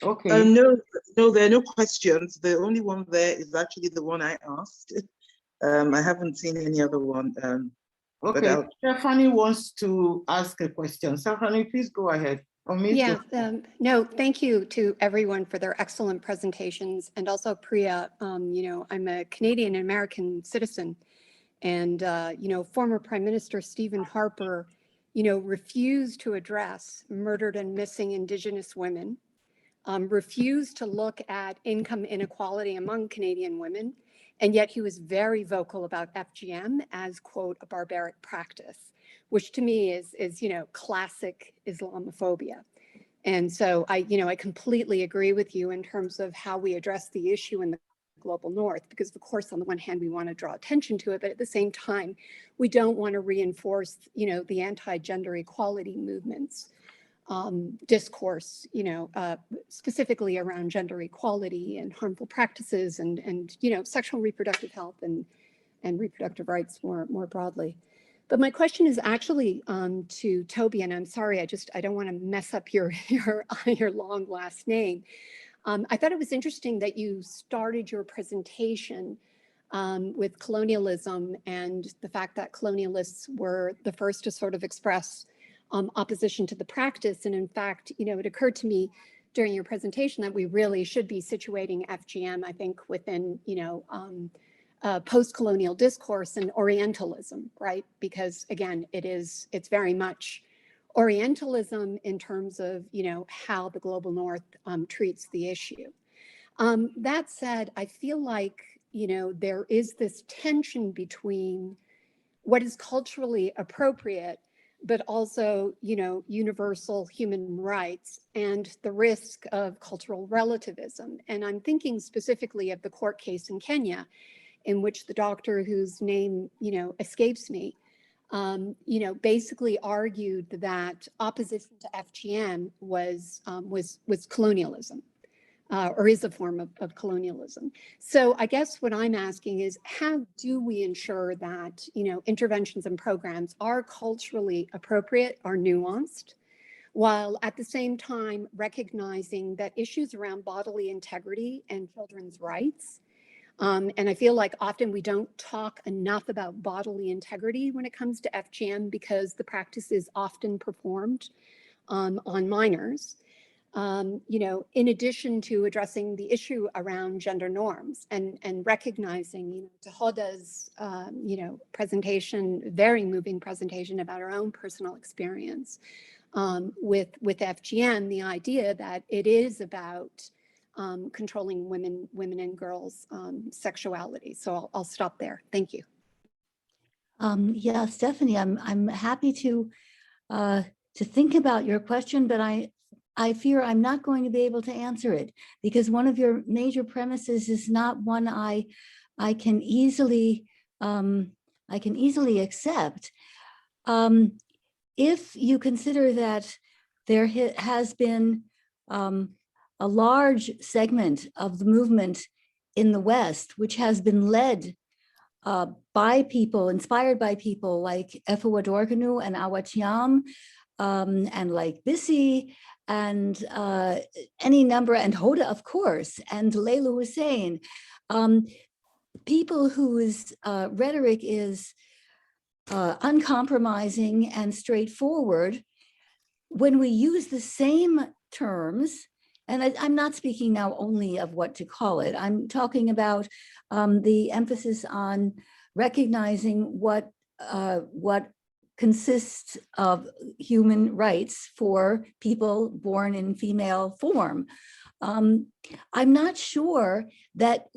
Okay. No, there are no questions. The only one there is actually the one I asked. I haven't seen any other one. Okay, Stephanie wants to ask a question. Stephanie, please go ahead. Yeah, no, thank you to everyone for their excellent presentations. And also Priya, I'm a Canadian American citizen. And, former Prime Minister Stephen Harper, refused to address murdered and missing Indigenous women, refused to look at income inequality among Canadian women. And yet he was very vocal about FGM as, quote, a barbaric practice, which to me is classic Islamophobia. And so I completely agree with you in terms of how we address the issue in the global north, because of course, on the one hand, we want to draw attention to it, but at the same time, we don't want to reinforce, the anti-gender equality movements discourse, specifically around gender equality and harmful practices and sexual and reproductive health and reproductive rights more broadly. But my question is actually to Toby, and I'm sorry, I don't want to mess up your long last name. I thought it was interesting that you started your presentation with colonialism and the fact that colonialists were the first to sort of express opposition to the practice. And in fact, it occurred to me during your presentation that we really should be situating FGM, I think, within, post-colonial discourse and Orientalism, right? Because again, it's very much Orientalism in terms of, how the global North treats the issue. That said, I feel like, there is this tension between what is culturally appropriate, but also, universal human rights and the risk of cultural relativism. And I'm thinking specifically of the court case in Kenya, in which the doctor whose name, escapes me, basically argued that opposition to FGM was colonialism. Or is a form of colonialism. So I guess what I'm asking is, how do we ensure that, interventions and programs are culturally appropriate, are nuanced, while at the same time recognizing that issues around bodily integrity and children's rights, and I feel like often we don't talk enough about bodily integrity when it comes to FGM because the practice is often performed on minors. In addition to addressing the issue around gender norms and recognizing, Tahoda's, presentation, very moving presentation about her own personal experience with FGM, the idea that it is about controlling women and girls' sexuality. So I'll stop there. Thank you. Yeah, Stephanie, I'm happy to think about your question, but I fear I'm not going to be able to answer it because one of your major premises is not one I can easily accept. If you consider that there has been a large segment of the movement in the West, which has been led by people, inspired by people like Effa Adorganu and Awatiam, and like Bissi, and any number, and Hoda, of course, and Layla Hussein, people whose rhetoric is uncompromising and straightforward. When we use the same terms, and I'm not speaking now only of what to call it, I'm talking about the emphasis on recognizing what consists of human rights for people born in female form. I'm not sure that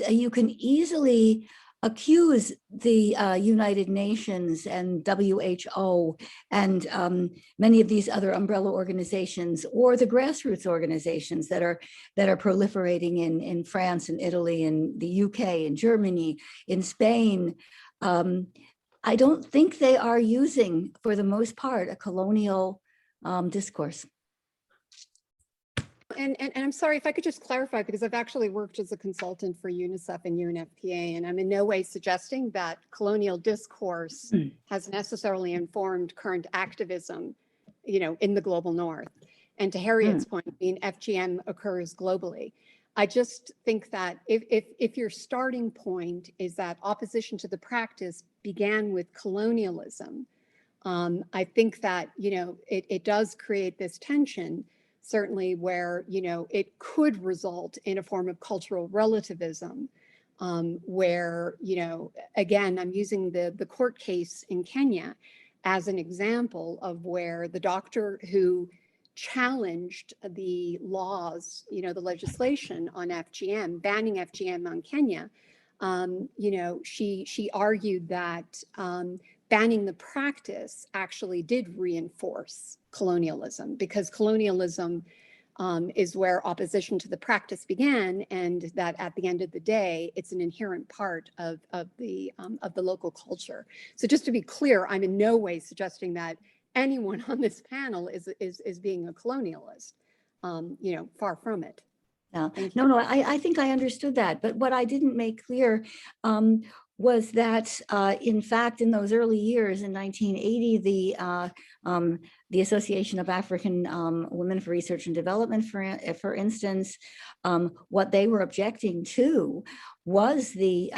you can easily accuse the United Nations and WHO and many of these other umbrella organizations or the grassroots organizations that are proliferating in France and Italy and the UK and Germany, in Spain. I don't think they are using, for the most part, a colonial discourse. And I'm sorry if I could just clarify, because I've actually worked as a consultant for UNICEF and UNFPA, and I'm in no way suggesting that colonial discourse has necessarily informed current activism, in the global North. And to Harriet's point, FGM occurs globally. I just think that if your starting point is that opposition to the practice began with colonialism, I think that, it does create this tension, certainly where, it could result in a form of cultural relativism, where, again, I'm using the court case in Kenya as an example of where the doctor who challenged the laws, the legislation on FGM, banning FGM on Kenya, she argued that banning the practice actually did reinforce colonialism, because colonialism is where opposition to the practice began, and that at the end of the day, it's an inherent part of the local culture. So just to be clear, I'm in no way suggesting that anyone on this panel is being a colonialist. Far from it. No, I think I understood that. But what I didn't make clear was that, in fact, in those early years in 1980, the Association of African Women for Research and Development, for instance, what they were objecting to was the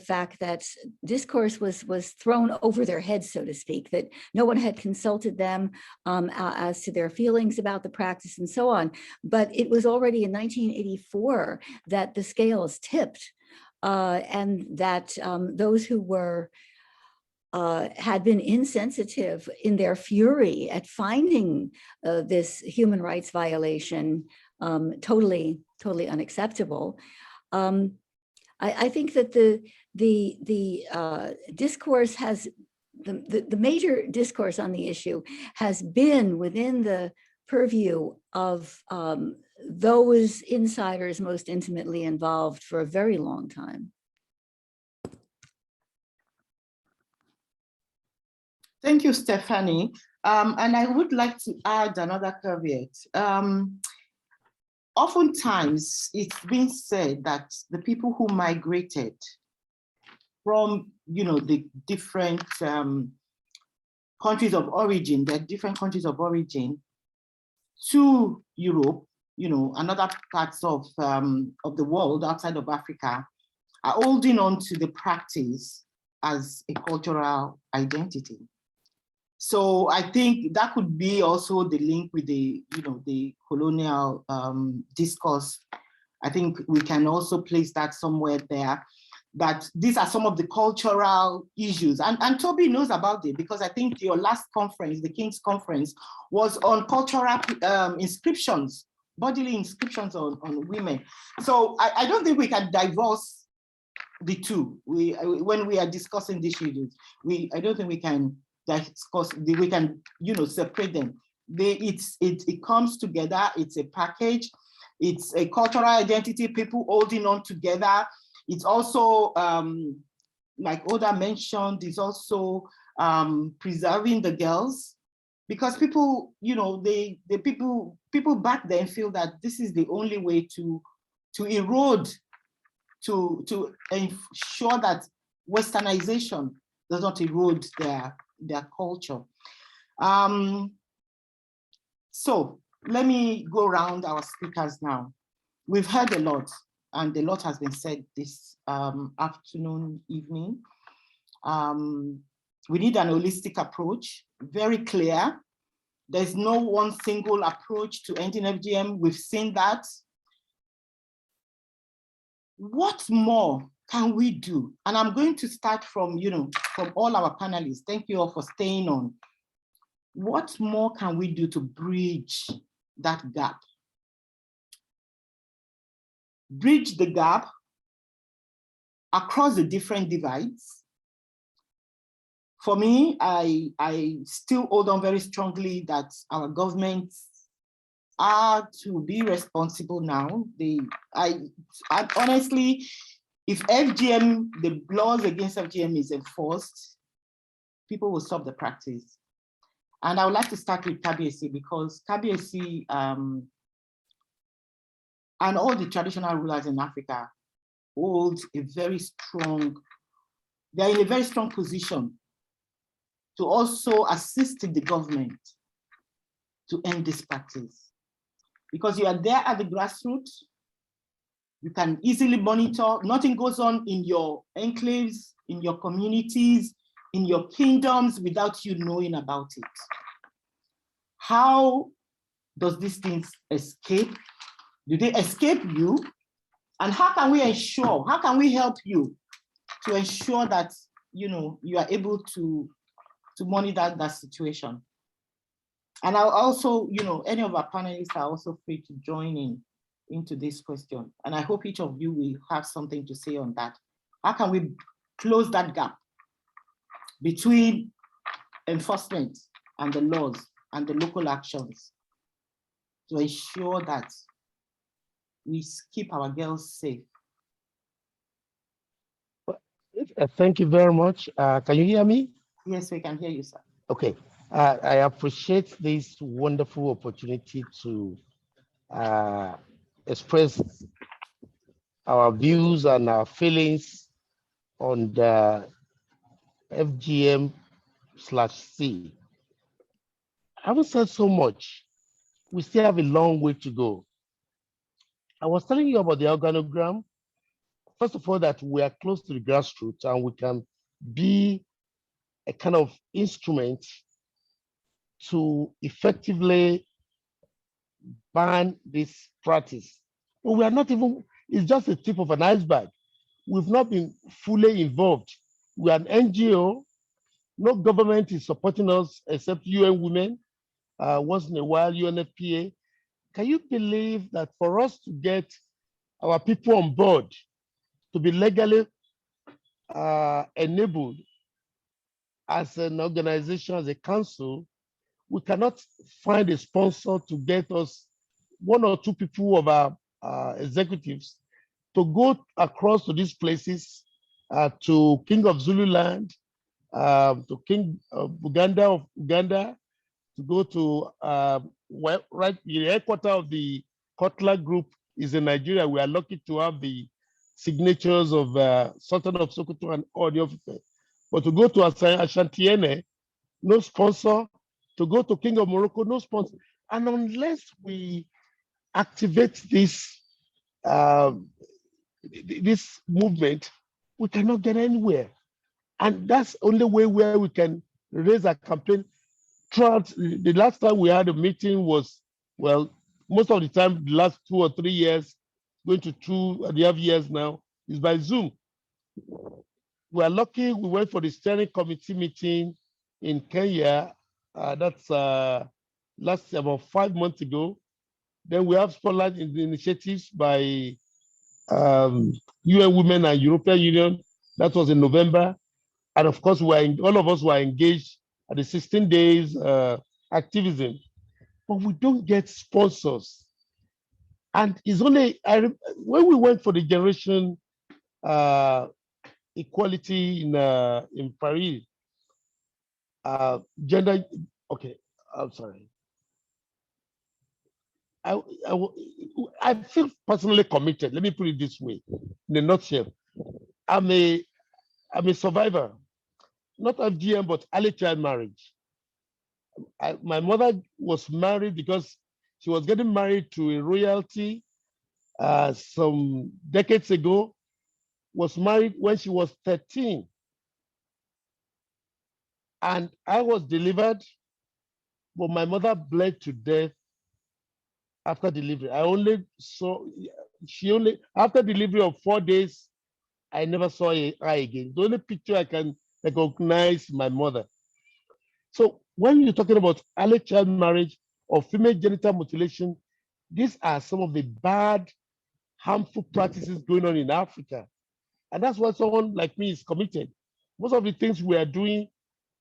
fact that discourse was thrown over their heads, so to speak, that no one had consulted them as to their feelings about the practice and so on. But it was already in 1984 that the scales tipped. And that those who were had been insensitive in their fury at finding this human rights violation totally unacceptable. I think that the discourse has the major discourse on the issue has been within the purview of those insiders most intimately involved for a very long time. Thank you, Stephanie. And I would like to add another caveat. Oftentimes, it's been said that the people who migrated from, the different countries of origin, the different countries of origin to Europe, and other parts of the world outside of Africa, are holding on to the practice as a cultural identity. So I think that could be also the link with the colonial discourse. I think we can also place that somewhere there, that these are some of the cultural issues. And Toby knows about it, because I think your last conference, the King's Conference, was on cultural inscriptions, bodily inscriptions on women. So I don't think we can divorce the two. When we are discussing these issues, I don't think we can discuss, we can separate them. It comes together, it's a package, it's a cultural identity, people holding on together. It's also, like Oda mentioned, it's also preserving the girls, because people, people back then feel that this is the only way to erode, to ensure that Westernization does not erode their culture. So let me go around our speakers now. We've heard a lot, and a lot has been said this afternoon, evening. We need an holistic approach, very clear. There's no one single approach to ending FGM. We've seen that. What more can we do? And I'm going to start from, from all our panelists. Thank you all for staying on. What more can we do to bridge that gap? Bridge the gap across the different divides. For me, I still hold on very strongly that our governments are to be responsible now. I honestly, if FGM, the laws against FGM is enforced, people will stop the practice. And I would like to start with KBSC, because KBSC and all the traditional rulers in Africa hold a very strong, they're in a very strong position to also assist the government to end this practice. Because you are there at the grassroots, you can easily monitor, nothing goes on in your enclaves, in your communities, in your kingdoms without you knowing about it. How does these things escape? Do they escape you? And how can we ensure, how can we help you to ensure that you are able to monitor that situation? And I'll also, any of our panelists are also free to join into this question. And I hope each of you will have something to say on that. How can we close that gap between enforcement and the laws and the local actions to ensure that we keep our girls safe? Thank you very much. Can you hear me? Yes, we can hear you, sir. Okay. I appreciate this wonderful opportunity to express our views and our feelings on the FGM/C. I haven't said so much. We still have a long way to go. I was telling you about the organogram. First of all, that we are close to the grassroots and we can be a kind of instrument to effectively ban this practice. But we are not even, it's just the tip of an iceberg. We've not been fully involved. We are an NGO. No government is supporting us except UN Women, once in a while, UNFPA. Can you believe that for us to get our people on board to be legally enabled as an organization, as a council, we cannot find a sponsor to get us one or two people of our executives to go across to these places, to King of Zululand, to King of Uganda, to go to right the headquarters of the Kotla Group is in Nigeria. We are lucky to have the signatures of Sultan of Sokoto and all the officers. But to go to Ashantiene, no sponsor. To go to King of Morocco, no sponsor. And unless we activate this this movement, we cannot get anywhere. And that's the only way where we can raise a campaign. Throughout the last time we had a meeting was, well, most of the time, the last 2 or 3 years, going to 2.5 years now, is by Zoom. We are lucky we went for the steering committee meeting in Kenya. That's last about 5 months ago. Then we have spotlight initiatives by UN Women and European Union. That was in November. And of course, all of us were engaged at the 16 days activism. But we don't get sponsors. And it's only, when we went for the generation equality in Paris, gender, okay, I'm sorry. I feel personally committed. Let me put it this way, in a nutshell. I'm a survivor, not of FGM, but early child marriage. My mother was married because she was getting married to a royalty some decades ago, was married when she was 13. And I was delivered, but my mother bled to death after delivery. I only saw, after delivery of 4 days, I never saw her again. The only picture I can recognize my mother. So when you're talking about early child marriage or female genital mutilation, these are some of the bad, harmful practices going on in Africa. And that's why someone like me is committed. Most of the things we are doing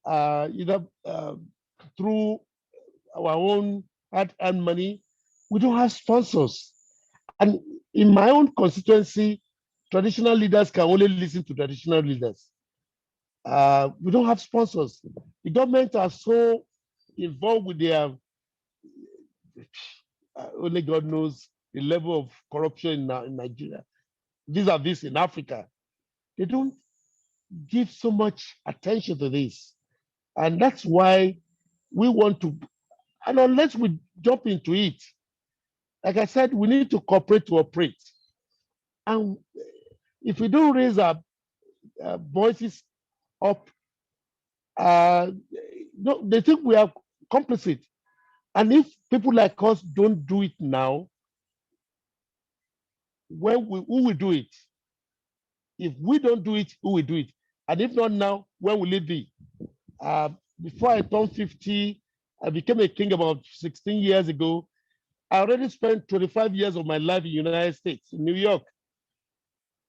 either through our own hard-earned money, we don't have sponsors. And in my own constituency, traditional leaders can only listen to traditional leaders. We don't have sponsors. The government are so involved with their, only God knows the level of corruption in Nigeria. Vis-a-vis in Africa, they don't give so much attention to this. And that's why we want to, and unless we jump into it, like I said, we need to cooperate to operate. And if we don't raise our voices up, no, they think we are complicit. And if people like us don't do it now, who will do it? If we don't do it, who will do it? And if not now, when will it be? Before I turned 50, I became a king about 16 years ago. I already spent 25 years of my life in the United States, in New York.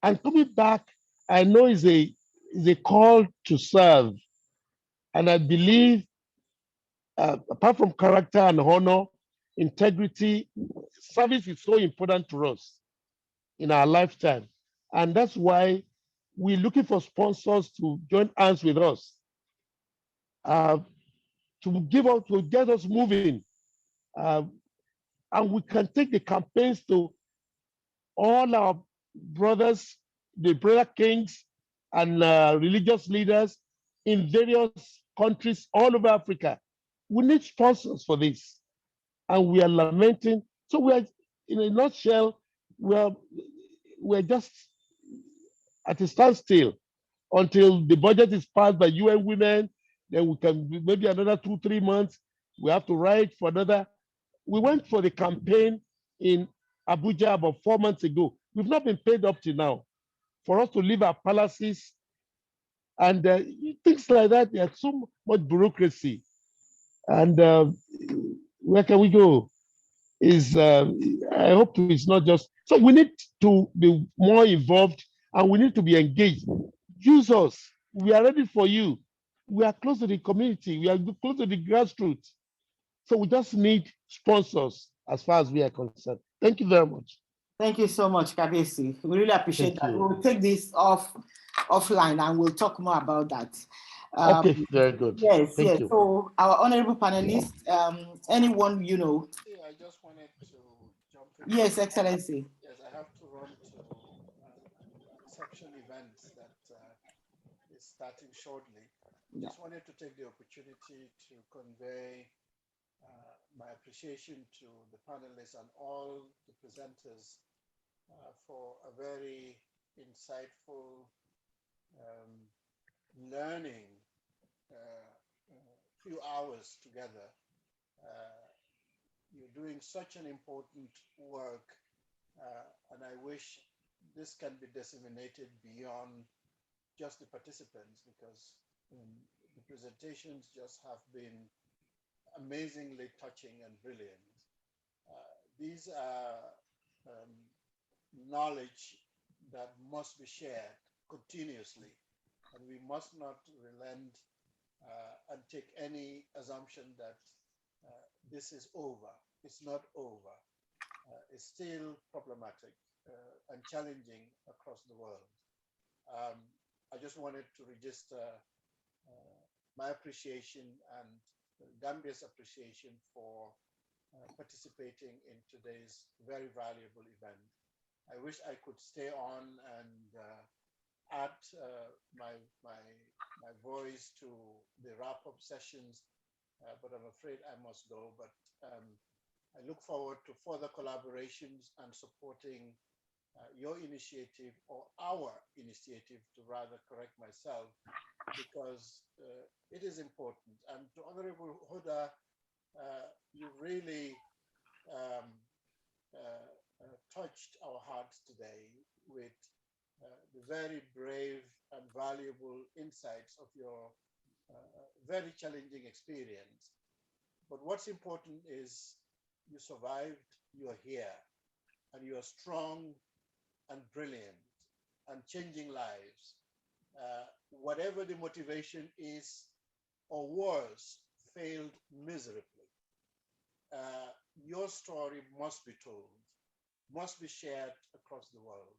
And coming back, I know is a call to serve. And I believe, apart from character and honor, integrity, service is so important to us in our lifetime. And that's why we're looking for sponsors to join hands with us, to get us moving. And we can take the campaigns to all our brothers, the brother kings, and religious leaders in various countries all over Africa. We need sponsors for this, and we are lamenting. So we are, in a nutshell, we're just at a standstill until the budget is passed by UN Women. Then we can, maybe another 2-3 months, we have to write for another. We went for the campaign in Abuja about 4 months ago. We've not been paid up to now. For us to leave our palaces and things like that, there's so much bureaucracy. And where can we go? I hope it's not just, so we need to be more involved and we need to be engaged. Use us. We are ready for you. We are close to the community. We are close to the grassroots. So we just need sponsors as far as we are concerned. Thank you very much. Thank you so much, Kabesi. We really appreciate Thank that. you. We'll take this offline and we'll talk more about that. Okay, very good. Yes, Thank yes. you. So our honorable panelists, anyone, you know. Yeah, I just wanted to jump in. Yes, Excellency. Yes, I have to run to a reception event that is starting shortly. Yeah. Just wanted to take the opportunity to convey my appreciation to the panelists and all the presenters for a very insightful learning few hours together. You're doing such an important work, and I wish this can be disseminated beyond just the participants, because the presentations just have been amazingly touching and brilliant. These are knowledge that must be shared continuously, and we must not relent and take any assumption that this is over. It's not over. It's still problematic and challenging across the world. I just wanted to register my appreciation and Gambia's appreciation for participating in today's very valuable event. I wish I could stay on and add my voice to the wrap-up sessions, but I'm afraid I must go. But I look forward to further collaborations and supporting your initiative, or our initiative, to rather correct myself, because it is important. And to Honorable Huda, you really touched our hearts today with the very brave and valuable insights of your very challenging experience. But what's important is you survived, you are here, and you are strong and brilliant and changing lives. Whatever the motivation is or was, failed miserably. Your story must be told, must be shared across the world.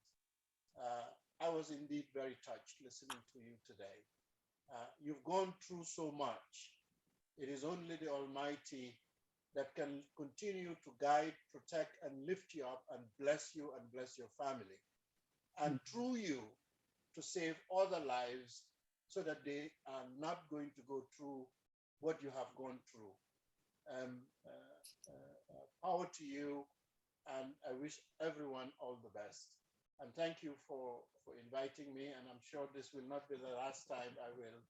I was indeed very touched listening to you today. You've gone through so much. It is only the Almighty that can continue to guide, protect, and lift you up and bless you and bless your family. And through you, to save other lives so that they are not going to go through what you have gone through. Power to you, and I wish everyone all the best. And thank you for inviting me, and I'm sure this will not be the last time I will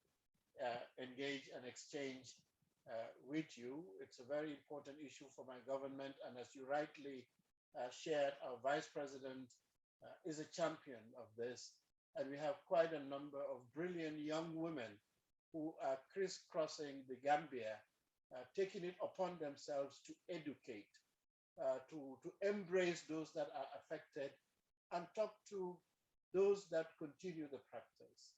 engage and exchange with you. It's a very important issue for my government, and as you rightly shared, our Vice President is a champion of this, and we have quite a number of brilliant young women who are crisscrossing the Gambia, taking it upon themselves to educate, to embrace those that are affected, and talk to those that continue the practice.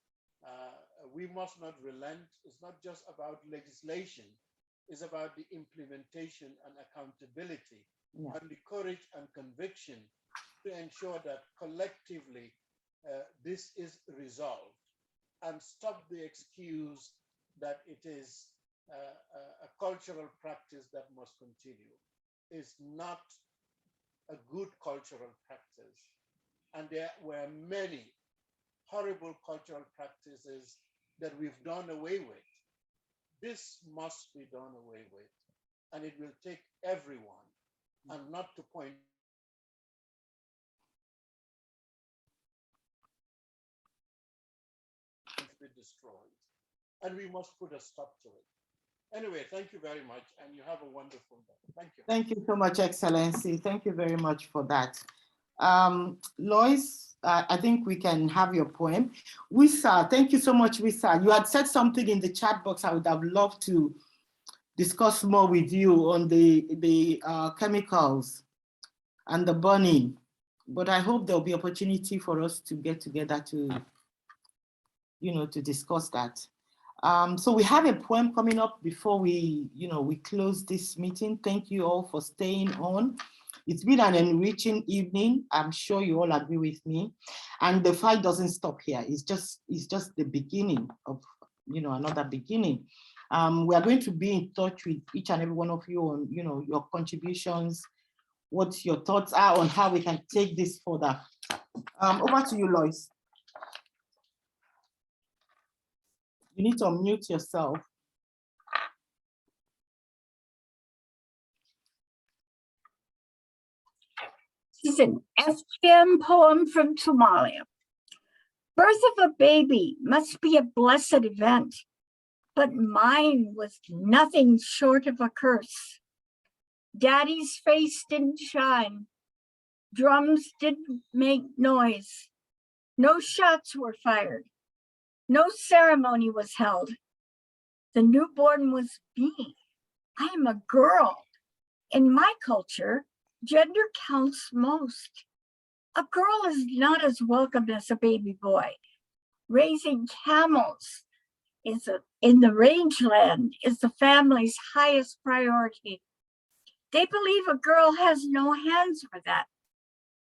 We must not relent. It's not just about legislation. It's about the implementation and accountability, and the courage and conviction to ensure that collectively this is resolved, and stop the excuse that it is a cultural practice that must continue. It's not a good cultural practice. And there were many horrible cultural practices that we've done away with. This must be done away with, and it will take everyone, and not to point to be destroyed. And we must put a stop to it. Anyway, thank you very much, and you have a wonderful day. Thank you. Thank you so much, Excellency. Thank you very much for that. Lois, I think we can have your poem. Wisa, thank you so much, Wisa. You had said something in the chat box. I would have loved to discuss more with you on the chemicals and the burning, but I hope there'll be opportunity for us to get together to, to discuss that. So we have a poem coming up before we close this meeting. Thank you all for staying on. It's been an enriching evening. I'm sure you all agree with me. And the fight doesn't stop here. It's just the beginning of, another beginning. We are going to be in touch with each and every one of you on, your contributions, what your thoughts are on how we can take this further. Over to you, Lois. You need to unmute yourself. This is an FGM poem from Somalia. Birth of a baby must be a blessed event, but mine was nothing short of a curse. Daddy's face didn't shine. Drums didn't make noise. No shots were fired. No ceremony was held. The newborn was me. I am a girl. In my culture, gender counts most. A girl is not as welcome as a baby boy. Raising camels in the rangeland is the family's highest priority. They believe a girl has no hands for that.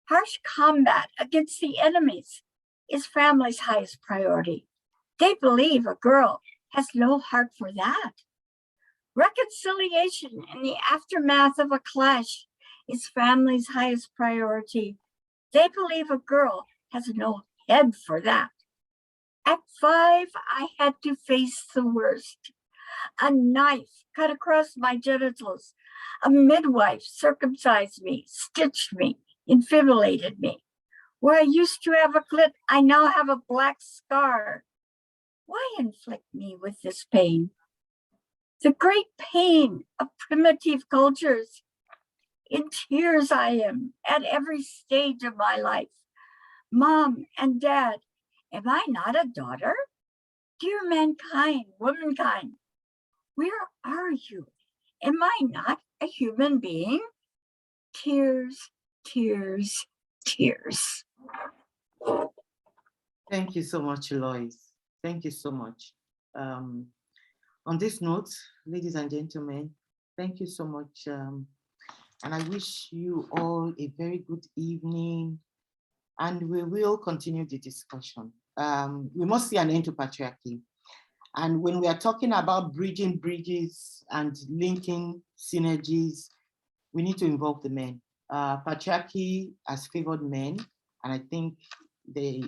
Harsh combat against the enemies is family's highest priority. They believe a girl has no heart for that. Reconciliation in the aftermath of a clash is family's highest priority. They believe a girl has no head for that. At 5, I had to face the worst. A knife cut across my genitals. A midwife circumcised me, stitched me, infibulated me. Where I used to have a clit, I now have a black scar. Why inflict me with this pain? The great pain of primitive cultures. In tears I am at every stage of my life. Mom and Dad, am I not a daughter? Dear mankind, womankind, where are you? Am I not a human being? Tears, tears, tears. Thank you so much, Lois. Thank you so much. On this note, ladies and gentlemen, thank you so much. And I wish you all a very good evening, and we will continue the discussion. We must see an end to patriarchy. And when we are talking about bridging bridges and linking synergies, we need to involve the men. Patriarchy has favored men, and I think they're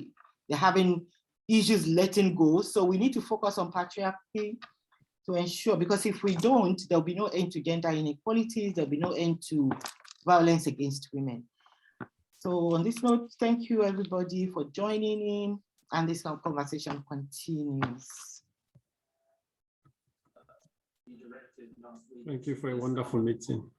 having issues letting go. So we need to focus on patriarchy to ensure, because if we don't, there'll be no end to gender inequalities, there'll be no end to violence against women. So on this note, thank you everybody for joining in, and this conversation continues. Thank you for a wonderful meeting.